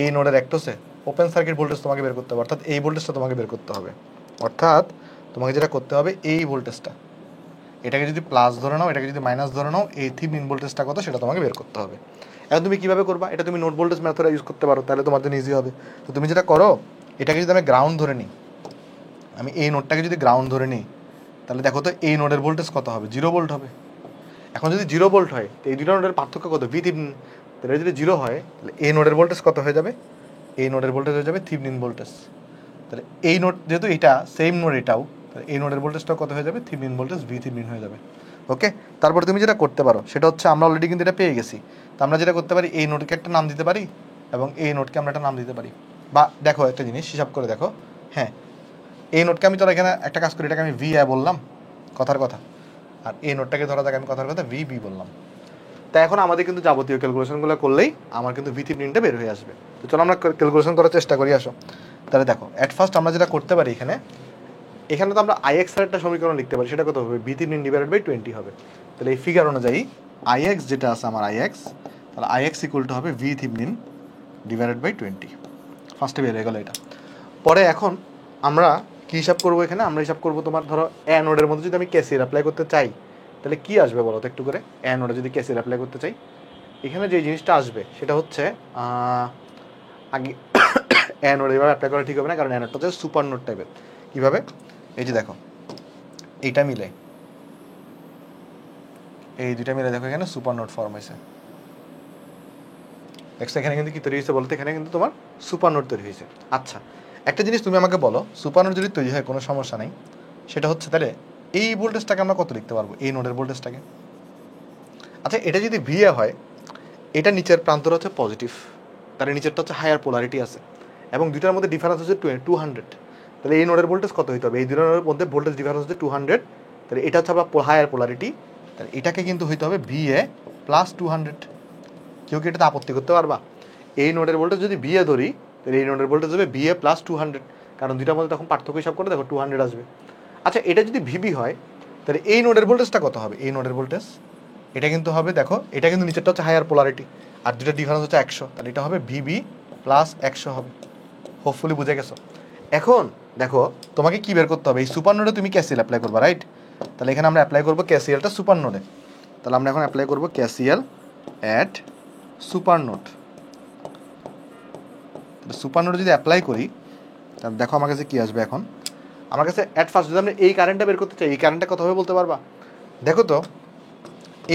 এই নোডের অ্যাক্রসে ওপেন সার্কিট ভোল্টেজ তোমাকে বের করতে হবে, অর্থাৎ এই ভোল্টেজটা তোমাকে বের করতে হবে, অর্থাৎ তোমাকে যেটা করতে হবে এই ভোল্টেজটা, এটাকে যদি প্লাস ধরে নাও, এটাকে যদি মাইনাস ধরে নাও, এই থেভেনিন ভোল্টেজটা কত সেটা তোমাকে বের করতে হবে। এখন তুমি কীভাবে করবা, এটা তুমি নোড ভোল্টেজ মেথড ইউজ করতে পারো, তাহলে তোমার জন্য ইজি হবে। তো তুমি যেটা করো, এটাকে যদি আমি গ্রাউন্ড ধরে নিই, আমি এই নোডটাকে যদি গ্রাউন্ড ধরে নিই, তাহলে দেখো তো এই নোডের ভোল্টেজ কত হবে, 0 ভোল্ট হবে। এখন যদি 0 ভোল্ট হয়, তো এই দুটো নোডের পার্থক্য কত, ভিথেভেনিন, তাহলে যদি 0 হয় তাহলে এই নোডের ভোল্টেজ কত হয়ে যাবে, এই নোডের ভোল্টেজ হয়ে যাবে থেভেনিন ভোল্টেজ। তাহলে এই নোড যেহেতু এটা সেম নোড এটাও, এই নোডের ভোল্টেজটা কত হয়ে যাবে, থেভেনিন ভোল্টেজ ভি থেভেনিন হয়ে যাবে। ওকে, তারপরে তুমি যেটা করতে পারো সেটা হচ্ছে, আমরা অলরেডি কিন্তু এটা পেয়ে গেছি, তো আমরা যেটা করতে পারি এই নোডকে একটা নাম দিতে পারি এবং এই নোডকে আমরা একটা নাম দিতে পারি। বা দেখো একটা জিনিস হিসাব করে দেখো, হ্যাঁ এই নোটকে আমি, ধরো এখানে একটা কাজ করি, এটাকে আমি ভি এ বললাম কথার কথা, আর এই নোটটাকে ধরা যাক আমি কথার কথা ভি বি বললাম। তাই এখন আমাদের কিন্তু যাবতীয় ক্যালকুলেশনগুলো করলেই আমার কিন্তু ভি থেভেনিনটা বের হয়ে আসবে। তো চলো আমরা ক্যালকুলেশন করার চেষ্টা করি, আসো। তাহলে দেখো অ্যাট ফার্স্ট আমরা যেটা করতে পারি এখানে তো আমরা আইএক্স এর একটা সমীকরণ লিখতে পারি, সেটা কত হবে, ভি থেভেনিন ডিভাইডেড বাই 20 হবে। তাহলে এই ফিগার অনুযায়ী আইএক্স যেটা আছে আমার আইএক্স, তাহলে আইএক্স ইকুয়াল টু হবে ভি থেভেনিন ডিভাইডেড বাই 20। ফার্স্টে বের হয়ে গেল এটা। পরে এখন আমরা কি হিসাব করবো এখানে, আমরা হিসাব করবো তোমার ধরো এ নোডের মধ্যে যদি আমি কেসিআর অ্যাপ্লাই করতে চাই তাহলে কি আসবে বলো তো একটু করে। এ নোডে যদি কেসিআর অ্যাপ্লাই করতে চাই, এখানে যে জিনিসটা আসবে সেটা হচ্ছে আগে এ নোড এভাবে অ্যাপ্লাই করা ঠিক হবে না, কারণ এ নোডটা হচ্ছে সুপার নোড টাইপের। কীভাবে, এই যে দেখো এইটা মিলে, এই দুইটা মিলে দেখো এখানে সুপার নোড ফর্ম হয়েছে। এখানে কিন্তু কি তৈরি হয়েছে বলতে, এখানে কিন্তু তোমার সুপার নোড তৈরি হয়েছে। আচ্ছা একটা জিনিস তুমি আমাকে বলো, সুপার নোড যদি তৈরি হয় কোনো সমস্যা নেই, সেটা হচ্ছে তাহলে এই ভোল্টেজটাকে আমরা কত লিখতে পারবো, এই নোডের ভোল্টেজটাকে। আচ্ছা এটা যদি ভিএ হয়, এটা নিচের প্রান্তর হচ্ছে পজিটিভ, তাহলে নিচেরটা হচ্ছে হায়ার পোলারিটি আছে, এবং দুইটার মধ্যে ডিফারেন্স হচ্ছে 200। তাহলে এই নোডের ভোল্টেজ কত হইতে হবে, এই দুই নোডের মধ্যে ভোল্টেজ ডিফারেন্স হচ্ছে 200। তাহলে এটা হচ্ছে আবার হায়ার পোলারিটি, তাহলে এটাকে কিন্তু হইতে হবে ভিএ প্লাস 200। কেউ কি এটাতে আপত্তি করতে পারবা? এই নোডের ভোল্টেজ যদি বিএ ধরি, তাহলে এই নোডের ভোল্টেজ হবে বিএ প্লাস 200, কারণ দুইটার মধ্যে তখন পার্থক্য হিসাব করে দেখো 200 আসবে। আচ্ছা এটা যদি ভিবি হয়, তাহলে এই নোডের ভোল্টেজটা কত হবে, এই নোডের ভোল্টেজ এটা কিন্তু হবে, দেখো এটা কিন্তু নিচেরটা হচ্ছে হায়ার পোলারিটি, আর দুটো ডিফারেন্স হচ্ছে 100, তাহলে এটা হবে ভিবি প্লাস 100 হবে। হোপফুলি বুঝে গেছো। এখন দেখো তোমাকে কি বের করতে হবে, এই সুপার নোডে তুমি ক্যাসিএল অ্যাপ্লাই করবা, রাইট? তাহলে এখানে আমরা অ্যাপ্লাই করবো ক্যাসিএলটা সুপার নোডে। তাহলে আমরা এখন অ্যাপ্লাই করবো ক্যাসিএল অ্যাট সুপার নোড। সুপার নোডে যদি অ্যাপ্লাই করি, তাহলে দেখো আমার কাছে কী আসবে। এখন আমার কাছে অ্যাট ফার্স্ট যদি আমরা এই কারেন্টটা বের করতে চাই, এই কারেন্টটা কত হবে বলতে পারবা? দেখো তো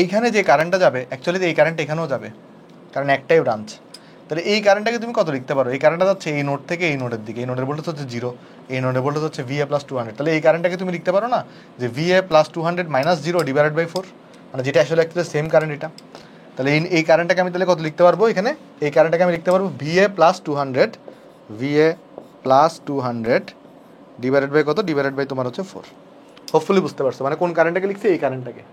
এইখানে যে কারেন্টটা যাবে, অ্যাকচুয়ালি এই কারেন্ট এখানেও যাবে, কারণ একটাই ব্রাঞ্চ। তাহলে এই কারেন্টটাকে তুমি কত লিখতে পারো, এই কারেন্টটা যাচ্ছে এই নোড থেকে এই নোডের দিকে, এই নোডের ভোল্টেজ হচ্ছে 0, এই নোডের ভোল্টেজ হচ্ছে ভিএ প্লাস 200। তাহলে এই কারেন্টটাকে তুমি লিখতে পারো না যে VA plus 200 minus 0 divided by 4, মানে যেটা আসলে একটা সেম কারেন্ট এটা। তাহলে এই কারেন্টটাকে আমি তাহলে কত লিখতে পারবো, এখানে এই কারেন্টটাকে আমি লিখতে পারবো VA plus 200, VA plus 200 divided by কত, ডিভাইডেড বাই তোমার হচ্ছে 4। হোপফুলি বুঝতে পারছো, মানে কোন কারেন্টটাকে লিখছি, এই কারেন্টটাকে।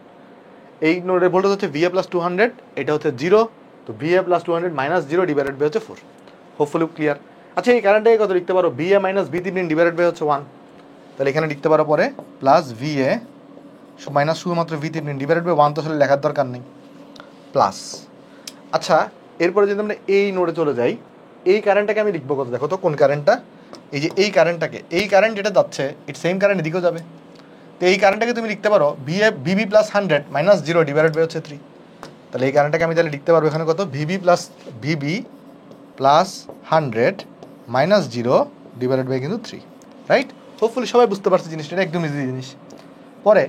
এই নোডের ভোল্টেজ হচ্ছে ভিএ প্লাস 200, এটা হচ্ছে 0, তো VA plus 200 minus 0 divided by হচ্ছে 4। Hopefully clear. আচ্ছা এই কারেন্টটাকে কত লিখতে পারো, VA minus V Thevenin divided by হচ্ছে 1। তাহলে এখানে লিখতে পারো পরে প্লাস ভিএ মাইনাস শুধুমাত্র ভি থেভেনিন ডিভাইডেড বাই 1, তো আসলে লেখার দরকার নেই, প্লাস। আচ্ছা এরপরে যদি আমরা এই নোডে চলে যাই, এই কারেন্টটাকে আমি লিখবো কত, দেখো তো কোন কারেন্টটা, এই যে এই কারেন্টটাকে, এই কারেন্ট যেটা যাচ্ছে ইট সেম কারেন্ট এদিকেও যাবে, তো এই কারেন্টটাকে তুমি লিখতে পারো VB plus 100 minus 0 divided by হচ্ছে 3। তাহলে এই কারেন্টটাকে আমি তাহলে লিখতে পারবো এখানে কত, VB plus 100 minus 0 divided by কিন্তু 3, রাইট? হোপফুলি সবাই বুঝতে পারছে জিনিসটা, এটা একদম ইজি জিনিস। পরে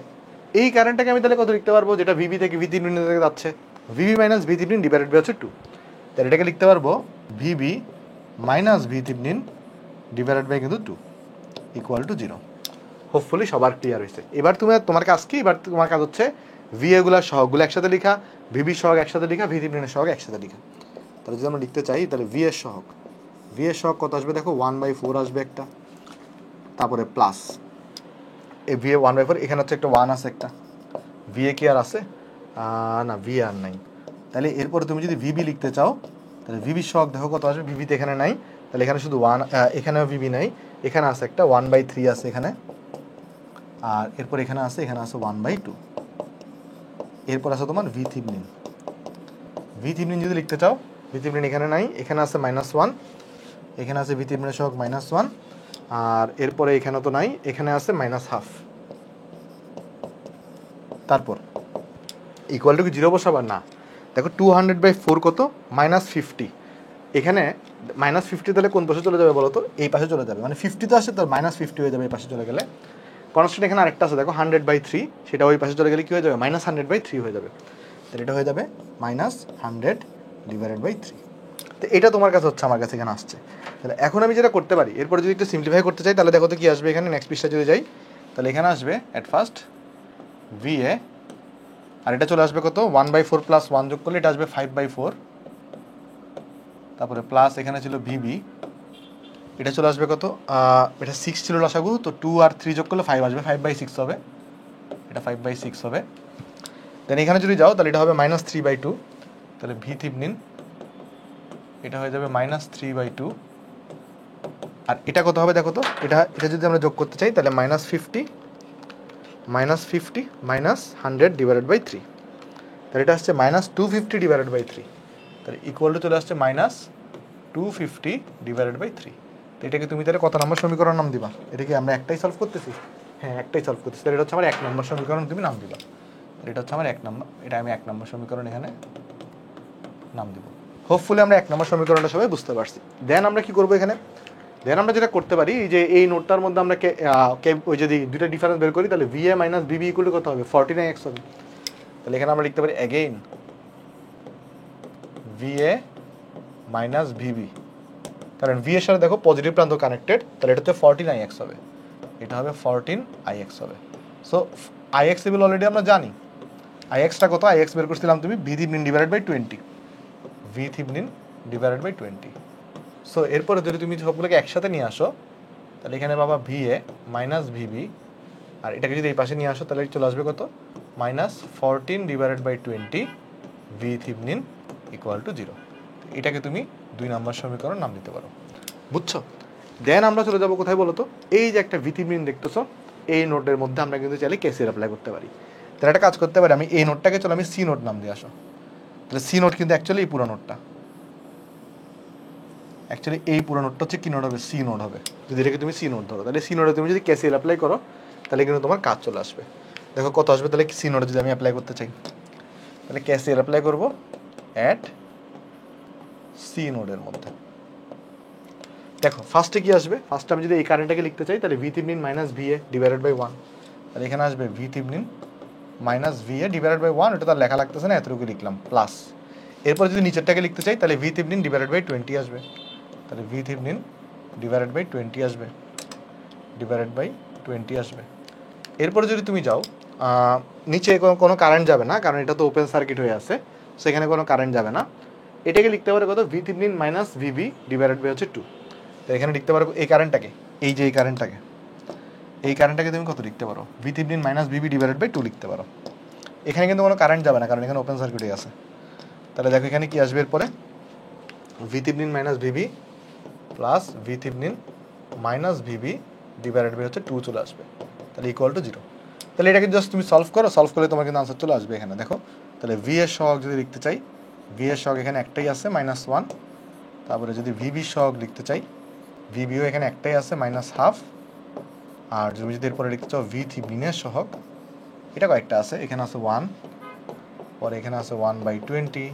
এই কারেন্টটাকে আমি তাহলে কত লিখতে পারবো, যেটা ভিবি থেকে ভি থেভেনিন থেকে যাচ্ছে, VB minus V Thevenin divided by হচ্ছে 2। তাহলে এটাকে লিখতে পারবো VB minus V Thevenin divided by কিন্তু 2 ইকুয়াল টু 0। হোপফুলি সবার ক্লিয়ার হয়েছে। এবার তোমার কাজ কি, এবার তোমার কাজ হচ্ছে ভিএগুলার সহগগুলো একসাথে লেখা, ভিবি সহগ একসাথে লেখা, ভি থেভেনিনের সহগ একসাথে লেখা। তাহলে যদি আমরা লিখতে চাই, তাহলে ভি এর সহগ কত আসবে, দেখো 1/4 আসবে একটা, তারপরে প্লাস এই ভিএ 1/4, এখানে হচ্ছে একটা 1 আছে একটা, ভিএ কি আর আছে না, ভিএ আর নাই। তাহলে এরপরে তুমি যদি ভিবি লিখতে চাও, তাহলে ভিবি সহগ দেখো কত আসবে, ভিবিতে এখানে নাই, তাহলে এখানে শুধু 1, এখানেও ভিবি নাই, এখানে আছে একটা 1/3 আছে এখানে, আর এরপর এখানে আছে 1/2, এরপর আছে তোমার ভি থেভেনিন যদি লিখতে চাও, ভি থেভেনিন এখানে নাই, এখানে আছে -1, এখানে আছে ভি থেভেনিনের সহগ -1, আর এরপরে এখানে তো নাই, এখানে আছে -1/2। তারপর ইকুয়াল টু কি 0 বসাবার না, দেখো 200/4 কত, -50, এখানে -50 তাহলে কোন পাশে চলে যাবে বলো তো, এই পাশে চলে যাবে, মানে 50 তো আসে তো -50 হয়ে যাবে এই পাশে চলে গেলে। কনস্ট্যান্ট এখানে আরেকটা আছে দেখো 100/3, সেটা ওই পাশে চলে গেলে কি হয়ে যাবে, -100/3 হয়ে যাবে। তাহলে এটা হয়ে যাবে -100/3। তো এটা তোমার কাছে হচ্ছে, আমার কাছে এখানে আসছে। তাহলে এখন আমি যেটা করতে পারি, এরপরে যদি একটু সিম্পলিফাই করতে চাই, তাহলে দেখো তো কি আসবে এখানে, নেক্সট পৃষ্ঠায় যদি যাই, তাহলে এখানে আসবে অ্যাট ফার্স্ট VA, আর এটা চলে আসবে কত 1/4 প্লাস 1 যোগ করলে এটা আসবে 5/4, তারপরে প্লাস এখানে ছিল VB, এটা চলে আসবে কত এটা 6 ছিল লসাগু, তো 2 আর 3 যোগ করলে 5 আসবে, 5/6 হবে, এটা 5/6 হবে। দেন এখানে যদি যাও তাহলে এটা হবে -3/2, তাহলে ভি থিভনিন এটা হয়ে যাবে -3/2, আর এটা কত হবে দেখো তো, এটা যদি আমরা যোগ করতে চাই তাহলে -50 -100 ডিভাইডেড বাই 3, তাহলে এটা আসছে -250 ডিভাইডেড বাই 3, তাহলে ইকুয়াল টু চলে আসছে -250 ডিভাইডেড বাই 3। তো এটাকে তুমি তাহলে কত নম্বর সমীকরণ নাম দিবা? এটা কি আমরা একটাই সলভ করতেছি? হ্যাঁ, একটাই সলভ করতেছি, তাহলে এটা হচ্ছে আমার 1 নম্বর সমীকরণ তুমি নাম দিবা। এটা হচ্ছে আমার 1 নম্বর, এটা আমি 1 নম্বর সমীকরণ এখানে নাম দিব। হোপফুলি আমরা 1 নম্বর সমীকরণটা সবাই বুঝতে পারছি। দেন আমরা কি করবো এখানে? দেন আমরা যেটা করতে পারি যে এই নোটটার মধ্যে আমরা ওই যদি দুইটা ডিফারেন্স বের করি তাহলে VA minus BB equal to কত হবে 49x হবে। তাহলে এখানে আমরা লিখতে পারি অ্যাগেইন VA মাইনাস BB, কারণ V এর সাথে দেখো পজিটিভ প্রান্ত কানেক্টেড, তাহলে এটা হচ্ছে 14IX হবে, এটা হবে 14IX হবে। সো IX লেভেল অলরেডি আমরা জানি, IX-টা কত? IX বের করছিলাম তুমি V Thevenin divided by 20, V Thevenin divided by 20। So এরপরে যদি তুমি সবগুলোকে একসাথে নিয়ে আসো তাহলে এখানে বাবা VA মাইনাস BB, আর এটাকে যদি এই পাশে নিয়ে আসো তাহলে চলে আসবে কত -14 divided by 20 V Thevenin equal to 0। এটাকে তুমি 2 নম্বর সমীকরণ নাম দিতে পারো, বুঝছো? দেন আমরা চলে যাবো কোথায় বলো তো? এই যে একটা V থিভনিন দেখতেছো, এই নোটের মধ্যে আমরা কিন্তু চাইলে KCL অ্যাপ্লাই করতে পারি। তাহলে একটা কাজ করতে পারি, আমি এই নোটটাকে চলো আমি C নোট নাম দিয়ে আসো। তাহলে C নোট কিন্তু অ্যাকচুয়ালি এই পুরো নোটটা, অ্যাকচুয়ালি এই পুরো নোটটা হচ্ছে কি নোট হবে? C নোট হবে। যদি এটাকে তুমি C নোট ধরো, তাহলে C নোটে তুমি যদি KCL অ্যাপ্লাই করো তাহলে কিন্তু তোমার কাজ চলে আসবে। দেখো কত আসবে তাহলে C নোটে যদি আমি অ্যাপ্লাই করতে চাই, তাহলে KCL অ্যাপ্লাই করবো অ্যাট C নোডের মধ্যে। দেখো ফার্স্টে কি আসবে? ফার্স্টে আমি যদি এই কারেন্টটাকে লিখতে চাই তাহলে V Thevenin minus VA divided by 1, তাহলে এখানে আসবে V Thevenin minus VA divided by 1, এটা তো আর লেখা লাগতেছে না, এতটুকু লিখলাম প্লাস। এরপর যদি নিচেরটাকে লিখতে চাই তাহলে V থিভনিন ডিভাইডেড বাই 20 আসবে, তাহলে V থিভনিন ডিভাইডেড বাই 20 আসবে, ডিভাইডেড বাই 20 আসবে। এরপরে যদি তুমি যাও নিচে কোনো কারেন্ট যাবে না, কারণ এটা তো ওপেন সার্কিট হয়ে আছে, সেখানে কোনো কারেন্ট যাবে না। এটাকে লিখতে পারো কত? V Thevenin minus VB divided by হচ্ছে 2। তো এখানে লিখতে পারো এই কারেন্টটাকে, এই যে এই কারেন্টটাকে তুমি কত লিখতে পারো? V Thevenin minus VB divided by 2 লিখতে পারো। এখানে কিন্তু কোনো কারেন্ট যাবে না, কারণ এখানে ওপেন সার্কিটে আছে। তাহলে দেখো এখানে কি আসবে এরপরে? V Thevenin minus VB plus V Thevenin minus VB divided by হচ্ছে 2 চলে আসবে, তাহলে ইকুয়াল টু 0। তাহলে এটাকে জাস্ট তুমি সলভ করো, সলভ করলে তোমার কিন্তু আনসার চলে আসবে এখানে। দেখো তাহলে V এর সহগ যদি লিখতে চাই, V এর সহগ এখানে একটাই আছে -1, তারপরে যদি VB সহগ লিখতে চাই, VBও এখানে একটাই আছে -1/2, আর তুমি যদি এরপরে লিখতে চাও V থিভনিনের সহগ, এটা কয়েকটা আছে, এখানে আছে 1, পরে এখানে আছে 1/20,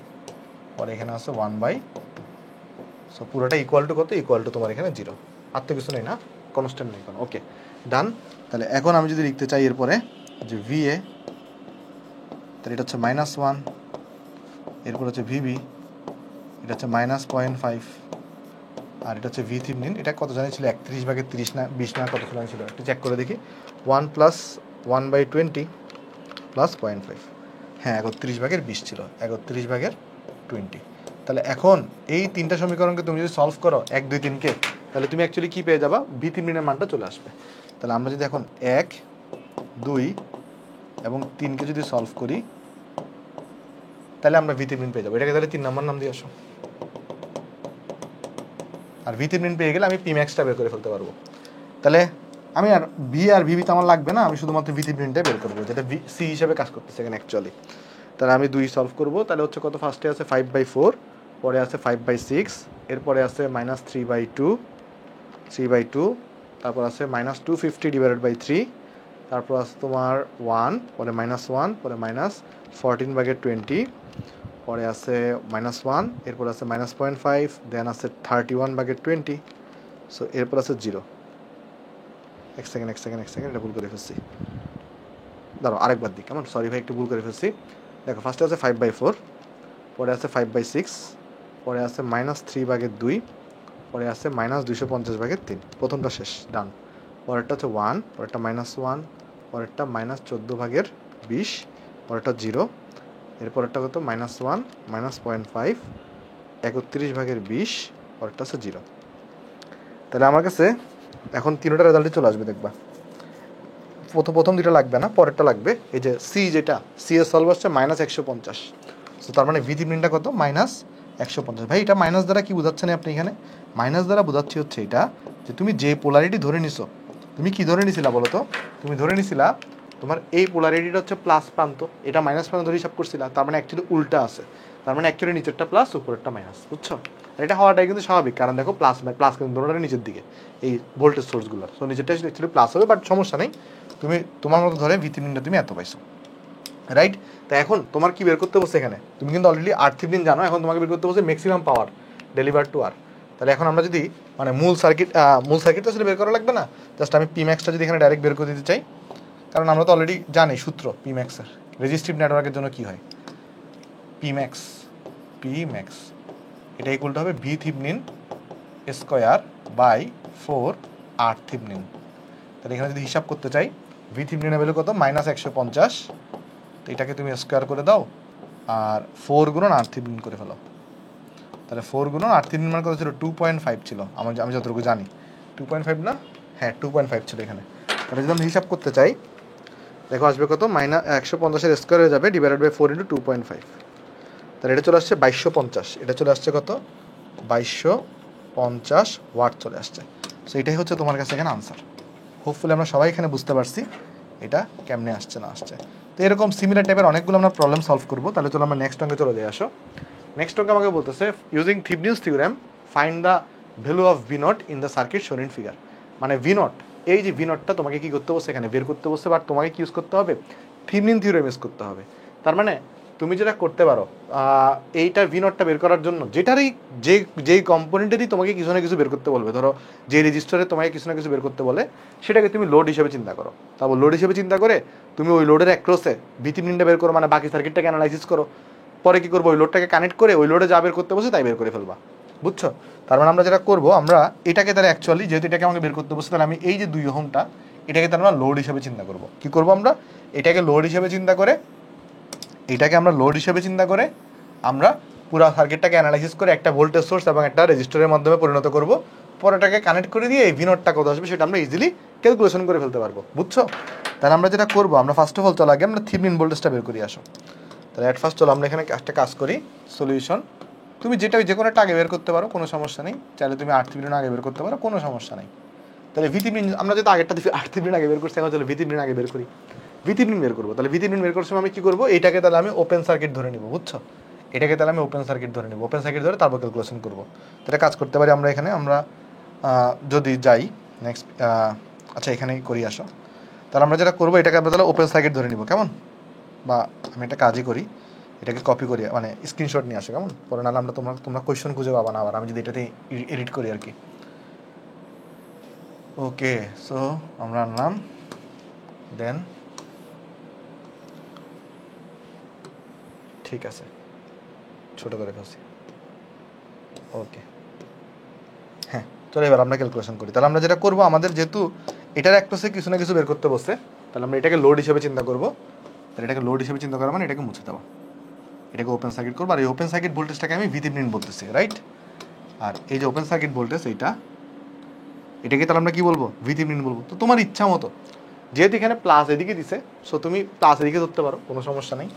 পরে এখানে আছে 1/, সো পুরোটা ইকুয়াল টু কত? ইকুয়াল টু তোমার এখানে 0, আর তো কিছু নেই না, কনস্ট্যান্ট নেই কোনো। ওকে ডান। তাহলে এখন আমি যদি লিখতে চাই এরপরে যে VA, তাহলে এটা হচ্ছে -1, এরপর হচ্ছে VB, এটা হচ্ছে -0.5, আর এটা হচ্ছে V থিভনিন, এটা কত জানি ছিল 31/30 না 20 না কত ছিল ছিল, একটু চেক করে দেখি। 1 + 1/20 প্লাস 0.5, হ্যাঁ 31/20 ছিল, 31/20। তাহলে এখন এই তিনটা সমীকরণকে তুমি যদি সলভ করো 1 2 3 কে, তাহলে তুমি অ্যাকচুয়ালি কি পেয়ে যাবা? V থিভনিনের মানটা চলে আসবে। তাহলে আমরা যদি এখন 1 2 এবং 3কে যদি সলভ করি তাহলে আমরা V থিভনিন পেয়ে যাবো। এটাকে তাহলে 3 নম্বর নাম দিয়ে আসো। আর V থিভনিন পেয়ে গেলে আমি Pmax-টা বের করে ফেলতে পারবো। তাহলে আমি আর V আর VB তো আমার লাগবে না, আমি শুধুমাত্র V থিভনিনটাই বের করবো, যেটা C হিসেবে কাজ করতেছে এখানে অ্যাকচুয়ালি। তাহলে আমি 2 সলভ করবো, তাহলে হচ্ছে কত? ফার্স্টে আছে 5/4, পরে আছে 5/6, এরপরে আছে -3/2, তারপর আছে -250 ডিভাইডেড বাই 3, তারপর আছে তোমার 1, পরে -1, পরে -14/20, পরে আছে -1, এরপর আছে -0.5, দেন আছে 31/20, সো এরপর আছে 0। এক সেকেন্ড এটা ভুল করে ফেলছি, দাঁড়াও আরেকবার দিই, কেমন? সরি ভাই, একটু ভুল করে ফেলছি। দেখো ফার্স্টে আছে 5/4, পরে আছে 5/6, পরে আছে -3/2, পরে আছে -250/3, প্রথমটা শেষ, ডান। পরেরটা হচ্ছে 1, পরেরটা -1, পরেরটা -14/20, পরেরটা 0, এরপরেরটা কত -1, -0.5, 31/20, পরেরটা হচ্ছে 0। তাহলে আমার কাছে এখন তিনটা রেজাল্টই চলে আসবে দেখবা। প্রথম দুটো লাগবে না, পরেরটা লাগবে। এই যে সি, যেটা সি এর সলভ হচ্ছে -150। সো তার মানে ভি থিভনিনটা কত -150। ভাই এটা মাইনাস দ্বারা কি বোঝাচ্ছেন আপনি এখানে? মাইনাস দ্বারা বোঝাচ্ছি হচ্ছে এটা যে তুমি যে পোলারিটি ধরে নিছো, তুমি কি ধরে নিছিলা বলো তো? তুমি ধরে নিছিলা তোমার এই পোলারিটিটা হচ্ছে প্লাস প্রান্ত, এটা মাইনাস প্রান্ত ধরে হিসাব করছিলা। তার মানে অ্যাকচুয়ালি উল্টা আছে, তার মানে অ্যাকচুয়ালি নিচেরটা প্লাস উপরেরটা মাইনাস, বুঝছো? আর এটা হওয়াটাই কিন্তু স্বাভাবিক, কারণ দেখো প্লাস প্লাস কিন্তু দুটোটাই নিচের দিকে এই ভোল্টেজ সোর্সগুলোর। সো নিচেরটা অ্যাকচুয়ালি প্লাস হবে, বাট সমস্যা নেই, তুমি তোমার মতো ধরে ভিথিভনিনটা তুমি এত পাইছো, রাইট? তা এখন তোমার কি বের করতে বসে এখানে? তুমি কিন্তু অলরেডি আরথিভনিন জানো, এখন তোমাকে বের করতে বসে ম্যাক্সিমাম পাওয়ার ডেলিভার টু আর। তাহলে এখন আমরা যদি মানে মূল সার্কিট তো আসলে বের করা লাগবে না, জাস্ট আমি পি ম্যাক্সটা যদি এখানে ডাইরেক্ট বের করে দিতে চাই, কারণ আমরা তো অলরেডি জানি সূত্র পি ম্যাক্সের, রেজিস্টিভ নেটওয়ার্কের জন্য কি হয়, পি ম্যাক্স এটা ইকুয়াল টু হবে V থিভনিন square by 4 R Thevenin. তাহলে এখানে যদি হিসাব করতে চাই, ভি থিভনিনের ভ্যালু কত -150, তো এটাকে তুমি স্কোয়ার করে দাও আর 4 গুণন আর থিভনিন করে ফেলো। তাহলে 4 গুণন আর থিভনিন মানে কত ছিল? 2.5 ছিল, আমি যতটুকু জানি 2.5 না, হ্যাঁ 2.5 ছিল এখানে। তাহলে যদি আমি হিসাব করতে চাই, দেখো আসবে কত -150 স্কোয়ার হয়ে যাবে ডিভাইডেড বাই 4 × 2.5। তাহলে এটা চলে আসছে 2250, এটা চলে আসছে কত 2250 ওয়াট চলে আসছে। সো এটাই হচ্ছে তোমার কাছে এখানে আনসার। হোপফুলি আমরা সবাই এখানে বুঝতে পারছি এটা কেমনে আসছে না আসছে। তো এরকম সিমিলার টাইপের অনেকগুলো আমরা প্রবলেম সলভ করবো। তাহলে চলো আমরা নেক্সট অঙ্কে চলে যাই। আসো, নেক্সট অঙ্কে আমাকে বলতেছে using Thevenin's theorem find the value of V naught in the circuit shown in figure. মানে ভি নট, এই যে ভি নটটা তোমাকে কি করতে বসে এখানে বের করতে বসে, বাট তোমাকে কি ইউজ করতে হবে? থিভনিন থিওরেম ইউজ করতে হবে। তার মানে তুমি যেটা করতে পারো, এইটা ভি নটটা বের করার জন্য যেটারই যেই কম্পোনেন্টেরই তোমাকে কিছু না কিছু বের করতে বলবে, ধরো যে রেজিস্টারে তোমাকে কিছু না কিছু বের করতে বলে, সেটাকে তুমি লোড হিসেবে চিন্তা করো। তারপর লোড হিসেবে চিন্তা করে তুমি ওই লোডের অ্যাক্রসে ভি থিভনিনটা বের করো, মানে বাকি সার্কিটটাকে অ্যানালাইসিস করো। পরে কি করবো? ওই লোডটাকে কানেক্ট করে ওই লোডে যা বের করতে বসে তাই বের করে ফেলবা, বুঝছো? তার মানে আমরা যেটা করবো, আমরা এটাকে তাহলে অ্যাকচুয়ালি যেহেতু এটাকে আমাকে বের করতে বসে, তাহলে আমি এই যে 2 ওহমটা এটাকে তাহলে আমরা লোড হিসেবে চিন্তা করবো। কি করবো আমরা? এটাকে লোড হিসেবে চিন্তা করে, আমরা পুরো সার্কিটটাকে অ্যানালাইসিস করে একটা ভোল্টেজ সোর্স এবং একটা রেজিস্টরের মাধ্যমে পরিণত করব। পরে এটাকে কানেক্ট করে দিয়ে এই ভি নটটা কত আসবে সেটা আমরা ইজিলি ক্যালকুলেশন করে ফেলতে পারবো, বুঝছো? তাহলে আমরা যেটা করবো, আমরা ফার্স্ট অফ অল চলো আগে আমরা থিভনিন ভোল্টেজটা বের করি। আসো, তাহলে অ্যাট ফার্স্ট চলো আমরা এখানে একটা কাজ করি, সলিউশন। তুমি যেটা যে কোনো একটা আগে বের করতে পারো, কোনো সমস্যা নেই। চাইলে তুমি আর থিভনিন আগে বের করতে পারো, কোনো সমস্যা নেই। তাহলে ভি থিভনিন আমরা যেটা আগেরটা আর থিভনিন আগে বের করছি, এখন চলো ভি থিভনিন আগে বের করি। ভি থিভনিন বের করবো। তাহলে ভি থিভনিন বের করার সময় আমি কি করবো? এটাকে তাহলে আমি ওপেন সার্কিট ধরে নিব, বুঝছো? এটাকে তাহলে আমি ওপেন সার্কিট ধরে নিব, ওপেন সার্কিট ধরে তারপর ক্যালকুলেশন করবো। তাহলে কাজ করতে পারি আমরা এখানে, আমরা যদি যাই নেক্সট, আচ্ছা এখানেই করি। আসো, তাহলে আমরা যেটা করবো, এটাকে আমরা তাহলে ওপেন সার্কিট ধরে নিব, কেমন? বা আমি একটা কাজই করি, এটাকে কপি করি, মানে স্ক্রিনশট নিয়ে আসো, কেমন? পরে নাহলে আমরা তোমরা কোয়েশ্চন খুঁজে পাবা না আবার, আমি যদি এটাতে এডিট করি আর কি। ওকে, সো আমরা আনলাম, দেন ঠিক আছে, ছোট করে ফেলছি। ওকে, হ্যাঁ চলো এবার আমরা ক্যালকুলেশন করি। তাহলে আমরা যেটা করবো, আমাদের যেহেতু এটার অ্যাক্রসে কিছু না কিছু বের করতে বসে, তাহলে আমরা এটাকে লোড হিসেবে চিন্তা করবো। তাহলে এটাকে লোড হিসেবে চিন্তা করা মানে এটাকে মুছে দেওয়া, এটাকে ওপেন সার্কিট করবো। আর এই ওপেন সার্কিট ভোল্টেজটাকে আমি ভি থিভনিন বলতেছি, রাইট? আর এই যে ওপেন সার্কিট ভোল্টেজ এটাকে তাহলে আমরা কি বলবো? ভি থিভনিন বলবো। তো তোমার ইচ্ছা মতো, যেহেতু এখানে প্লাস এদিকে দিছে, সো তুমি প্লাস এদিকে ধরতে পারো, কোনো সমস্যা নেই।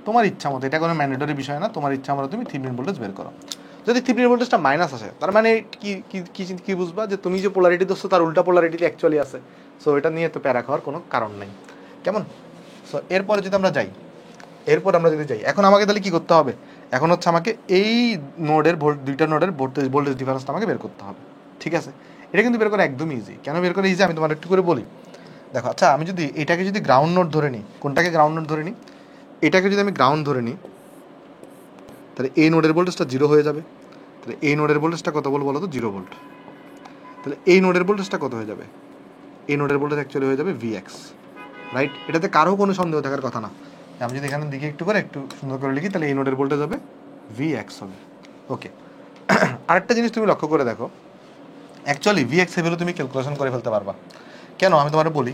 তোমার ইচ্ছা মতো, এটা কোনো ম্যান্ডেটরি বিষয় না, তোমার ইচ্ছা মতো তুমি থিভনিন ভোল্টেজ বের করো। যদি থিভনিন ভোল্টেজটা মাইনাস আসে, তার মানে কি বুঝবা? যে তুমি যে পোলারিটি ধরছো তার উল্টা পোলারিটি অ্যাকচুয়ালি আছে। সো এটা নিয়ে তো প্যারা খাওয়ার কোনো কারণ নেই, কেমন? সো এরপরে যদি আমরা যাই, এখন আমাকে তাহলে কি করতে হবে? এখন হচ্ছে আমাকে এই নোডের দুইটা নোডের ভোল্টেজ ডিফারেন্সটা আমাকে বের করতে হবে, ঠিক আছে? এটা কিন্তু বের করা একদম ইজি। কেন বের করা ইজি আমি তোমার একটু করে বলি। দেখো, আচ্ছা আমি যদি এটাকে যদি গ্রাউন্ড নোড ধরে নিই, কোনটাকে গ্রাউন্ড নোড ধরে নিই? এটাকে যদি আমি গ্রাউন্ড ধরে নিই, তাহলে এই নোডের ভোল্টেজটা 0 হয়ে যাবে। তাহলে এই নোডের ভোল্টেজটা কত বলো তো? 0 ভোল্ট। তাহলে এই নোডের ভোল্টেজটা কত হয়ে যাবে? এই নোডের ভোল্টেজ অ্যাকচুয়ালি হয়ে যাবে Vx, রাইট? এটাতে কারো কোনো সন্দেহ থাকার কথা না। আমি যদি এখানে দিকে একটু সুন্দর করে লিখি, তাহলে এই নোডের ভোল্টেজ হবে Vx হবে। ওকে, আরেকটা জিনিস তুমি লক্ষ্য করে দেখো, অ্যাকচুয়ালি Vx এর ভ্যালু তুমি ক্যালকুলেশন করে ফেলতে পারবা। কেন আমি তোমার বলি,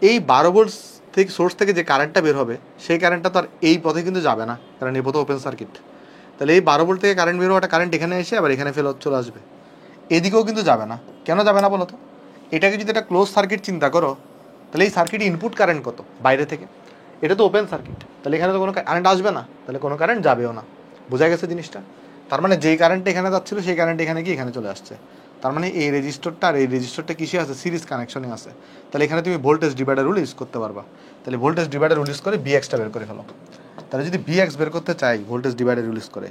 এই 12 ভোল্ট থেকে সোর্স থেকে যে কারেন্টটা বের হবে সেই কারেন্টটা তো আর এই পথে কিন্তু যাবে না, কারণ এই পথে ওপেন সার্কিট। তাহলে এই 12 ভোল্ট থেকে কারেন্ট বের হওয়াটা কারেন্ট এখানে এসে আবার এখানে ফেরত চলে আসবে, এদিকেও কিন্তু যাবে না। কেন যাবে না বলো তো? এটাকে যদি একটা ক্লোজ সার্কিট চিন্তা করো, তাহলে এই সার্কিট ইনপুট কারেন্ট কত বাইরে থেকে, এটা তো ওপেন সার্কিট, তাহলে এখানে তো কোনো কারেন্ট আসবে না, তাহলে কোনো কারেন্ট যাবেও না। বোঝা গেছে জিনিসটা? তার মানে যেই কারেন্ট এখানে যাচ্ছিল সেই কারেন্ট এখানে গিয়ে এখানে চলে আসছে। তার মানে এই রেজিস্টরটা আর এই রেজিস্টরটা কিসে আছে? সিরিজ কানেকশনে আছে। তাহলে এখানে তুমি ভোল্টেজ ডিভাইডার রুল ইউজ করতে পারবা। তাহলে ভোল্টেজ ডিভাইডার রুল ইউজ করে বিএক্সটা বের করে ফেলো। তাহলে যদি বিএক্স বের করতে চাই ভোল্টেজ ডিভাইডার রুল ইউজ করে,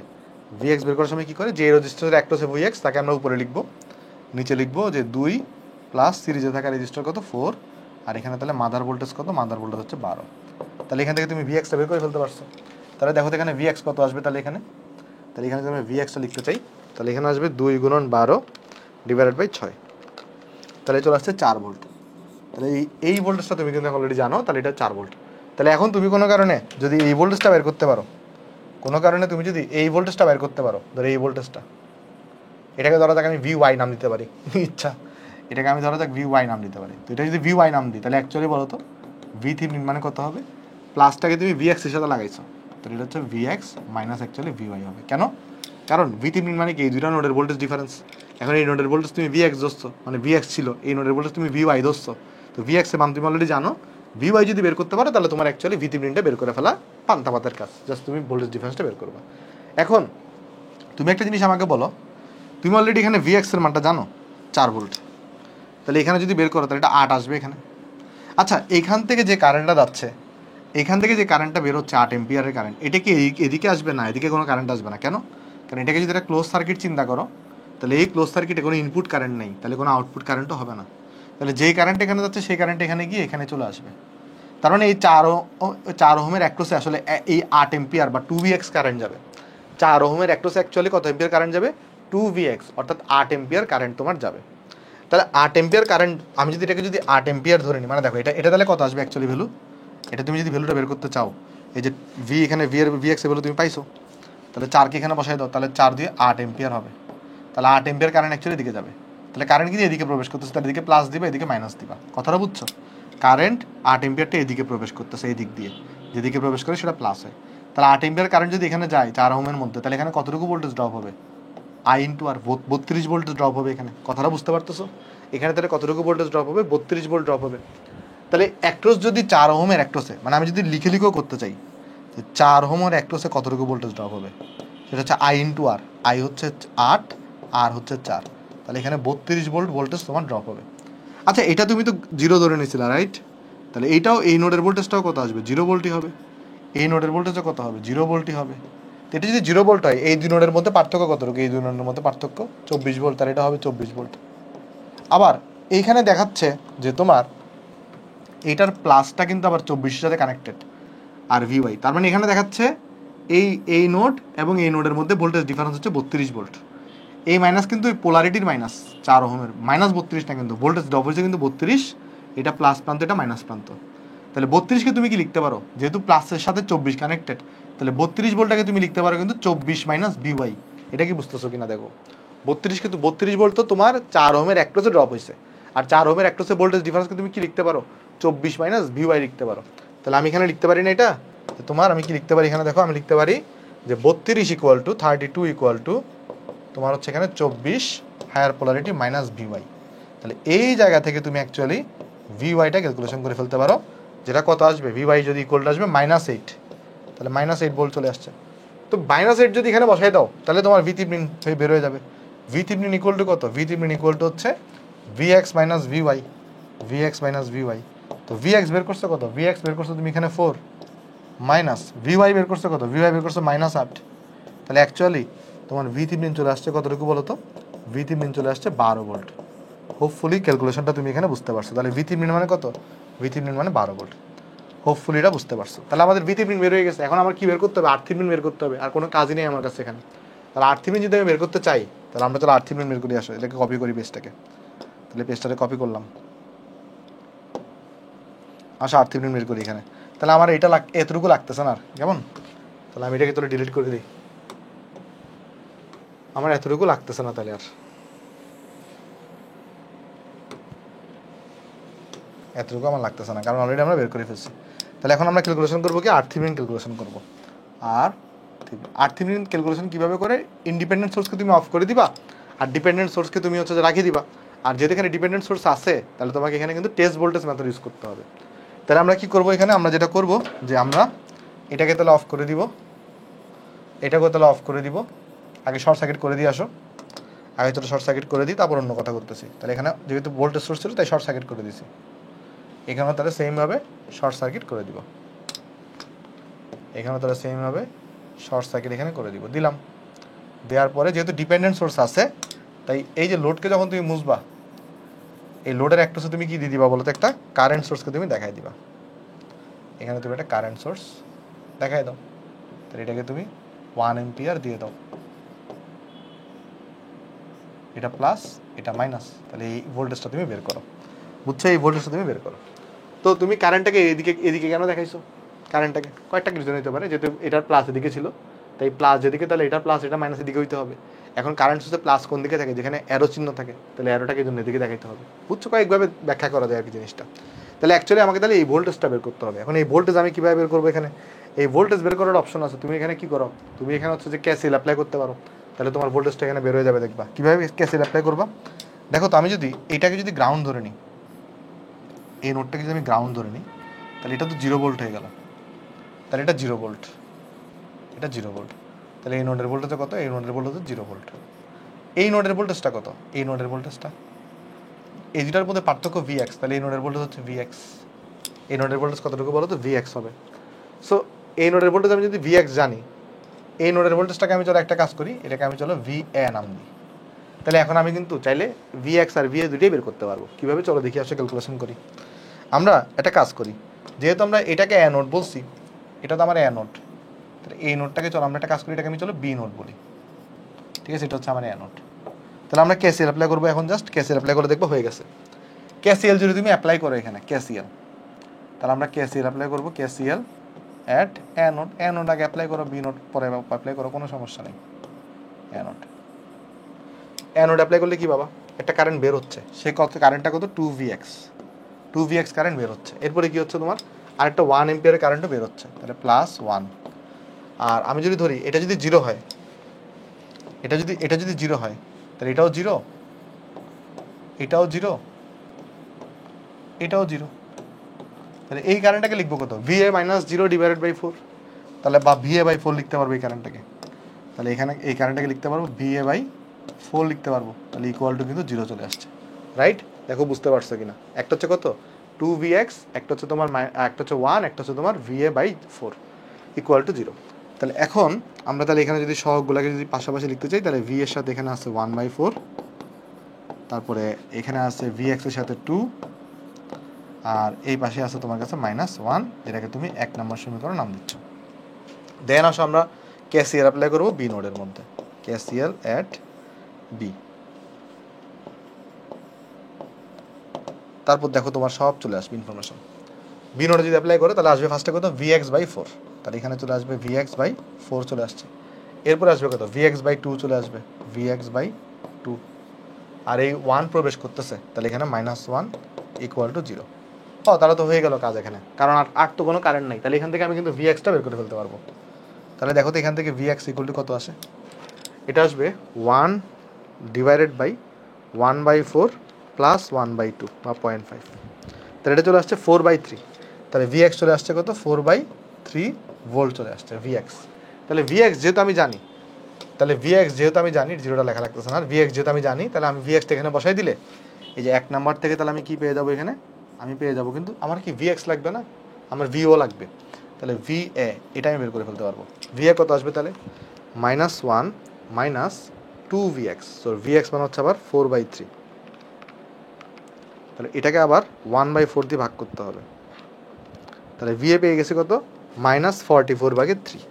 ভিএক্স বের করার সময় কী করে, যে রেজিস্টরের অ্যাক্রসে ভিএক্স তাকে আমরা উপরে লিখবো, নিচে লিখবো যে 2 প্লাস সিরিজে থাকা রেজিস্টার কত 4, আর এখানে তাহলে মাদার ভোল্টেজ কত, মাদার ভোল্টেজ হচ্ছে 12। তাহলে এখান থেকে তুমি ভিএক্সটা বের করে ফেলতে পারছো। তাহলে দেখো তো এখানে ভিএক্স কত আসবে, তাহলে এখানে যদি আমি ভিএক্সটা লিখতে চাই তাহলে এখানে আসবে 2 গুণন 12 ডিভাইডেড বাই 6, তাহলে চলে আসছে 4 ভোল্ট। তাহলে এই ভোল্টেজটা তুমি কিন্তু অলরেডি জানো, তাহলে এটা 4 ভোল্ট। তাহলে এখন তুমি কোনো কারণে যদি এই ভোল্টেজটা বের করতে পারো, কোনো কারণে তুমি যদি এই ভোল্টেজটা বের করতে পারো, ধরো এই ভোল্টেজটা, এটাকে ধরা যাক আমি VY নাম দিতে পারি, ইচ্ছা এটাকে আমি ধরা যাক VY নাম দিতে পারি। তো এটা যদি VY নাম দিই তাহলে অ্যাকচুয়ালি বলো তো V3 মানে কত হবে, প্লাসটাকে তুমি VX এর সাথে লাগাইছো, তাহলে এটা হচ্ছে VX মাইনাস অ্যাকচুয়ালি VY হবে। কেন? কারণ V3 মানে কি, এই দুইটা নোডের ভোল্টেজ ডিফারেন্স। এখন এই নোডের ভোল্টেজ তুমি VX ধরছো, মানে VX ছিল, এই নোডের ভোল্টেজ তুমি VY ধরছো, তো VX এর মান তুমি অলরেডি জানো। VY যদি বের করতে পারো তাহলে তোমার অ্যাকচুয়ালি V3টা বের করে ফেলা পান্তা পাতের কাজ, জাস্ট তুমি ভোল্টেজ ডিফারেন্সটা বের করবা। এখন তুমি একটা জিনিস আমাকে বলো, তুমি অলরেডি এখানে VX এর মানটা জানো 4 ভোল্ট, তাহলে এখানে যদি বের করো তাহলে এটা 8 আসবে এখানে। আচ্ছা, এখান থেকে যে কারেন্টটা যাচ্ছে, এখান থেকে যে কারেন্টটা বের হচ্ছে 8 এম্পিয়ারের কারেন্ট, এটা কি এদিকে আসবে না, এদিকে কোনো কারেন্ট আসবে না। কেন? কারণ এটাকে যদি একটা ক্লোজ সার্কিট চিন্তা করো, তাহলে এই ক্লোজ সার্কিটে কোনো ইনপুট কারেন্ট নেই, তাহলে কোনো আউটপুট কারেন্টও হবে না। তাহলে যেই কারেন্ট এখানে যাচ্ছে সেই কারেন্ট এখানে গিয়ে এখানে চলে আসবে। তার মানে এই 4 ওহমের অ্যাক্রসে আসলে এই 8 এম্পিয়ার বা 2VX কারেন্ট যাবে। 4 ওহমের অ্যাক্রসে অ্যাকচুয়ালি কত এম্পিয়ার কারেন্ট যাবে? 2VX, অর্থাৎ 8 এম্পিয়ার কারেন্ট তোমার যাবে। তাহলে 8 এম্পিয়ার কারেন্ট, আমি যদি এটাকে যদি 8 এম্পিয়ার ধরে নিই, মানে দেখো এটা তাহলে কত আসবে অ্যাকচুয়ালি ভ্যালু, এটা তুমি যদি ভ্যালুটা বের করতে চাও, এই যে এখানে VX এর ভ্যালু তুমি পাইছো, তাহলে 4কে এখানে বসাই দাও, তাহলে 4 দিয়ে 8 এম্পিয়ার হবে। তাহলে 8 এম্পিয়ার কারেন্ট অ্যাকচুয়ালি এদিকে যাবে। তাহলে কারেন্ট কিন্তু এদিকে প্রবেশ করতেছে, তাহলে এদিকে প্লাস দিবা, এদিকে মাইনাস দিবা। কথাটা বুঝছো? কারেন্ট 8 এম্পিয়ারটা এদিকে প্রবেশ করতেছে, এই দিক দিয়ে যেদিকে প্রবেশ করে সেটা প্লাস হয়। তাহলে 8 এম্পিয়ার কারেন্ট যদি এখানে যায় 4 ওহমের মধ্যে, তাহলে এখানে কতটুকু ভোল্টেজ ড্রপ হবে? I into R 32 voltage drop হবে এখানে। কথাটা বুঝতে পারতেছো? এখানে তাহলে কতটুকু ভোল্টেজ ড্রপ হবে? 32 ভোল্ট ড্রপ হবে। তাহলে অ্যাক্রস যদি 4 ওহমের অ্যাক্রসে, মানে আমি যদি লিখেও করতে চাই, 4 ওহমের অ্যাক্রসে কতটুকু ভোল্টেজ ড্রপ হবে, সেটা হচ্ছে I ইন্টু আর। I হচ্ছে 8, আর হচ্ছে 4, তাহলে এখানে 32 ভোল্ট ভোল্টেজ তোমার ড্রপ হবে। আচ্ছা, এটা তুমি তো 0 ধরে নিয়েছিলে, রাইট? তাহলে এইটাও, এই নোডের ভোল্টেজটাও কত আসবে? 0 ভোল্টই হবে। এই নোডের ভোল্টেজও কত হবে? 0 ভোল্টই হবে। তো এটা যদি 0 ভোল্ট হয়, এই দুই নোডের মধ্যে পার্থক্য কতটুকু? এই দুই নোডের মধ্যে পার্থক্য 24 ভোল্ট, তার এটা হবে 24 ভোল্ট। আবার এইখানে দেখাচ্ছে যে তোমার এইটার প্লাসটা কিন্তু আবার 24 সাথে কানেক্টেড, আর VY, তার মানে এখানে দেখাচ্ছে এই নোড এবং এই নোডের মধ্যে ভোল্টেজ ডিফারেন্স হচ্ছে 32 ভোল্ট। এই মাইনাস কিন্তু এই পোলারিটির মাইনাস, 4 ওহমের মাইনাস 32 না, কিন্তু ভোল্টেজ ড্রপ হয়েছে কিন্তু 32, এটা প্লাস প্রান্ত, এটা মাইনাস প্রান্ত। তাহলে 32কে তুমি কি লিখতে পারো, যেহেতু প্লাসের সাথে 24 কানেক্টেড, তাহলে 32 ভোল্টটাকে তুমি লিখতে পারো কিন্তু 24 মাইনাস VY। এটা কি বুঝতেছো কিনা দেখো? 32 কিন্তু 32 ভোল্ট তো তোমার 4 ওহমের অ্যাক্রসে ড্রপ হয়েছে, আর 4 ওহমের অ্যাক্রসে ভোল্টেজ ডিফারেন্সকে তুমি কি লিখতে পারো? 24 মাইনাস VY লিখতে পারো। তাহলে আমি এখানে লিখতে পারি না এটা, তোমার আমি কি লিখতে পারি এখানে দেখো, আমি লিখতে পারি যে 32 ইকুয়াল টু 32 ইকুয়াল টু তোমার হচ্ছে এখানে 24 হায়ার পোলারিটি মাইনাস VY। তাহলে এই জায়গা থেকে তুমি অ্যাকচুয়ালি VYটা ক্যালকুলেশন করে ফেলতে পারো, যেটা কত আসবে, VY যদি ইকুয়াল আসবে -8, তাহলে -8 ভোল্ট চলে আসছে। তো -8 যদি এখানে বসাই দাও তাহলে তোমার V3 হয়ে বের হয়ে যাবে। V3 ইকুয়াল টু কত? V3 ইকুয়াল টু হচ্ছে VX minus VY, VX minus VY। তো VX বের করছো কত? VX বের করছো তুমি এখানে 4, মাইনাস VY বের করছো কত? VY বের করছো -8। তাহলে অ্যাকচুয়ালি তোমার V3 চলে আসছে কতটুকু বলো তো? V3 চলে আসছে 12 ভোল্ট। হোপফুলি ক্যালকুলেশনটা তুমি এখানে বুঝতে পারছো। তাহলে V3 মানে কত? V3 মানে 12 ভোল্ট। হোপফুলি এটা বুঝতে পারছো। তাহলে আমাদের V3 বের হয়ে গেছে। এখন আমার কি বের করতে হবে? R3 বের করতে হবে, আর কোনো কাজই নেই আমার কাছে এখানে। তাহলে R3 যদি আমি বের করতে চাই, তাহলে আমরা চলো R3 বের করি। আসো এটাকে কপি করি পেজটাকে, তাহলে পেজটাকে কপি করলাম, আসো R3 বের করি এখানে। তাহলে আমার এটা এতটুকু লাগতেছে না আর, কেমন? তাহলে আমি এটাকে তোরা ডিলিট করে দিই, আমার এতটুকু লাগতেছে না তাহলে আর। এতটুকু আমার লাগতেছে না, কারণ অলরেডি আমরা বের করে ফেলছি। তাহলে এখন আমরা ক্যালকুলেশন করবো কি, আরথেভেনিন ক্যালকুলেশন করবো। আর আরথেভেনিন ক্যালকুলেশন কীভাবে করে, ইন্ডিপেন্ডেন্ট সোর্সকে তুমি অফ করে দিবা, আর ডিপেন্ডেন্ট সোর্সকে তুমি হচ্ছে যে রাখিয়ে দিবা। আর যেহেতু এখানে ডিপেন্ডেন্ট সোর্স আছে, তাহলে তোমাকে এখানে কিন্তু টেস্ট ভোল্টেজ মেথড ইউজ করতে হবে। তাহলে আমরা কি করবো এখানে, আমরা যেটা করবো যে আমরা এটাকে তাহলে অফ করে দিব, এটাকেও তাহলে অফ করে দিব। আগে শর্ট সার্কিট করে দিয়ে আসো, আগে তো শর্ট সার্কিট করে দিই, তারপর অন্য কথা করতেছি। তাহলে এখানে যেহেতু ভোল্টেজ সোর্স ছিল তাই শর্ট সার্কিট করে দিছি, এখানেও তাহলে সেমভাবে শর্ট সার্কিট করে দিব, এখানেও তাহলে সেমভাবে শর্ট সার্কিট এখানে করে দিব, দিলাম। দেওয়ার পরে যেহেতু ডিপেন্ডেন্ট সোর্স আছে, তাই এই যে লোডকে যখন তুমি মুছবা, এই লোডের একটা তুমি কি দিয়ে দিবা বলো তো, একটা কারেন্ট সোর্সকে তুমি দেখাই দিবা। এখানে তুমি একটা কারেন্ট সোর্স দেখাই দাও, তাহলে এটাকে তুমি 1 এম্পিয়ার দিয়ে দাও, এটা প্লাস এটা মাইনাস, তাহলে এই ভোল্টেজটা তুমি বের করো, বুঝছো, এই ভোল্টেজটা তুমি বের করো। তো তুমি কারেন্টটাকে এদিকে এদিকে কেন দেখাইছো, কারেন্টটাকে কয়েকটা রিজন হতে পারে, যেহেতু এটার প্লাস এদিকে ছিল, তাই প্লাস যেদিকে, তাহলে এটা প্লাস এটা মাইনাস এদিকে হইতে হবে। এখন কারেন্ট সোর্সে প্লাস কোন দিকে থাকে, যেখানে অ্যারো চিহ্ন থাকে, তাহলে অ্যারোটাকে জন্য এদিকে দেখাইতে হবে, বুঝছো, কয়েকভাবে ব্যাখ্যা করা যায় আর কি জিনিসটা। তাহলে অ্যাকচুয়ালি আমাকে তাহলে এই ভোল্টেজটা বের করতে হবে। এখন এই ভোল্টেজ আমি কীভাবে বের করবো, এখানে এই ভোল্টেজ বের করার অপশন আছে, তুমি এখানে কি করো, তুমি এখানে হচ্ছে যে ক্যাসিল অ্যাপ্লাই করতে পারো, তাহলে তোমার ভোল্টেজটা এখানে বের হয়ে যাবে। দেখবা কীভাবে ক্যাসিল অ্যাপ্লাই করবা, দেখো তো আমি যদি এটাকে যদি গ্রাউন্ড ধরে নিই, এই নোটটাকে যদি আমি গ্রাউন্ড ধরে নিই, তাহলে এটা তো 0 ভোল্ট হয়ে গেল, তাহলে এটা 0 ভোল্ট, এটা 0 ভোল্ট, তাহলে এই নোডের ভোল্টেজ কত, এই নোডের ভোল্টেজ 0 ভোল্ট। এই নোডের ভোল্টেজটা কত, এই নোডের ভোল্টেজটা, এই দুটার মধ্যে পার্থক্য Vx, তাহলে এই নোডের ভোল্টেজ হচ্ছে Vx, এই নোডের ভোল্টেজ কতটুকু বলো তো, Vx হবে। সো এই নোডের ভোল্টেজ আমি যদি Vx জানি, এই নোডের ভোল্টেজটাকে আমি চলো একটা কাজ করি, এটাকে আমি চলো VA নাম দিই, তাহলে এখন আমি কিন্তু চাইলে Vx আর VA দুটোই বের করতে পারবো। কীভাবে, চলো দেখি, আসলে ক্যালকুলেশন করি। আমরা একটা কাজ করি, যেহেতু আমরা এটাকে এ নোড বলছি, এটা তো আমার এ নোড, তাহলে এই নোটটাকে চলো আমরা একটা কাজ করি, এটাকে আমি চলো বি নোট বলি, ঠিক আছে, এটা হচ্ছে আমার এ নোট। তাহলে আমরা কেসিএল অ্যাপ্লাই করবো, এখন জাস্ট কেসিএল অ্যাপ্লাই করে দেখবো, হয়ে গেছে। কেসিএল যদি তুমি অ্যাপ্লাই করো এখানে কেসিএল, তাহলে আমরা কেসিএল অ্যাপ্লাই করবো, KCL at a note, A note আগে অ্যাপ্লাই করো, বি নোট পরে অ্যাপ্লাই করো, কোনো সমস্যা নেই। এ নোট, এ নোট অ্যাপ্লাই করলে কি বাবা, একটা কারেন্ট বের হচ্ছে, সে কত, কারেন্টটা কত, 2Vx কারেন্ট বের হচ্ছে। এরপরে কি হচ্ছে তোমার, আরেকটা 1 এম্পিয়ারের কারেন্টও বের হচ্ছে, তাহলে +1। আর আমি যদি ধরি এটা যদি 0 হয়, এটা যদি 0 হয়, তাহলে এটাও 0, এটাও 0, এটাও 0, তাহলে এই কারেন্টটাকে লিখবো কত, VA - 0/4, তাহলে বা VA/4 লিখতে পারবো এই কারেন্টটাকে, তাহলে এখানে এই কারেন্টটাকে লিখতে পারবো VA/4 লিখতে পারবো, তাহলে ইকুয়াল টু কিন্তু 0 চলে আসছে, রাইট। দেখো বুঝতে পারছো কিনা, একটা হচ্ছে কত 2Vx, একটা হচ্ছে তোমার একটা হচ্ছে 1, একটা হচ্ছে তোমার VA/4 ইকুয়াল টু 0। তাহলে এখন আমরা তাহলে এখানে যদি সহগগুলোকে যদি পাশাপাশি লিখতে চাই, তাহলে V এর সাথে এখানে আছে 1/4, তারপরে এখানে আছে Vx এর সাথে 2, আর এই পাশে আছে তোমার কাছে -1, এটাকে তুমি 1 নম্বর সমীকরণ নাম দিচ্ছ। দেন আসো আমরা কেসিএল অ্যাপ্লাই করবো বি নোডের মধ্যে, কেসিএল অ্যাট বি, তারপর দেখো তোমার সব চলে আসবে ইনফরমেশন। বি নোডে যদি অ্যাপ্লাই করো, তাহলে আসবে ফার্স্টে কত, Vx/4, তাহলে এখানে চলে আসবে Vx/4 চলে আসছে। এরপরে আসবে কত, Vx/2 চলে আসবে, Vx/2, আর এই 1 প্রবেশ করতেছে, তাহলে এখানে -1 ইকুয়াল টু 0। তাহলে তো হয়ে গেল কাজ এখানে, কারণ আর তো কোনো কারেন্ট নাই, তাহলে এখান থেকে আমি কিন্তু Vx-টা বের করে ফেলতে পারবো। তাহলে দেখো তো এখান থেকে Vx ইকুয়াল টু কত আসে, এটা আসবে 1/1/4 প্লাস 1/2 বা 0.5, তাহলে এটা চলে আসছে 4/3, তাহলে Vx চলে আসছে কত, 4/3 ভোল্ট চলে আসছে Vx। তাহলে Vx যেহেতু আমি জানি, তাহলে Vx যেহেতু আমি জানি, 0টা লেখা লাগতেছে না, আর Vx যেহেতু আমি জানি, তাহলে আমি Vx এখানে বসাই দিলে, এই যে 1 নাম্বার থেকে তাহলে আমি কি পেয়ে যাবো, এখানে আমি পেয়ে যাবো, কিন্তু আমার কি Vx লাগবে না, আমার VO লাগবে, তাহলে VA এটা আমি বের করে ফেলতে পারবো। VA কত আসবে, তাহলে -1 - 2Vx, সো Vx মানে হচ্ছে আবার 4/3, তাহলে এটাকে আবার 1/4 দিয়ে ভাগ করতে হবে, তাহলে VA পেয়ে গেছে কত, -44/3,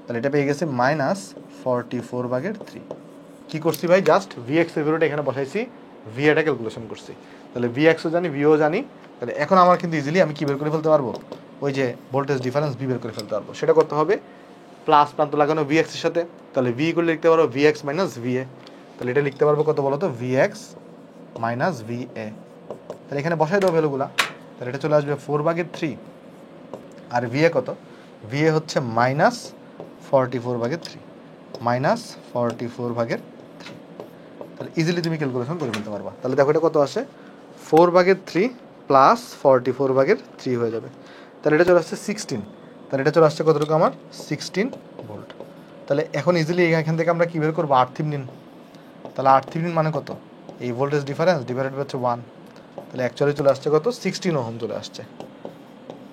তাহলে এটা পেয়ে গেছে -44/3। কি করছি ভাই, জাস্ট Vx এর ভ্যালুটা এখানে বসাইছি, VA-টা ক্যালকুলেশন করছি, তাহলে Vx-ও জানি, VO জানি, তাহলে এখন আমার কিন্তু ইজিলি আমি কি বের করে ফেলতে পারবো, ওই যে ভোল্টেজ ডিফারেন্স B বের করে ফেলতে পারবো। সেটা করতে হবে প্লাস প্রান্ত লাগানো Vx এর সাথে, তাহলে V করে লিখতে পারবো Vx - VA, তাহলে এটা লিখতে পারবো কত বলো তো, Vx - VA, তাহলে এখানে বসাই দেবো ভ্যালুগুলা, তাহলে এটা চলে আসবে 4/3 আর ভিএ কত, ভিএ হচ্ছে -44/3 -44/3। তাহলে ইজিলি তুমি ক্যালকুলেশন করে ফেলতে পারবা। তাহলে দেখো এটা কত আসে 4/3 প্লাস 44/3 হয়ে যাবে। তাহলে এটা চলে আসছে 16। তাহলে এটা চলে আসছে কতটুকু আমার 16 ভোল্ট। তাহলে এখন ইজিলি এখান থেকে আমরা কী বের করবো, RThevenin। তাহলে RThevenin মানে কত, এই ভোল্টেজ ডিফারেন্স ডিভাইডেড হচ্ছে 1। তাহলে অ্যাকচুয়ালি চলে আসছে কত 16 ওহম চলে আসছে।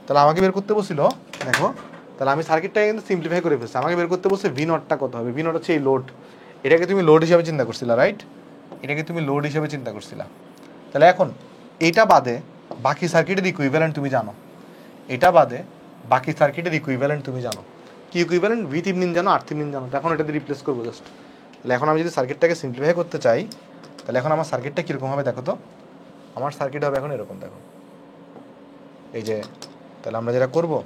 তাহলে আমাকে বের করতে বসছিল, দেখো তাহলে আমি সার্কিটটাকে কিন্তু সিম্পলিফাই করে ফেলছি। আমাকে বের করতে বসে ভি নটটা কত হবে। ভি নট হচ্ছে এই লোড, এটাকে তুমি লোড হিসাবে চিন্তা করছিলা, রাইট? এটাকে তুমি লোড হিসাবে চিন্তা করছিলা। তাহলে এখন এটা বাদে বাকি সার্কিটের ইকুইভ্যালেন্ট তুমি জানো, এটা বাদে বাকি সার্কিটের ইকুইভ্যালেন্ট তুমি জানো। কি ইকুইভ্যালেন্ট? ভি থিভনিন জানো, আর থিভনিন জানো। তো এখন এটা দিয়ে রিপ্লেস করবো জাস্ট। তাহলে এখন আমি যদি সার্কিটটাকে সিম্পলিফাই করতে চাই, তাহলে এখন আমার সার্কিটটা কীরকম হবে দেখো তো। আমার সার্কিট হবে এখন এরকম, দেখো এই যে। তাহলে আমরা যেটা করবো,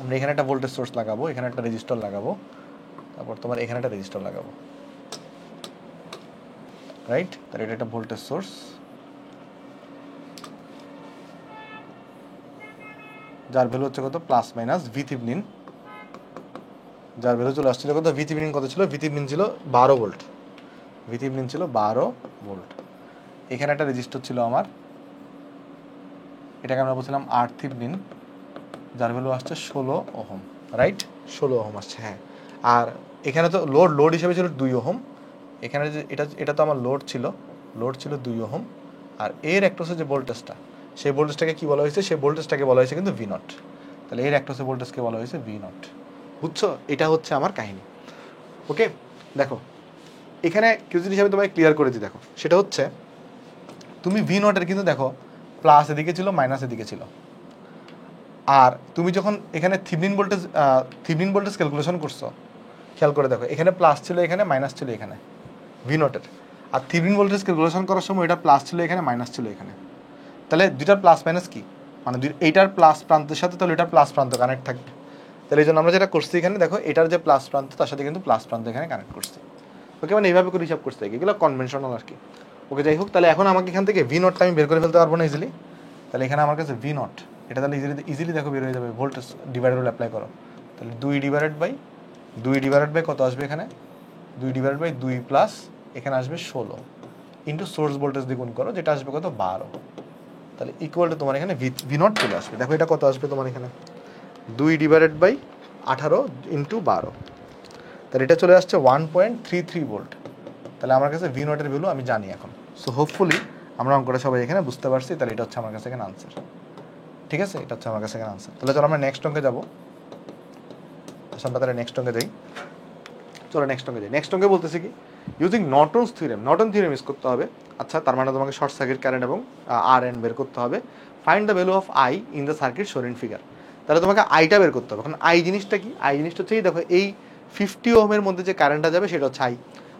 আমরা এখানে একটা ভোল্টেজ সোর্স লাগাবো, এখানে একটা রেজিস্টর লাগাবো, তারপর তোমার এখানে একটা রেজিস্টর লাগাবো, রাইট? তাহলে এটা একটা ভোল্টেজ সোর্স, যার ভ্যালু হচ্ছে কত প্লাস মাইনাস ভি থিভনিন, যার ভ্যালু চলে আসছিল কত, ভি থিভনিন কত ছিল, ভি থিভনিন ছিল 12 ভোল্ট, ভি থিভনিন ছিল 12 ভোল্ট। এখানে একটা রেজিস্টর ছিল আমার, এটাকে আমরা বলছিলাম আর থিভনিন, যার ভ্যালু আসছে 16 ওহম, রাইট? 16 ওহম আসছে, হ্যাঁ। আর এখানে তো লোড হিসেবে ছিল 2 ওহম। এখানে যে এটা তো আমার লোড ছিল 2 ওহম। আর এর অ্যাক্রসে যে ভোল্টেজটা, সেই ভোল্টেজটাকে কি বলা হয়েছে, সেই ভোল্টেজটাকে বলা হয়েছে কিন্তু ভি নট। তাহলে এর অ্যাক্রসে ভোল্টেজকে বলা হয়েছে ভি নট। বুঝছো? এটা হচ্ছে আমার কাহিনী। ওকে, দেখো এখানে কিছু জিনিস আমি তোমায় ক্লিয়ার করে দিই। দেখো সেটা হচ্ছে, তুমি ভি নটের কিন্তু দেখো প্লাস এদিকে ছিল, মাইনাস এদিকে ছিল। আর তুমি যখন এখানে থিভনিন ভোল্টেজ ক্যালকুলেশন করছো, খেয়াল করে দেখো এখানে প্লাস ছিল, এখানে মাইনাস ছিল, এখানে ভি নটের। আর থিভনিন ভোল্টেজ ক্যালকুলেশন করার সময় এটা প্লাস ছিল এখানে, মাইনাস ছিল এখানে। তাহলে দুইটার প্লাস মাইনাস কি, মানে এইটার প্লাস প্রান্তের সাথে তাহলে এটার প্লাস প্রান্ত কানেক্ট থাকবে। তাহলে এই জন্য আমরা যেটা করছি এখানে দেখো, এটার যে প্লাস প্রান্ত তার সাথে কিন্তু প্লাস প্রান্ত এখানে কানেক্ট করছি। ওকে, মানে এইভাবে করে হিসাব করতে এগুলো কনভেনশনাল আর কি। ওকে, যাই হোক, তাহলে এখন আমাকে এখান থেকে ভি নটটা আমি বের করে ফেলতে পারবো না ইজিলি। তাহলে এখানে আমার কাছে ভি নট, এটা তাহলে ইজিলি দেখো বের হয়ে যাবে, ভোল্টেজ ডিভাইডার অ্যাপ্লাই করো। তাহলে 2 ডিভাইডেড বাই কত আসবে এখানে, 2 ডিভাইডেড বাই 2 প্লাস এখানে আসবে 16 ইন্টু সোর্স ভোল্টেজ দ্বিগুণ করো, যেটা আসবে কত 12। তাহলে ইকুয়াল টু তোমার এখানে ভি নট চলে আসবে। দেখো এটা কত আসবে তোমার এখানে, 2 ডিভাইডেড বাই 18 ইন্টু 12। তাহলে এটা চলে আসছে 1.33 ভোল্ট। তাহলে আমার কাছে ভি নটের ভ্যালু আমি জানি এখন। সো হোপফুলি আমরা অঙ্কটা সবাই এখানে বুঝতে পারছি। তাহলে এটা হচ্ছে আমার কাছে এখানে আনসার। ঠিক আছে, এটা হচ্ছে আমার কাছে এখানে আনসার। তাহলে চলো আমরা নেক্সট অঙ্কে যাবো। আমরা তাহলে নেক্সট অঙ্কে যাই। চলো নেক্সট অঙ্কে যাই। নেক্সট অঙ্কে বলতেছি কি, using Norton's theorem, Norton theorem use করতে হবে। আচ্ছা, তার মানে তোমাকে শর্ট সার্কিট কারেন্ট এবং আর এন বের করতে হবে। Find the value of I in the circuit shown in figure. তাহলে তোমাকে আইটা বের করতে হবে। এখন আই জিনিসটা কি, আই জিনিসটা হচ্ছে দেখো এই 50 ওহমের মধ্যে যে কারেন্টটা যাবে সেটা হচ্ছে আই।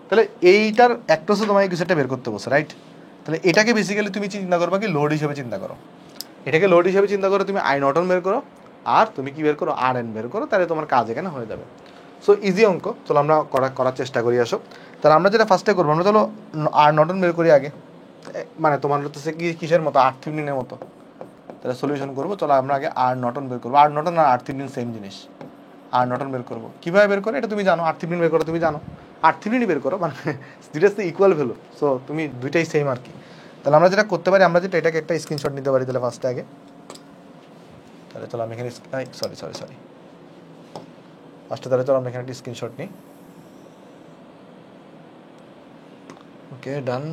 তাহলে এইটার অ্যাক্রসে তোমাকে কিছু একটা বের করতে বসে, রাইট? তাহলে এটাকে বেসিক্যালি তুমি চিন্তা করবা কি, লোড হিসেবে চিন্তা করো। এটাকে লোড হিসেবে চিন্তা করো, তুমি আই নর্টন বের করো, আর তুমি কি বের করো, আর এন বের করো। তাহলে তোমার কাজ এখানে হয়ে যাবে। সো ইজি অঙ্ক, চলো আমরা করার চেষ্টা করি। আসো, তাহলে আমরা যেটা ফার্স্টে করবো, আমরা চলো আর নর্টন বের করি আগে। মানে তোমার হচ্ছে কি কিসের মতো, আর থিভনিনের মতো। তাহলে সলিউশন করবো। চলো আমরা আগে আর নর্টন বের করবো। আর নর্টন আর থিভনিন সেম জিনিস। আর নর্টন বের করবো কীভাবে বের করে এটা তুমি জানো, আর থিভনিন বের করো তুমি জানো, আর থিভনিনই বের করো, মানে দুইটাতে ইকুয়াল ভ্যালু। সো তুমি দুইটাই সেম আর কি। তাহলে আমরা যেটা করতে পারি, আমরা যেটা এটাকে একটা স্ক্রিনশট নিতে পারি তাহলে ফার্স্টে আগে। তাহলে চলো আমি এখানে সরি ফার্স্টে, তাহলে চলো আমরা এখানে একটা স্ক্রিনশট নিই। ওকে, ডান।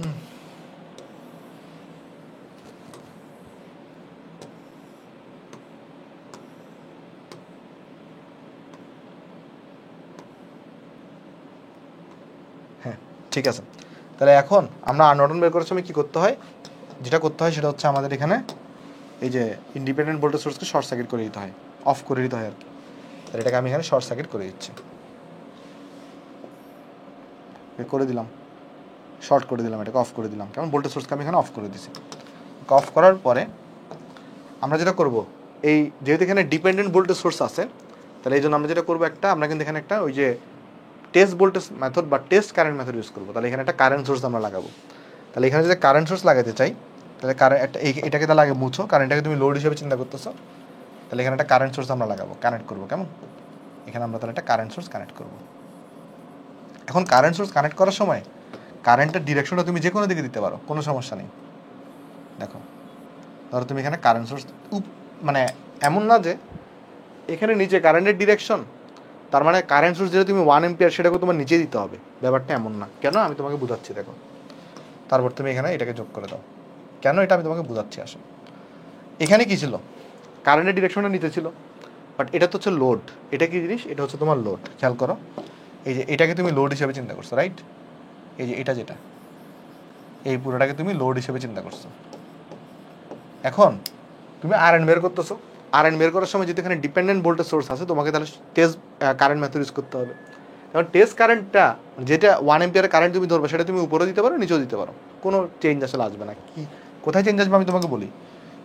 হ্যাঁ, ঠিক আছে। তাহলে এখন আমরা আর নর্টন বের করার সময় কী করতে হয়, যেটা করতে হয় সেটা হচ্ছে আমাদের এখানে এই যে ইন্ডিপেন্ডেন্ট ভোল্টেজ সোর্সকে শর্ট সার্কিট করে দিতে হয়, অফ করে দিতে হয় আর কি। তাহলে এটাকে আমি এখানে শর্ট সার্কিট করে দিচ্ছি, করে দিলাম, শর্ট করে দিলাম, এটাকে অফ করে দিলাম। কেমন, ভোল্টেজ সোর্সকে আমি এখানে অফ করে দিচ্ছি। অফ করার পরে আমরা যেটা করব, এই যেহেতু এখানে ডিপেন্ডেন্ট ভোল্টেজ সোর্স আছে, তাহলে এই জন্য আমরা যেটা করবো, আমরা কিন্তু এখানে একটা ওই যে টেস্ট ভোল্টেজ মেথড বা টেস্ট কারেন্ট মেথড ইউজ করবো। তাহলে এখানে একটা কারেন্ট সোর্স আমরা লাগাবো। তাহলে এখানে যদি কারেন্ট সোর্স লাগাতে চাই, তাহলে কারেন্ট একটা এটাকে তাহলে আগে মুছো, কারণ এটাকে তুমি লোড হিসেবে চিন্তা করতেছো। তাহলে এখানে একটা কারেন্ট সোর্স আমরা লাগাবো, কানেক্ট করবো, কেমন? এখানে আমরা তাহলে একটা কারেন্ট সোর্স কানেক্ট করবো। এখন কারেন্ট সোর্স কানেক্ট করার সময় কারেন্টের ডিরেকশনটা তুমি যে কোনো দিকে দিতে পারো, কোনো সমস্যা নেই। দেখো ধরো তুমি এখানে কারেন্ট সোর্স মানে এমন না যে এখানে নিচে কারেন্টের ডিরেকশন, তার মানে কারেন্ট সোর্স যেটা তুমি 1 এম্পিয়ার সেটাকে তোমার নিচে দিতে হবে, ব্যাপারটা এমন না। কেন? আমি তোমাকে বোঝাচ্ছি। দেখো, তারপর তুমি এখানে এটাকে যোগ করে দাও। কেন? এটা আমি তোমাকে বোঝাচ্ছি। আসো, এখানে কি ছিল? কারেন্টের ডিরেকশনটা নিচে ছিল, বাট এটা তো হচ্ছে লোড। এটা কি জিনিস? এটা হচ্ছে তোমার লোড। খেয়াল করো, এই যে এটাকে তুমি লোড হিসেবে চিন্তা করছো, রাইট? এই যে এটা যেটা, এই পুরোটাকে তুমি লোড হিসেবে চিন্তা করছো। এখন তুমি আরএন বের করতেছো। আরএন বের করার সময় যদি এখানে ডিপেন্ডেন্ট ভোল্টেজ সোর্স আছে, তোমাকে তাহলে টেস্ট কারেন্ট মেথড ইউজ করতে হবে। কারণ টেস্ট কারেন্টটা যেটা 1 এম্পিয়ারের কারেন্ট তুমি ধরবে, সেটা তুমি উপরেও দিতে পারো, নিচেও দিতে পারো, কোনো চেঞ্জ আসলে আসবে না। কি কোথায় চেঞ্জ আসবে আমি তোমাকে বলি।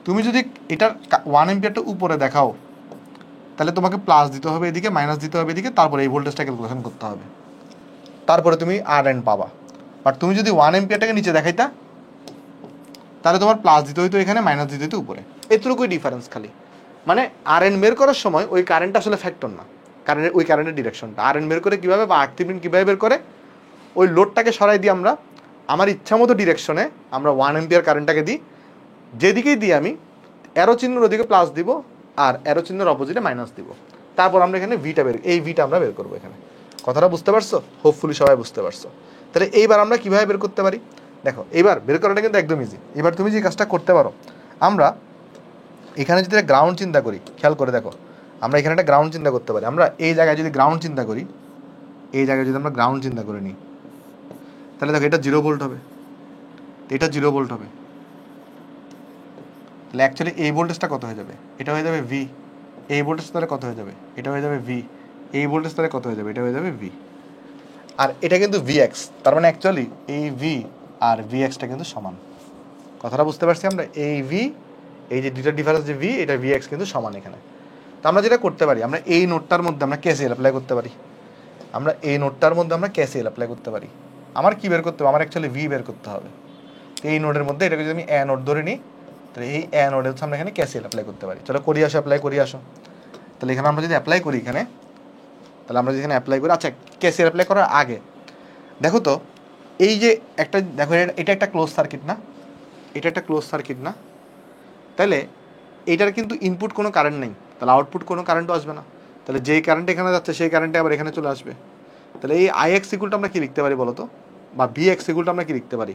তুমি যদি এটার 1 এম্পিয়ারটা উপরে দেখাও, তাহলে তোমাকে প্লাস দিতে হবে এদিকে, মাইনাস দিতে হবে এদিকে, তারপরে এই ভোল্টেজটা ক্যালকুলেশন করতে হবে, তারপরে তুমি আরএন পাবা। বাট তুমি যদি 1 এম্পিয়ারটাকে নিচে দেখাইতা, তাহলে তোমার প্লাস দিতে হইতো এখানে, মাইনাস দিতে হইতো উপরে। এতটুকুই ডিফারেন্স খালি। মানে আরএন বের করার সময় ওই কারেন্টটা আসলে ফ্যাক্টর না, কারেন্টের ওই কারেন্টের ডিরেকশনটা। আরএন বের করে কীভাবে, বা আরটিপিন কীভাবে বের করে, ওই লোডটাকে সরাই দিই আমরা আমার ইচ্ছা মতো ডিরেকশনে, আমরা 1 এম্পিয়ার কারেন্টটাকে দিই, যেদিকেই দিই আমি অ্যারো চিহ্নের ওদিকে প্লাস দিব আর অ্যারো চিহ্নের অপোজিটে মাইনাস দিব। তারপর আমরা এখানে ভিটা এই ভিটা আমরা বের করবো এখানে। কথাটা বুঝতে পারছো? হোপফুলি সবাই বুঝতে পারছো। তাহলে এইবার আমরা কীভাবে বের করতে পারি? দেখো, এইবার বের করাটা কিন্তু একদম ইজি। এবার তুমি যে কাজটা করতে পারো, আমরা এখানে যদি একটা গ্রাউন্ড চিন্তা করি, খেয়াল করে দেখো, আমরা এখানে একটা গ্রাউন্ড চিন্তা করতে পারি। আমরা এই জায়গায় যদি গ্রাউন্ড চিন্তা করি, এই জায়গায় যদি আমরা গ্রাউন্ড চিন্তা করে নিই, তাহলে দেখো এটা 0 ভোল্ট হবে, এটা 0 ভোল্ট হবে। তাহলে অ্যাকচুয়ালি এই ভোল্টেজটা কত হয়ে যাবে? এটা হয়ে যাবে ভি। এই ভোল্টেজ তাহলে কত হয়ে যাবে? এটা হয়ে যাবে ভি। এই ভোল্টেজ তাহলে কত হয়ে যাবে? এটা হয়ে যাবে ভি। আর এটা কিন্তু ভিএক্স, তার মানে অ্যাকচুয়ালি এই ভি আর ভিএক্সটা কিন্তু সমান। কথাটা বুঝতে পারছি আমরা? এই ভি, এই যে দুইটা ডিফারেন্স যে ভি, এটা ভিএক্স কিন্তু সমান এখানে। তো আমরা যেটা করতে পারি, আমরা এই নোটটার মধ্যে আমরা কেসিএল অ্যাপ্লাই করতে পারি। আমরা এই নোটটার মধ্যে আমরা কেসিএল অ্যাপ্লাই করতে পারি। আমার কি বের করতে হবে? আমার অ্যাকচুয়ালি ভি বের করতে হবে। এই নোটের মধ্যে এটাকে যদি আমি এ নোট ধরে নিই, তাহলে এই এ নোটের হচ্ছে আমরা এখানে কেসিএল অ্যাপ্লাই করতে পারি। চলো করি আসো, অ্যাপ্লাই করি আসো। তাহলে এখানে আমরা যদি অ্যাপ্লাই করি এখানে, তাহলে আমরা যদি এখানে অ্যাপ্লাই করি, আচ্ছা কেসিএল অ্যাপ্লাই করার আগে দেখো তো, এই যে একটা দেখো, এটা একটা ক্লোজ সার্কিট না? এটা একটা ক্লোজ সার্কিট না? তাহলে এইটার কিন্তু ইনপুট কোনো কারেন্ট নেই, তাহলে আউটপুট কোনো কারেন্টও আসবে না। তাহলে যেই কারেন্ট এখানে যাচ্ছে সেই কারেন্টে আবার এখানে চলে আসবে। তাহলে এই আইএক্স ইকুয়ালটা আমরা কি লিখতে পারি বলো তো? বা ভিএক্স ইকুয়ালটা আমরা কি লিখতে পারি?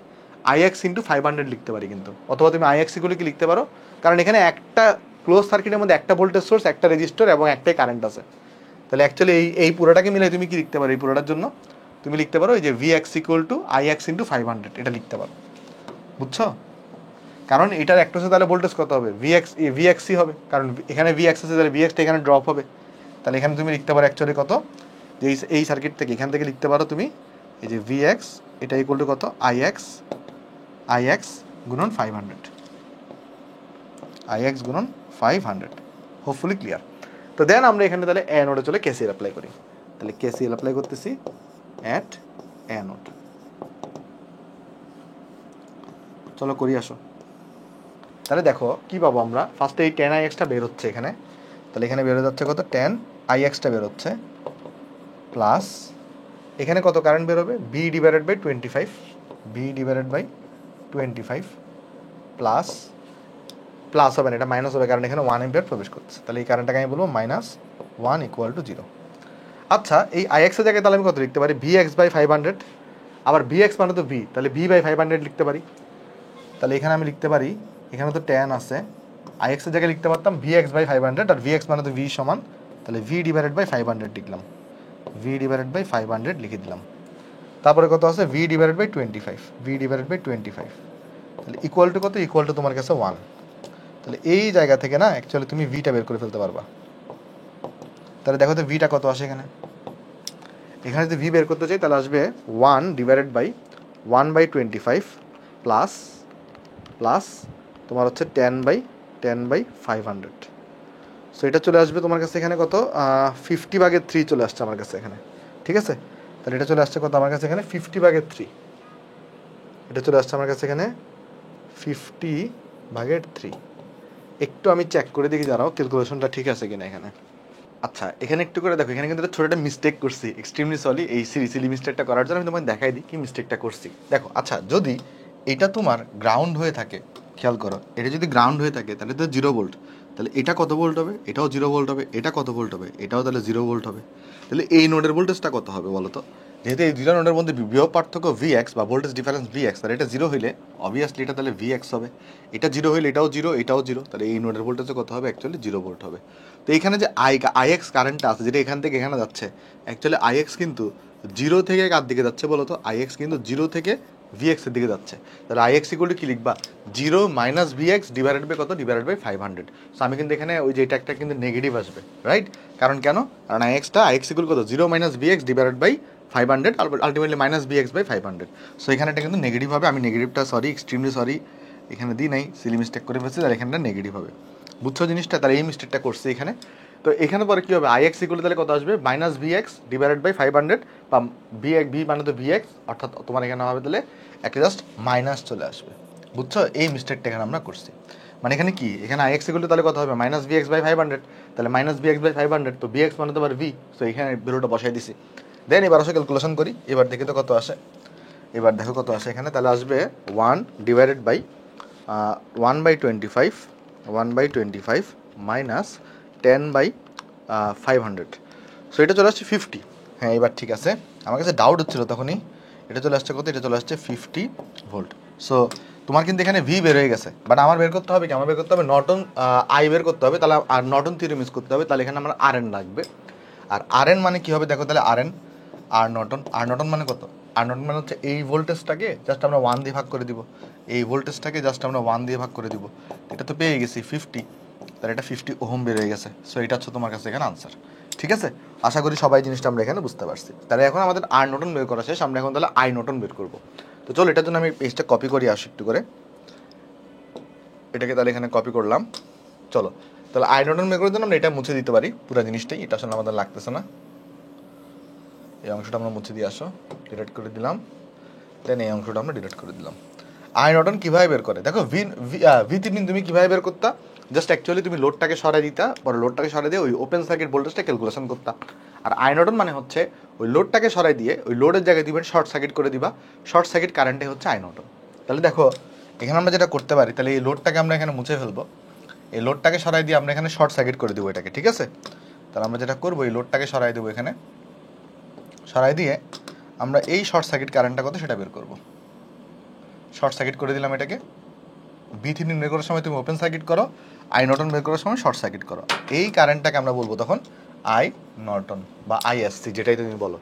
আইএক্স ইন্টু 500 লিখতে পারি কিন্তু। অথবা তুমি আইএক্স ইকুয়াল কি লিখতে পারো, কারণ এখানে একটা ক্লোজ সার্কিটের মধ্যে একটা ভোল্টেজ সোর্স, একটা রেজিস্টর এবং একটাই কারেন্ট আছে। তাহলে অ্যাকচুয়ালি এই পুরোটাকে মিলে তুমি কি লিখতে পারো? এই পুরোটার জন্য তুমি লিখতে পারো এই যে VX equal to IX into 500, এটা লিখতে পারো। বুঝছো? কারণ এটার একটা হচ্ছে তাহলে ভোল্টেজ কত হবে? ভিএক্সই হবে, কারণ এখানে ভিএক্স আছে, তাহলে ভিএক্সটা এখানে ড্রপ হবে। তাহলে এখানে তুমি লিখতে পারো অ্যাকচুয়ালি কত, যে এই সার্কিট থেকে এখান থেকে লিখতে পারো তুমি এই যে ভিএক্স, এটা ইকুয়াল টু কত? আইএক্স গুণন 500, আইএক্স গুণন 500। Hopefully clear. তো দেন আমরা এখানে তাহলে এ নোডে চলে কেসিএল অ্যাপ্লাই করি। তাহলে কেসিএল অ্যাপ্লাই করতেছি অ্যাট এ নোড। চলো করি আসো। তাহলে দেখো কি পাবো আমরা, ফার্স্টে এই 10 আইএক্সটা বের হচ্ছে এখানে। তাহলে এখানে বেরো যাচ্ছে কত? 10 আইএক্সটা বের হচ্ছে, প্লাস এখানে কত কারেন্ট বেরোবে? B divided by 25, B divided by 25 plus, plus হবে না, এটা মাইনাস হবে, কারণ এখানে 1 এম্পিয়ার প্রবেশ করছে। তাহলে এই কারেন্টটাকে আমি বলবো -1 ইকুয়াল টু 0। আচ্ছা, এই আইএক্সের জায়গায় তাহলে আমি কত লিখতে পারি? VX by 500। আবার ভিএক্স মানে তো ভি, তাহলে ভি বাই 500 লিখতে পারি। তাহলে এখানে আমি লিখতে পারি, এখানে তো 10 আছে, আইএক্সের জায়গায় লিখতে পারতাম ভিএক্স বাই 500, আর ভিএক্স মানে তো ভি সমান, তাহলে ভি ডিভাইডেড বাই 500 লিখলাম, ভি ডিভাইডেড বাই 500 লিখে দিলাম। তারপরে কত আছে? V divided by 25, V divided by 25, তাহলে ইকুয়াল টু কত? ইকুয়াল টু তোমার কাছে 1। তাহলে এই জায়গা থেকে না অ্যাকচুয়ালি তুমি ভিটা বের করে ফেলতে পারবা। তাহলে দেখো তো ভিটা কত আসে এখানে। এখানে যদি ভি বের করতে চাই তাহলে আসবে 1 ডিভাইডেড বাই 1/25 প্লাস প্লাস তোমার হচ্ছে 10/500। সো এটা চলে আসবে তোমার কাছে এখানে কত? 50/3 চলে আসছে আমার কাছে এখানে। ঠিক আছে? তাহলে এটা চলে আসছে কত আমার কাছে এখানে? 50/3। এটা চলে আসছে আমার কাছে এখানে 50/3। একটু আমি চেক করে দেখি জানাও ক্যালকুলেশনটা ঠিক আছে কিনা এখানে। আচ্ছা এখানে একটু করে দেখো, এখানে কিন্তু একটা ছোট একটা মিস্টেক করছি, এক্সট্রিমলি সরি। এই সিলি মিস্টেকটা করার জন্য আমি তোমাকে দেখাই দিই কি মিস্টেকটা করছি। দেখো আচ্ছা, যদি এটা তোমার গ্রাউন্ড হয়ে থাকে, খেয়াল করো, এটা যদি গ্রাউন্ড হয়ে থাকে তাহলে তো 0 ভোল্ট, তাহলে এটা কত ভোল্ট হবে, এটাও 0 ভোল্ট হবে, এটা কত ভোল্ট হবে, এটাও তাহলে 0 ভোল্ট হবে। তাহলে এই নোডের ভোল্টেজটা কত হবে বলো তো? যেহেতু এই দুটো নোডের মধ্যে বিভব পার্থক্য ভিএক্স বা ভোল্টেজ ডিফারেন্স ভিএক্স, তাহলে এটা 0 হইলে অবভিয়াসলি এটা তাহলে ভিএক্স হবে। এটা 0 হইলে এটাও 0, এটাও 0, তাহলে এই নোডের ভোল্টেজে কত হবে? অ্যাকচুয়ালি 0 ভোল্ট হবে। তো এইখানে যে আইএক্স কারেন্টটা আছে যেটা এখান থেকে এখানে যাচ্ছে, অ্যাকচুয়ালি আইএক্স কিন্তু 0 থেকে কার দিকে যাচ্ছে বলো তো? আইএক্স কিন্তু 0 থেকে ভিএক্স এর দিকে যাচ্ছে। তাহলে আইএক্স ইকুয়াল টু কি লিখবা? 0 মাইনাস ভিএক্স ডিভাইডেড বাই কত? Divided by 500। সো আমি কিন্তু এখানে ওই যে এটা একটা কিন্তু নেগেটিভ আসবে, রাইট? কারণ কেন? কারণ আইএক্স ইকুয়াল কত? 0 minus VX divided by 500, ultimately minus VX by 500। So এখানে এটা কিন্তু নেগেটিভ হবে। আমি নেগেটিভটা সরি, এক্সট্রিমলি সরি, এখানে দিই নাই, সিলি মিস্টেক করে ফেলছি, তাহলে এখানটা নেগেটিভ হবে। বুঝছো জিনিসটা? তাহলে এই মিস্টেকটা করছি এখানে। তো এখানে পরে কী হবে? আইএক্স ইকুয়াল তাহলে কত আসবে? মাইনাস ভিএক্স ডিভাইডেড বাই 500, বা ভি মানে তো ভিএক্স, অর্থাৎ তোমার এখানে হবে তাহলে একটা জাস্ট মাইনাস চলে আসবে। বুঝছো? এই মিস্টেকটা এখানে আমরা করছি। মানে এখানে কি, এখানে আইএক্স ইকুয়াল তাহলে কত হবে? মাইনাস ভিএক্স বাই 500, তাহলে মাইনাস ভিএক্স বাই 500, তো ভিএক্স মানে তো আবার ভি, তো এখানে ভ্যালুটা বসাই দিছি। দেন এবার আসো ক্যালকুলেশন করি, এবার দেখি তো কত আসে। এবার দেখো কত আসে এখানে, তাহলে আসবে 1 ডিভাইডেড বাই 1/25, 1/25 মাইনাস 10/500। সো এটা চলে আসছে 50। হ্যাঁ এবার ঠিক আছে, আমার কাছে ডাউট হচ্ছিল তখনই। এটা চলে আসছে কত? এটা চলে আসছে 50 ভোল্ট। সো তোমার কিন্তু এখানে ভি বের হয়ে গেছে, বাট আমার বের করতে হবে কি? আমার বের করতে হবে নর্টন আই বের করতে হবে, তাহলে আর নর্টন থিওরেম ইউজ করতে হবে, তাহলে এখানে আমার আর এন লাগবে। আর আর এন মানে কি হবে দেখো, তাহলে আর এন আর নর্টন মানে কত? আর নর্টন মানে হচ্ছে এই ভোল্টেজটাকে জাস্ট আমরা 1 দিয়ে ভাগ করে দিব, এই ভোল্টেজটাকে জাস্ট আমরা 1 দিয়ে ভাগ করে দিব। এটা তো পেয়ে গেছি 50, তাহলে এটা 50 ওহম বের হয়ে গেছে। সো এটা হচ্ছে তোমার কাছে এখানে আনসার। ঠিক আছে, আশা করি সবাই জিনিসটা আমরা এখানে বুঝতে পারছি। তাহলে এখন আমাদের আর নর্টন বের করা শেষ, আমরা এখন তাহলে আই নর্টন বের করবো। তো চলো এটার জন্য আমি পেজটা কপি করি আসি একটু করে, এটাকে তাহলে এখানে কপি করলাম। চলো তাহলে আই নর্টন বের করার জন্য আমরা এটা মুছে দিতে পারি পুরো জিনিসটাই, এটা আসলে আমাদের লাগতেছে না। এই অংশটা আমরা মুছে দিয়ে আসো, ডিলিট করে দিলাম। দেন এই অংশটা আমরা ডিলিট করে দিলাম। আই নর্টন কীভাবে বের করে দেখো, ভি থিনিন তুমি কীভাবে বের করতা? জাস্ট অ্যাকচুয়ালি তুমি লোডটাকে সরাই দিতা, পরে লোডটাকে সরাই দিয়ে ওই ওপেন সার্কিট ভোল্টেজটা ক্যালকুলেশন করতা। আর আই নর্টন মানে হচ্ছে ওই লোডটাকে সরাই দিয়ে ওই লোডের জায়গায় দিবেন শর্ট সার্কিট করে দিবা, শর্ট সার্কিট কারেন্টে হচ্ছে আই নর্টন। তাহলে দেখো এখানে আমরা যেটা করতে পারি, তাহলে এই লোডটাকে আমরা এখানে মুছে ফেলবো, এই লোডটাকে সরাই দিয়ে আমরা এখানে শর্ট সার্কিট করে দেবো এটাকে। ঠিক আছে, তাহলে আমরা যেটা করবো, এই লোডটাকে সরাই দেবো, এখানে সরাই দিয়ে আমরা এই শর্ট সার্কিট কারেন্টটা কত সেটা বের করবো। শর্ট সার্কিট করে দিলাম এটাকে। ভি থিনিন বের করার সময় তুমি ওপেন সার্কিট করো, আই নর্টন বের করার সময় শর্ট সার্কিট করো। এই কারেন্টটাকে আমরা বলবো তখন আই নর্টন বা আইএসসি, যেটাই তুমি বলো।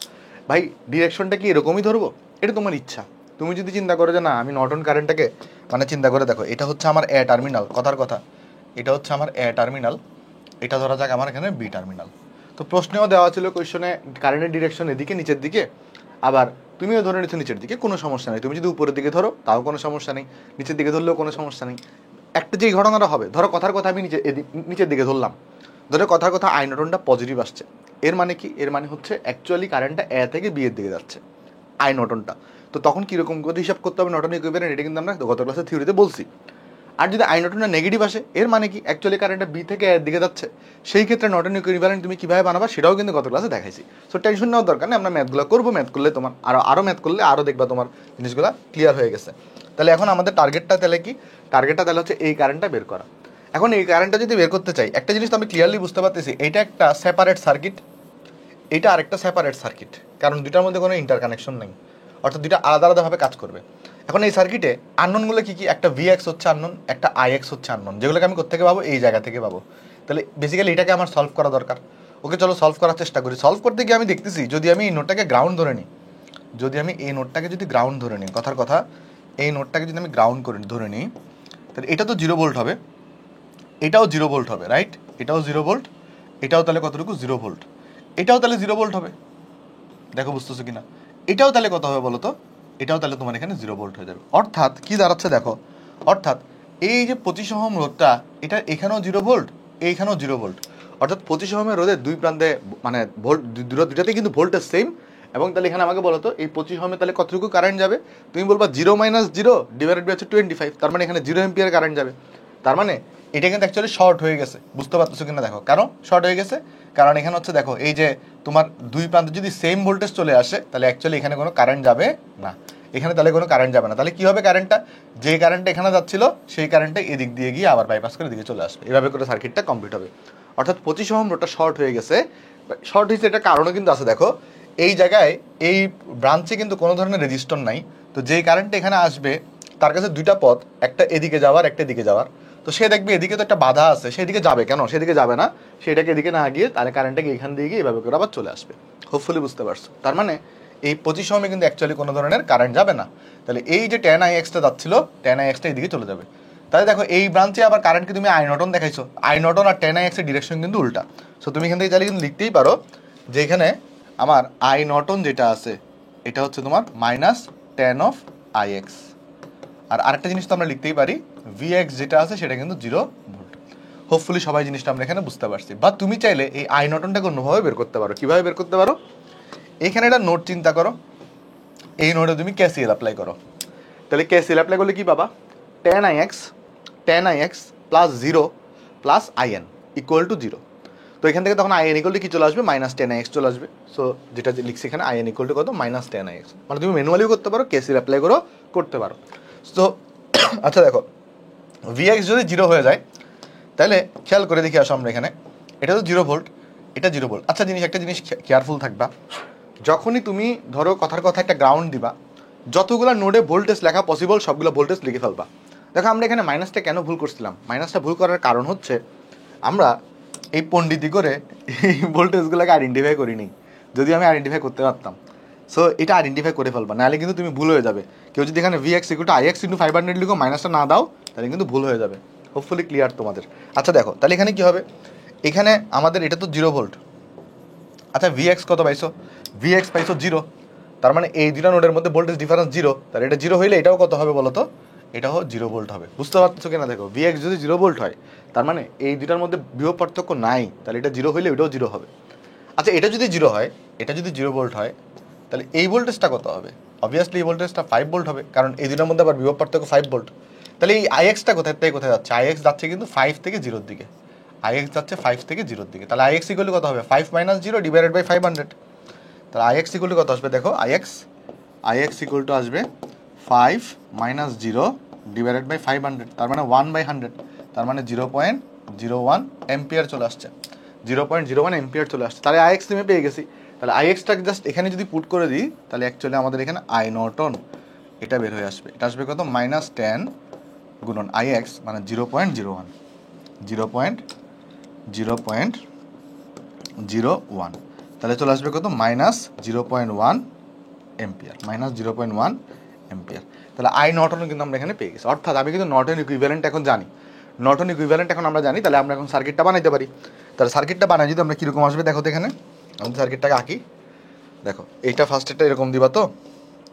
ভাই ডিরেকশনটা কি এরকমই ধরবো? এটা তোমার ইচ্ছা। তুমি যদি চিন্তা করো যে না আমি নর্টন কারেন্টটাকে, মানে চিন্তা করে দেখো, এটা হচ্ছে আমার এ টার্মিনাল, কথার কথা, এটা হচ্ছে আমার এ টার্মিনাল, এটা ধরা যাক আমার এখানে বি টার্মিনাল। তো প্রশ্নেও দেওয়া ছিল কোয়েশনে কারেন্টের ডিরেকশন এদিকে নিচের দিকে, আবার তুমিও ধরে নিচ্ছ নিচের দিকে, কোনো সমস্যা নেই। তুমি যদি উপরের দিকে ধরো তাও কোনো সমস্যা নেই, নিচের দিকে ধরলেও কোনো সমস্যা নেই। একটা যেই ঘটনাটা হবে, ধরো কথার কথা আমি নিচের দিকে ধরলাম, ধরো কথার কথা আই নর্টনটা পজিটিভ আসছে, এর মানে কি? এর মানে হচ্ছে অ্যাকচুয়ালি কারেন্টটা এ থেকে বি এর দিকে যাচ্ছে আই নর্টনটা। তো তখন কীরকম করে হিসাব করতে হবে নর্টন ইকুইভ্যালেন্ট, এটা কিন্তু আমরা গত ক্লাসে থিওরিতে বলছি। আর যদি আই নর্টনটা নেগেটিভ আসে, এর মানে কি অ্যাকচুয়ালি কারেন্টটা বি থেকে এর দিকে যাচ্ছে, সেই ক্ষেত্রে নর্টন ইকুইভ্যালেন্ট তুমি কীভাবে বানাবা সেটাও কিন্তু গত ক্লাসে দেখাইছি। সো টেনশন নেওয়ার দরকার নেই, আমরা ম্যাথগুলো করবো, ম্যাথ করলে তোমার আরও ম্যাথ করলে আরও দেখবা তোমার জিনিসগুলো ক্লিয়ার হয়ে গেছে। তাহলে এখন আমাদের টার্গেটটা তাহলে কি? টার্গেটটা তাহলে হচ্ছে এই কারেন্টটা বের করা। এখন এই কারেন্টটা যদি বের করতে চাই, একটা জিনিস তো আমি ক্লিয়ারলি বুঝতে পারতেছি, এটা একটা সেপারেট সার্কিট, এটা আরেকটা সেপারেট সার্কিট, কারণ দুটার মধ্যে কোনো ইন্টারকানেকশন নেই, অর্থাৎ দুটা আলাদা আলাদাভাবে কাজ করবে। এখন এই সার্কিটে আননোনগুলো কী কী? একটা ভিএক্স হচ্ছে আননোন, একটা আইএক্স হচ্ছে আননোন, যেগুলোকে আমি কোত্থেকে পাবো? এই জায়গা থেকে পাবো। তাহলে বেসিক্যালি এটাকে আমার সলভ করা দরকার। ওকে চলো সলভ করার চেষ্টা করি। সলভ করতে গিয়ে আমি দেখতেছি, যদি আমি এই নোটটাকে গ্রাউন্ড ধরে নিই, যদি আমি এই নোটটাকে যদি গ্রাউন্ড ধরে নিই, কথার কথা এই নোটটাকে যদি আমি গ্রাউন্ড করে ধরে নিই, তাহলে এটা তো 0 ভোল্ট হবে, এটাও 0 ভোল্ট হবে, রাইট? এটাও 0 ভোল্ট, এটাও তাহলে কতটুকু? 0 ভোল্ট, এটাও তাহলে 0 ভোল্ট হবে। দেখো বুঝতেছো কিনা? এটাও তাহলে কত হবে বলো তো? এটাও তাহলে তোমার এখানে 0 ভোল্ট হয়ে যাবে। অর্থাৎ কি দাঁড়াচ্ছে দেখো, অর্থাৎ এই যে 25 ওহম রোধটা, এটা এখানেও 0 ভোল্ট, এইখানেও 0 ভোল্ট, অর্থাৎ 25 ওহমের রোধের দুই প্রান্তে মানে ভোল্ট দুটাতেই কিন্তু ভোল্টেজ সেম, এবং তাহলে এখানে আমাকে বলো তো এই 25 ওহমে তাহলে কতটুকু কারেন্ট যাবে? তুমি বলবা 0 - 0 ডিভাইডেড বাই হচ্ছে 25, তার মানে এখানে 0 এম্পিয়ার কারেন্ট যাবে। তার মানে এটা কিন্তু অ্যাকচুয়ালি শর্ট হয়ে গেছে, বুঝতে পারতেছো কিনা দেখো। কারণ শর্ট হয়ে গেছে, কারণ এখানে হচ্ছে দেখো এই যে তোমার দুই প্রান্তে যদি সেম ভোল্টেজ চলে আসে তাহলে অ্যাকচুয়ালি এখানে কোনো কারেন্ট যাবে না, এখানে তাহলে কোনো কারেন্ট যাবে না। তাহলে কি হবে, কারেন্টটা যে কারেন্টটা এখানে যাচ্ছিল সেই কারেন্টটা এদিক দিয়ে গিয়ে আবার বাইপাস করে এদিকে চলে আসবে, এভাবে করে সার্কিটটা কমপ্লিট হবে। অর্থাৎ 25 ওহম রোডটা শর্ট হয়ে গেছে। শর্ট হয়েছে এটা কারণও কিন্তু আছে, দেখো এই জায়গায় এই ব্রাঞ্চে কিন্তু কোনো ধরনের রেজিস্টর নাই। তো যেই কারেন্টটা এখানে আসবে তার কাছে দুইটা পথ, একটা এদিকে যাওয়ার একটা এদিকে যাওয়ার। তো সে দেখবে এদিকে তো একটা বাধা আছে, সেদিকে যাবে কেন, সেদিকে যাবে না, সেটাকে এদিকে না গিয়ে তাহলে কারেন্টটাকে এখান দিয়ে গিয়ে এভাবে করে আবার চলে আসবে। হোপফুলি বুঝতে পারছো। তার মানে এই 25 ওহমে কিন্তু অ্যাকচুয়ালি কোনো ধরনের কারেন্ট যাবে না। তাহলে এই যে tan IXটা যাচ্ছিল, tan IXটা এদিকে চলে যাবে। তাহলে দেখো এই ব্রাঞ্চে আবার কারেন্টকে তুমি আই নর্টন দেখাইছো, I Norton R tan IX এর ডিরেকশন কিন্তু উল্টা। সো তুমি এখান থেকে চাইলে কিন্তু লিখতেই পারো যে এখানে আমার আই নর্টন যেটা আছে এটা হচ্ছে তোমার -tan of IX। আর আরেকটা জিনিস তো আমরা লিখতেই পারি VX যেটা আছে সেটা কিন্তু 0 ভোল্ট। হোপফুলি সবাই জিনিসটা আমরা এখানে বুঝতে পারছি। বা তুমি চাইলে এই আই নর্টনটাকে অন্যভাবে বের করতে পারো। কিভাবে বের করতে পারো, এখানে একটা নোট চিন্তা করো, এই নোটে তুমি KCL অ্যাপ্লাই করো। তাহলে KCL অ্যাপ্লাই করলে কি পাবা, tan IX plus 0 plus IN equal to 0। তো এখান থেকে তখন IN ইকুয়াল টু কি চলে আসবে, -tan IX চলে আসবে। সো যেটা লিখছি এখানে IN ইকুয়াল টু কত, -tan IX। মানে তুমি ম্যানুয়ালিও করতে পারো, KCL অ্যাপ্লাই করো করতে পারো। সো আচ্ছা দেখো VX যদি 0 হয়ে যায় তাহলে খেয়াল করে দেখি আসো আমরা এখানে, এটা তো 0 ভোল্ট, এটা 0 ভোল্ট। আচ্ছা একটা জিনিস কেয়ারফুল থাকবা, যখনই তুমি ধরো কথার কথা একটা গ্রাউন্ড দিবা, যতগুলো নোডে ভোল্টেজ লেখা পসিবল সবগুলো ভোল্টেজ লিখে ফেলবা। দেখো আমরা এখানে মাইনাসটা কেন ভুল করছিলাম, মাইনাসটা ভুল করার কারণ হচ্ছে আমরা এই পণ্ডিতি করে এই ভোল্টেজগুলোকে আইডেন্টিফাই করিনি। যদি আমি আইডেন্টিফাই করতে পারতাম, সো এটা আইডেন্টিফাই করে ফেলবা, নাহলে কিন্তু তুমি ভুল হয়ে যাবে। কেউ যদি এখানে VX = IX × 500 লিখো, মাইনাসটা না দাও, তাহলে কিন্তু ভুল হয়ে যাবে। হোপফুলি ক্লিয়ার তোমাদের। আচ্ছা দেখো তাহলে এখানে কি হবে, এখানে আমাদের এটা তো 0 ভোল্ট। আচ্ছা VX কত পাইছো, VX পাইছো 0। তার মানে এই দুটা নোডের মধ্যে ভোল্টেজ ডিফারেন্স 0। তাহলে এটা 0 হইলে এটাও কত হবে বলো তো, এটাও 0 ভোল্ট হবে। বুঝতে পারছো কিনা দেখো, VX যদি 0 ভোল্ট হয় তার মানে এই দুটার মধ্যে বিভব পার্থক্য নাই, তাহলে এটা 0 হইলে এটাও 0 হবে। আচ্ছা এটা যদি 0 হয়, এটা যদি 0 ভোল্ট হয় তাহলে এই ভোল্টেজটা কত হবে, অবভিয়াসলি এই ভোল্টেজটা 5 ভোল্ট হবে, কারণ এই দুটার মধ্যে আবার বিভব পার্থক্য 5 ভোল্ট। তাহলে এই IXটা কোথায় থেকে কোথায় যাচ্ছে, IX যাচ্ছে কিন্তু 5 থেকে 0 দিকে, IX যাচ্ছে 5 থেকে 0 দিকে। তাহলে IX ইকুয়াল কত হবে, 5 - 0 ডিভাইডেড বাই 500। তাহলে IX ইকুয়াল কত আসবে, দেখো IX ইকুয়াল টু আসবে 5 - 0 ডিভাইডেড বাই 500, তার মানে 1/100, তার মানে 0.01 এম্পিয়ার চলে আসছে, 0.01 এম্পিয়ার চলে আসছে। তাহলে IX তুমি পেয়ে গেছি। তাহলে IXটাকে জাস্ট এখানে যদি পুট করে দিই তাহলে অ্যাকচুয়ালি আমাদের এখানে আই নর্টন এটা বের হয়ে আসবে। এটা আসবে কত, -10 গুণন IX মানে 0.01, 0.01। তাহলে চলে আসবে কত, -0.1 এম্পিয়ার, -0.1 এম্পিয়ার। তাহলে আই নর্টনও কিন্তু আমরা এখানে পেয়ে গেছি। অর্থাৎ আমি কিন্তু নর্টন ইকুইভ্যালেন্ট এখন জানি, নর্টন ইকুইভ্যালেন্ট এখন আমরা জানি। তাহলে আমরা এখন সার্কিটটা বানাইতে পারি। তাহলে সার্কিটটা বানাই যদি আমরা কীরকম আসবে দেখো তো, এখানে আমি সার্কিটটাকে আঁকি। দেখো এইটা ফার্স্টেরটা এরকম দিবা, তো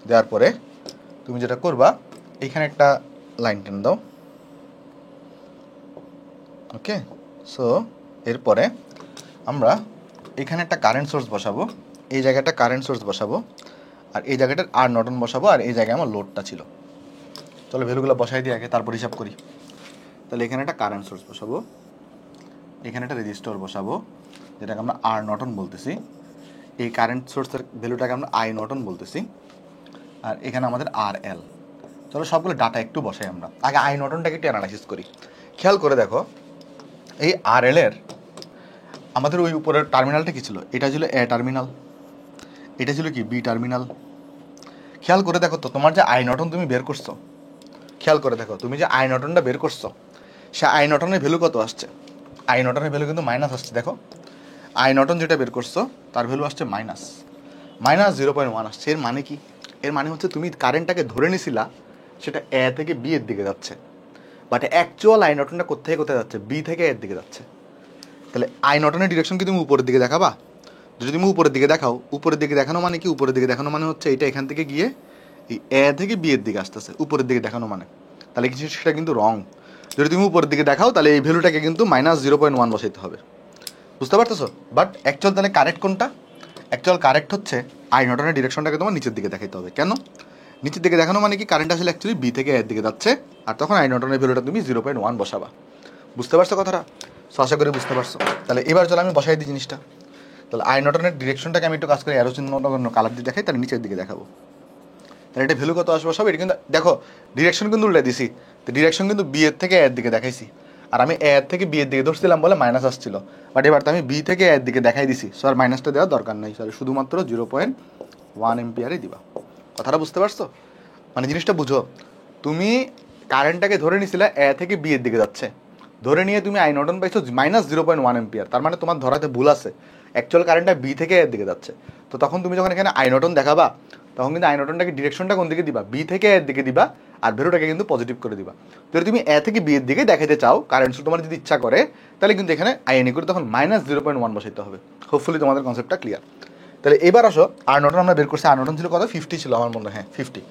দেওয়ার পরে তুমি যেটা করবা এইখানে একটা লাইন টেন দাও, ওকে। সো এরপরে আমরা এখানে একটা কারেন্ট সোর্স বসাবো, এই জায়গাটা কারেন্ট সোর্স বসাবো, আর এই জায়গাটার আর নর্টন বসাবো, আর এই জায়গায় আমার লোডটা ছিল। চলো ভ্যালুগুলো বসাই দিয়ে আগে তারপর হিসাব করি। তাহলে এখানে একটা কারেন্ট সোর্স বসাবো, এখানে একটা রেজিস্টর বসাবো যেটাকে আমরা আর নর্টন বলতেছি, এই কারেন্ট সোর্সের ভ্যালুটাকে আমরা আই নর্টন বলতেছি, আর এখানে আমাদের RL। চলো সবগুলো ডাটা একটু বসাই আমরা, আগে আই নর্টনটাকে একটু অ্যানালাইসিস করি। খেয়াল করে দেখো এই RL এর আমাদের ওই উপরের টার্মিনালটা কি ছিল, এটা ছিল A টার্মিনাল, এটা ছিল কি B টার্মিনাল। খেয়াল করে দেখো তো তোমার যে আই নর্টন তুমি বের করছো, খেয়াল করে দেখো তুমি যে আই নর্টনটা বের করছো, সে আই নর্টনের ভ্যালু কত আসছে, আই নর্টনের ভ্যালু কিন্তু মাইনাস আসছে। দেখো আই নর্টন যেটা বের করছো তার ভ্যালু আসছে -0.1 আসছে। এর মানে কি, এর মানে হচ্ছে তুমি কারেন্টটাকে ধরে নিছিলা সেটা A থেকে B এর দিকে যাচ্ছে, বাট অ্যাকচুয়াল আই নর্টনটা কোথায় কোথায় যাচ্ছে, B থেকে A এর দিকে যাচ্ছে। তাহলে আই নর্টনের ডিরেকশন কি তুমি উপরের দিকে দেখাবা, যদি তুমি উপরের দিকে দেখাও, উপরের দিকে দেখানো মানে কি, উপরের দিকে দেখানো মানে হচ্ছে এটা এখান থেকে গিয়ে এই A থেকে B এর দিকে আসতেছে, উপরের দিকে দেখানো মানে, তাহলে কিছু সেটা কিন্তু রং। যদি তুমি উপরের দিকে দেখাও তাহলে এই ভ্যালুটাকে কিন্তু -0.1 বসাইতে হবে, বুঝতে পারতেছো। বাট অ্যাকচুয়াল তাহলে কারেক্ট কোনটা, অ্যাকচুয়াল কারেক্ট হচ্ছে আই নটনের ডিরেকশনটাকে তোমার নিচের দিকে দেখাইতে হবে। কেন নিচের দিকে দেখানো মানে কি, কারেন্ট আসলে অ্যাকচুয়ালি বি থেকে এর দিকে যাচ্ছে, আর তখন আই নটনের ভ্যালুটা তুমি 0.1 বসাবা। বুঝতে পারছো কথাটা? সো আশা করি বুঝতে পারছো। তাহলে এবার চলো আমি বসাই দিই জিনিসটা। তাহলে আই নটনের ডিরেকশনটাকে আমি একটু কাজ করে অ্যারো চিহ্ন কালার দিয়ে দেখাই, তাহলে নিচের দিকে দেখাবো। তাহলে এটা ভ্যালু কত আসবে সব, এটা কিন্তু দেখো ডিরেকশন কিন্তু উল্টে দিছি, তো ডিরেকশন কিন্তু বি এর থেকে এর দিকে দেখাইছি, আর আমি এর থেকে বি এর দিকে ধরছিলাম বলে মাইনাস আসছিল, বাট এবার তো আমি বি থেকে এর দিকে দেখাই দিছি, সো আর মাইনাসটা দেওয়ার দরকার নেই, সরি শুধুমাত্র 0.1 এম্পিয়ারে দিবা। কথাটা বুঝতে পারছো? মানে জিনিসটা বুঝো, তুমি কারেন্টটাকে ধরে নিছিলে এ থেকে বি এর দিকে যাচ্ছে, ধরে নিয়ে তুমি আই নটন পাইছো -0.1 এম্পিয়ার, তার মানে তোমার ধরাতে ভুল আছে, অ্যাকচুয়াল কারেন্টটা বি থেকে এর দিকে যাচ্ছে। তো তখন তুমি যখন এখানে আই নটন দেখাবা, তখন কিন্তু আই নটনটাকে ডিরেকশনটা কোন দিকে দিবা, বি থেকে এর দিকে দিবা, আর ভ্যালুটাকে কিন্তু পজিটিভ করে দিবা। যদি তুমি এ থেকে বি এর দিকে দেখাতে চাও কারেন্ট তোমার যদি ইচ্ছা করে, তাহলে কিন্তু এখানে আই এন করে তখন -0.1 বসাইতে হবে। হোপফুলি তোমাদের কনসেপ্টটা ক্লিয়ার। তাহলে এবার আসো, আর নটন আমরা বের করছি, আর নটন ছিল কত, 50 ছিল আমার মনে হয়, হ্যাঁ 50।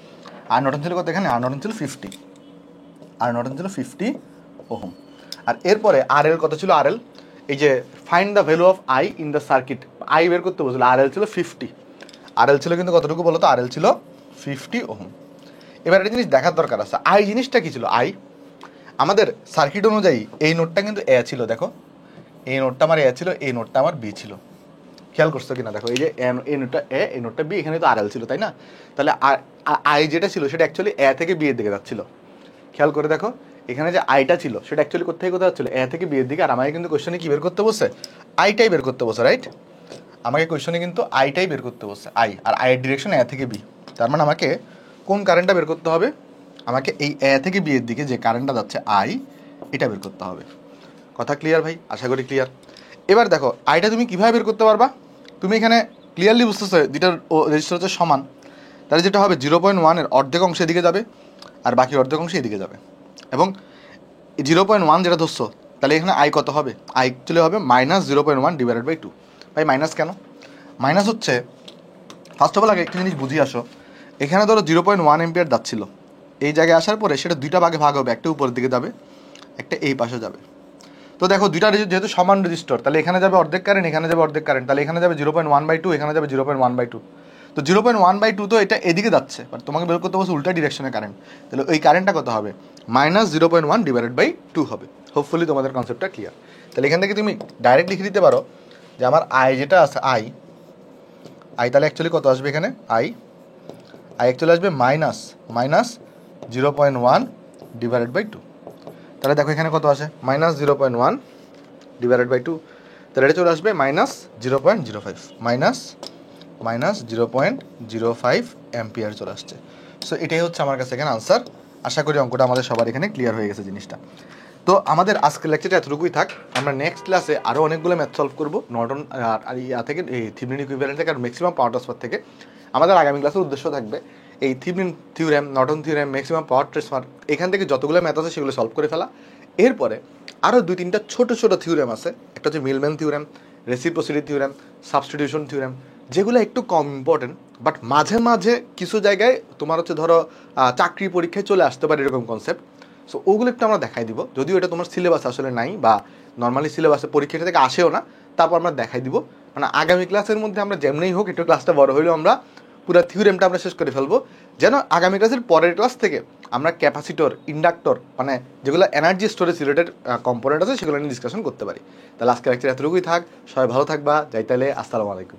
আর নটন ছিল কত এখানে, আর নটন ছিল 50, আর নটন ছিল 50 ওহম। আর এরপরে আর এল কত ছিল, আর এল এই যে find the value of I in the circuit, I বের করতে বলছিল, আর এল ছিল 50, আর এল ছিল কিন্তু কতটুকু বলো তো, আর এল ছিল 50 ওহম। এবার একটা জিনিস দেখার দরকার আছে, আই জিনিসটা কি ছিল, আই আমাদের সার্কিট অনুযায়ী এই নোটটা কিন্তু এ ছিল, দেখো এই নোটটা আমার এ ছিল, এই নোটটা আমার বি ছিল, খেয়াল করছো কিনা দেখো, এই যে এই নোটটা এ, এই নোটটা বি, এখানে তো আর এল ছিল তাই না? তাহলে আই যেটা ছিল সেটা অ্যাকচুয়ালি এ থেকে বি এর দিকে যাচ্ছিল, খেয়াল করে দেখো এখানে যে আইটা ছিল সেটা অ্যাকচুয়ালি কোথায় কোথায় যাচ্ছিল, এ থেকে বি এর দিকে, আর আমাকে কিন্তু কোশ্চেনে কি বের করতে বসে, আইটাই বের করতে বসে, রাইট? আমাকে কোশ্চেনে কিন্তু আইটাই বের করতে বসে, আই, আর আইয়ের ডিরেকশন এ থেকে বি, তার মানে আমাকে কোন কারেন্টটা বের করতে হবে, আমাকে এই এ থেকে বি এর দিকে যে কারেন্টটা যাচ্ছে আই, এটা বের করতে হবে। কথা ক্লিয়ার ভাই? আশা করি ক্লিয়ার। এবার দেখো আইটা তুমি কীভাবে বের করতে পারবা, তুমি এখানে ক্লিয়ারলি বুঝতেছো দুইটার রেজিস্টার হচ্ছে সমান, তাহলে যেটা হবে 0.1 অর্ধেক অংশ এদিকে যাবে, আর বাকি অর্ধেক অংশ এদিকে যাবে, এবং 0.1 যেটা ধরছো, তাহলে এখানে আই কত হবে, আই অ্যাকচুয়ালি হবে -0.1/2। ভাই মাইনাস কেন? মাইনাস হচ্ছে, ফার্স্ট অফ অল আগে একটা জিনিস বুঝিয়ে আসো, এখানে ধরো 0.1 এম্পিয়ার যাচ্ছিল, এই জায়গায় আসার পরে সেটা দুইটা ভাগে ভাগ হবে, একটা উপরের দিকে যাবে, একটা এই পাশে যাবে। তো দেখো দুইটা যেহেতু সমান রেজিস্টার, তাহলে এখানে যাবে অর্ধেক কারেন্ট, এখানে যাবে অর্ধেক কারেন্ট, তাহলে এখানে যাবে 0.1/2, এখানে যাবে 0.1/2। তো 0.1/2 তো এটা এদিকে যাচ্ছে, বাট তোমাকে বের করতে বলছে উল্টা ডিরেকশনে কারেন্ট, তাহলে ওই কারেন্টটা কত হবে, -0.1/2 হবে। হোপফুলি তোমাদের কনসেপ্টটা ক্লিয়ার। তাহলে এখান থেকে তুমি ডাইরেক্ট লিখে দিতে পারো যে আমার আই যেটা আছে, আই তাহলে অ্যাকচুয়ালি কত আসবে এখানে, আই অ্যাকচুয়ালি আসবে -0.1/2। তাহলে দেখো এখানে কত আসে, -0.1/2, তাহলে এটা চলে আসবে -0.05, -0.05 অ্যাম্পিয়ার চলে আসছে। সো এটাই হচ্ছে আমার কাছে এখানে আনসার। আশা করি অঙ্কটা আমাদের সবার এখানে ক্লিয়ার হয়ে গেছে জিনিসটা। তো আমাদের আজকের লেকচারটা এতটুকুই থাক, আমরা নেক্সট ক্লাসে আরও অনেকগুলো ম্যাথ সলভ করবো নর্টন আর ইয়া থেকে, এই থিভনিন ইকুইভ্যালেন্ট থেকে, আর ম্যাক্সিমাম পাওয়ার ট্রান্সফার থেকে। আমাদের আগামী ক্লাসের উদ্দেশ্য থাকবে এই Thevenin theorem, Norton theorem, maximum power transfer, এখান থেকে যতগুলো ম্যাথ আছে সেগুলো সলভ করে ফেলা। এরপরে আরও 2-3টা ছোটো ছোটো থিওরেম আছে, একটা হচ্ছে Millman theorem, reciprocity theorem, substitution theorem, যেগুলো একটু কম ইম্পর্টেন্ট, বাট মাঝে মাঝে কিছু জায়গায় তোমার হচ্ছে ধরো চাকরি পরীক্ষায় চলে আসতে পারে এরকম কনসেপ্ট। সো ওগুলো একটু আমরা দেখাই দিব, যদিও এটা তোমার সিলেবাস আসলে নাই, বা নর্মালি সিলেবাসে পরীক্ষাটা থেকে আসেও না, তারপর আমরা দেখাই দিব। মানে আগামী ক্লাসের মধ্যে আমরা যেমনিই হোক, একটু ক্লাসটা বড় হইলেও আমরা পুরো থিওরেমটা আমরা শেষ করে ফেলবো, যেন আগামী ক্লাসের পরের ক্লাস থেকে আমরা ক্যাপাসিটর, ইন্ডাক্টর, মানে যেগুলো এনার্জি স্টোরেজ রিলেটেড কম্পোনেন্ট আছে সেগুলো নিয়ে ডিসকাশন করতে পারি। তাহলে আজকে লেকচার এতটুকুই থাক, সবাই ভালো থাকবা, যাই তাহলে আসসালামু আলাইকুম।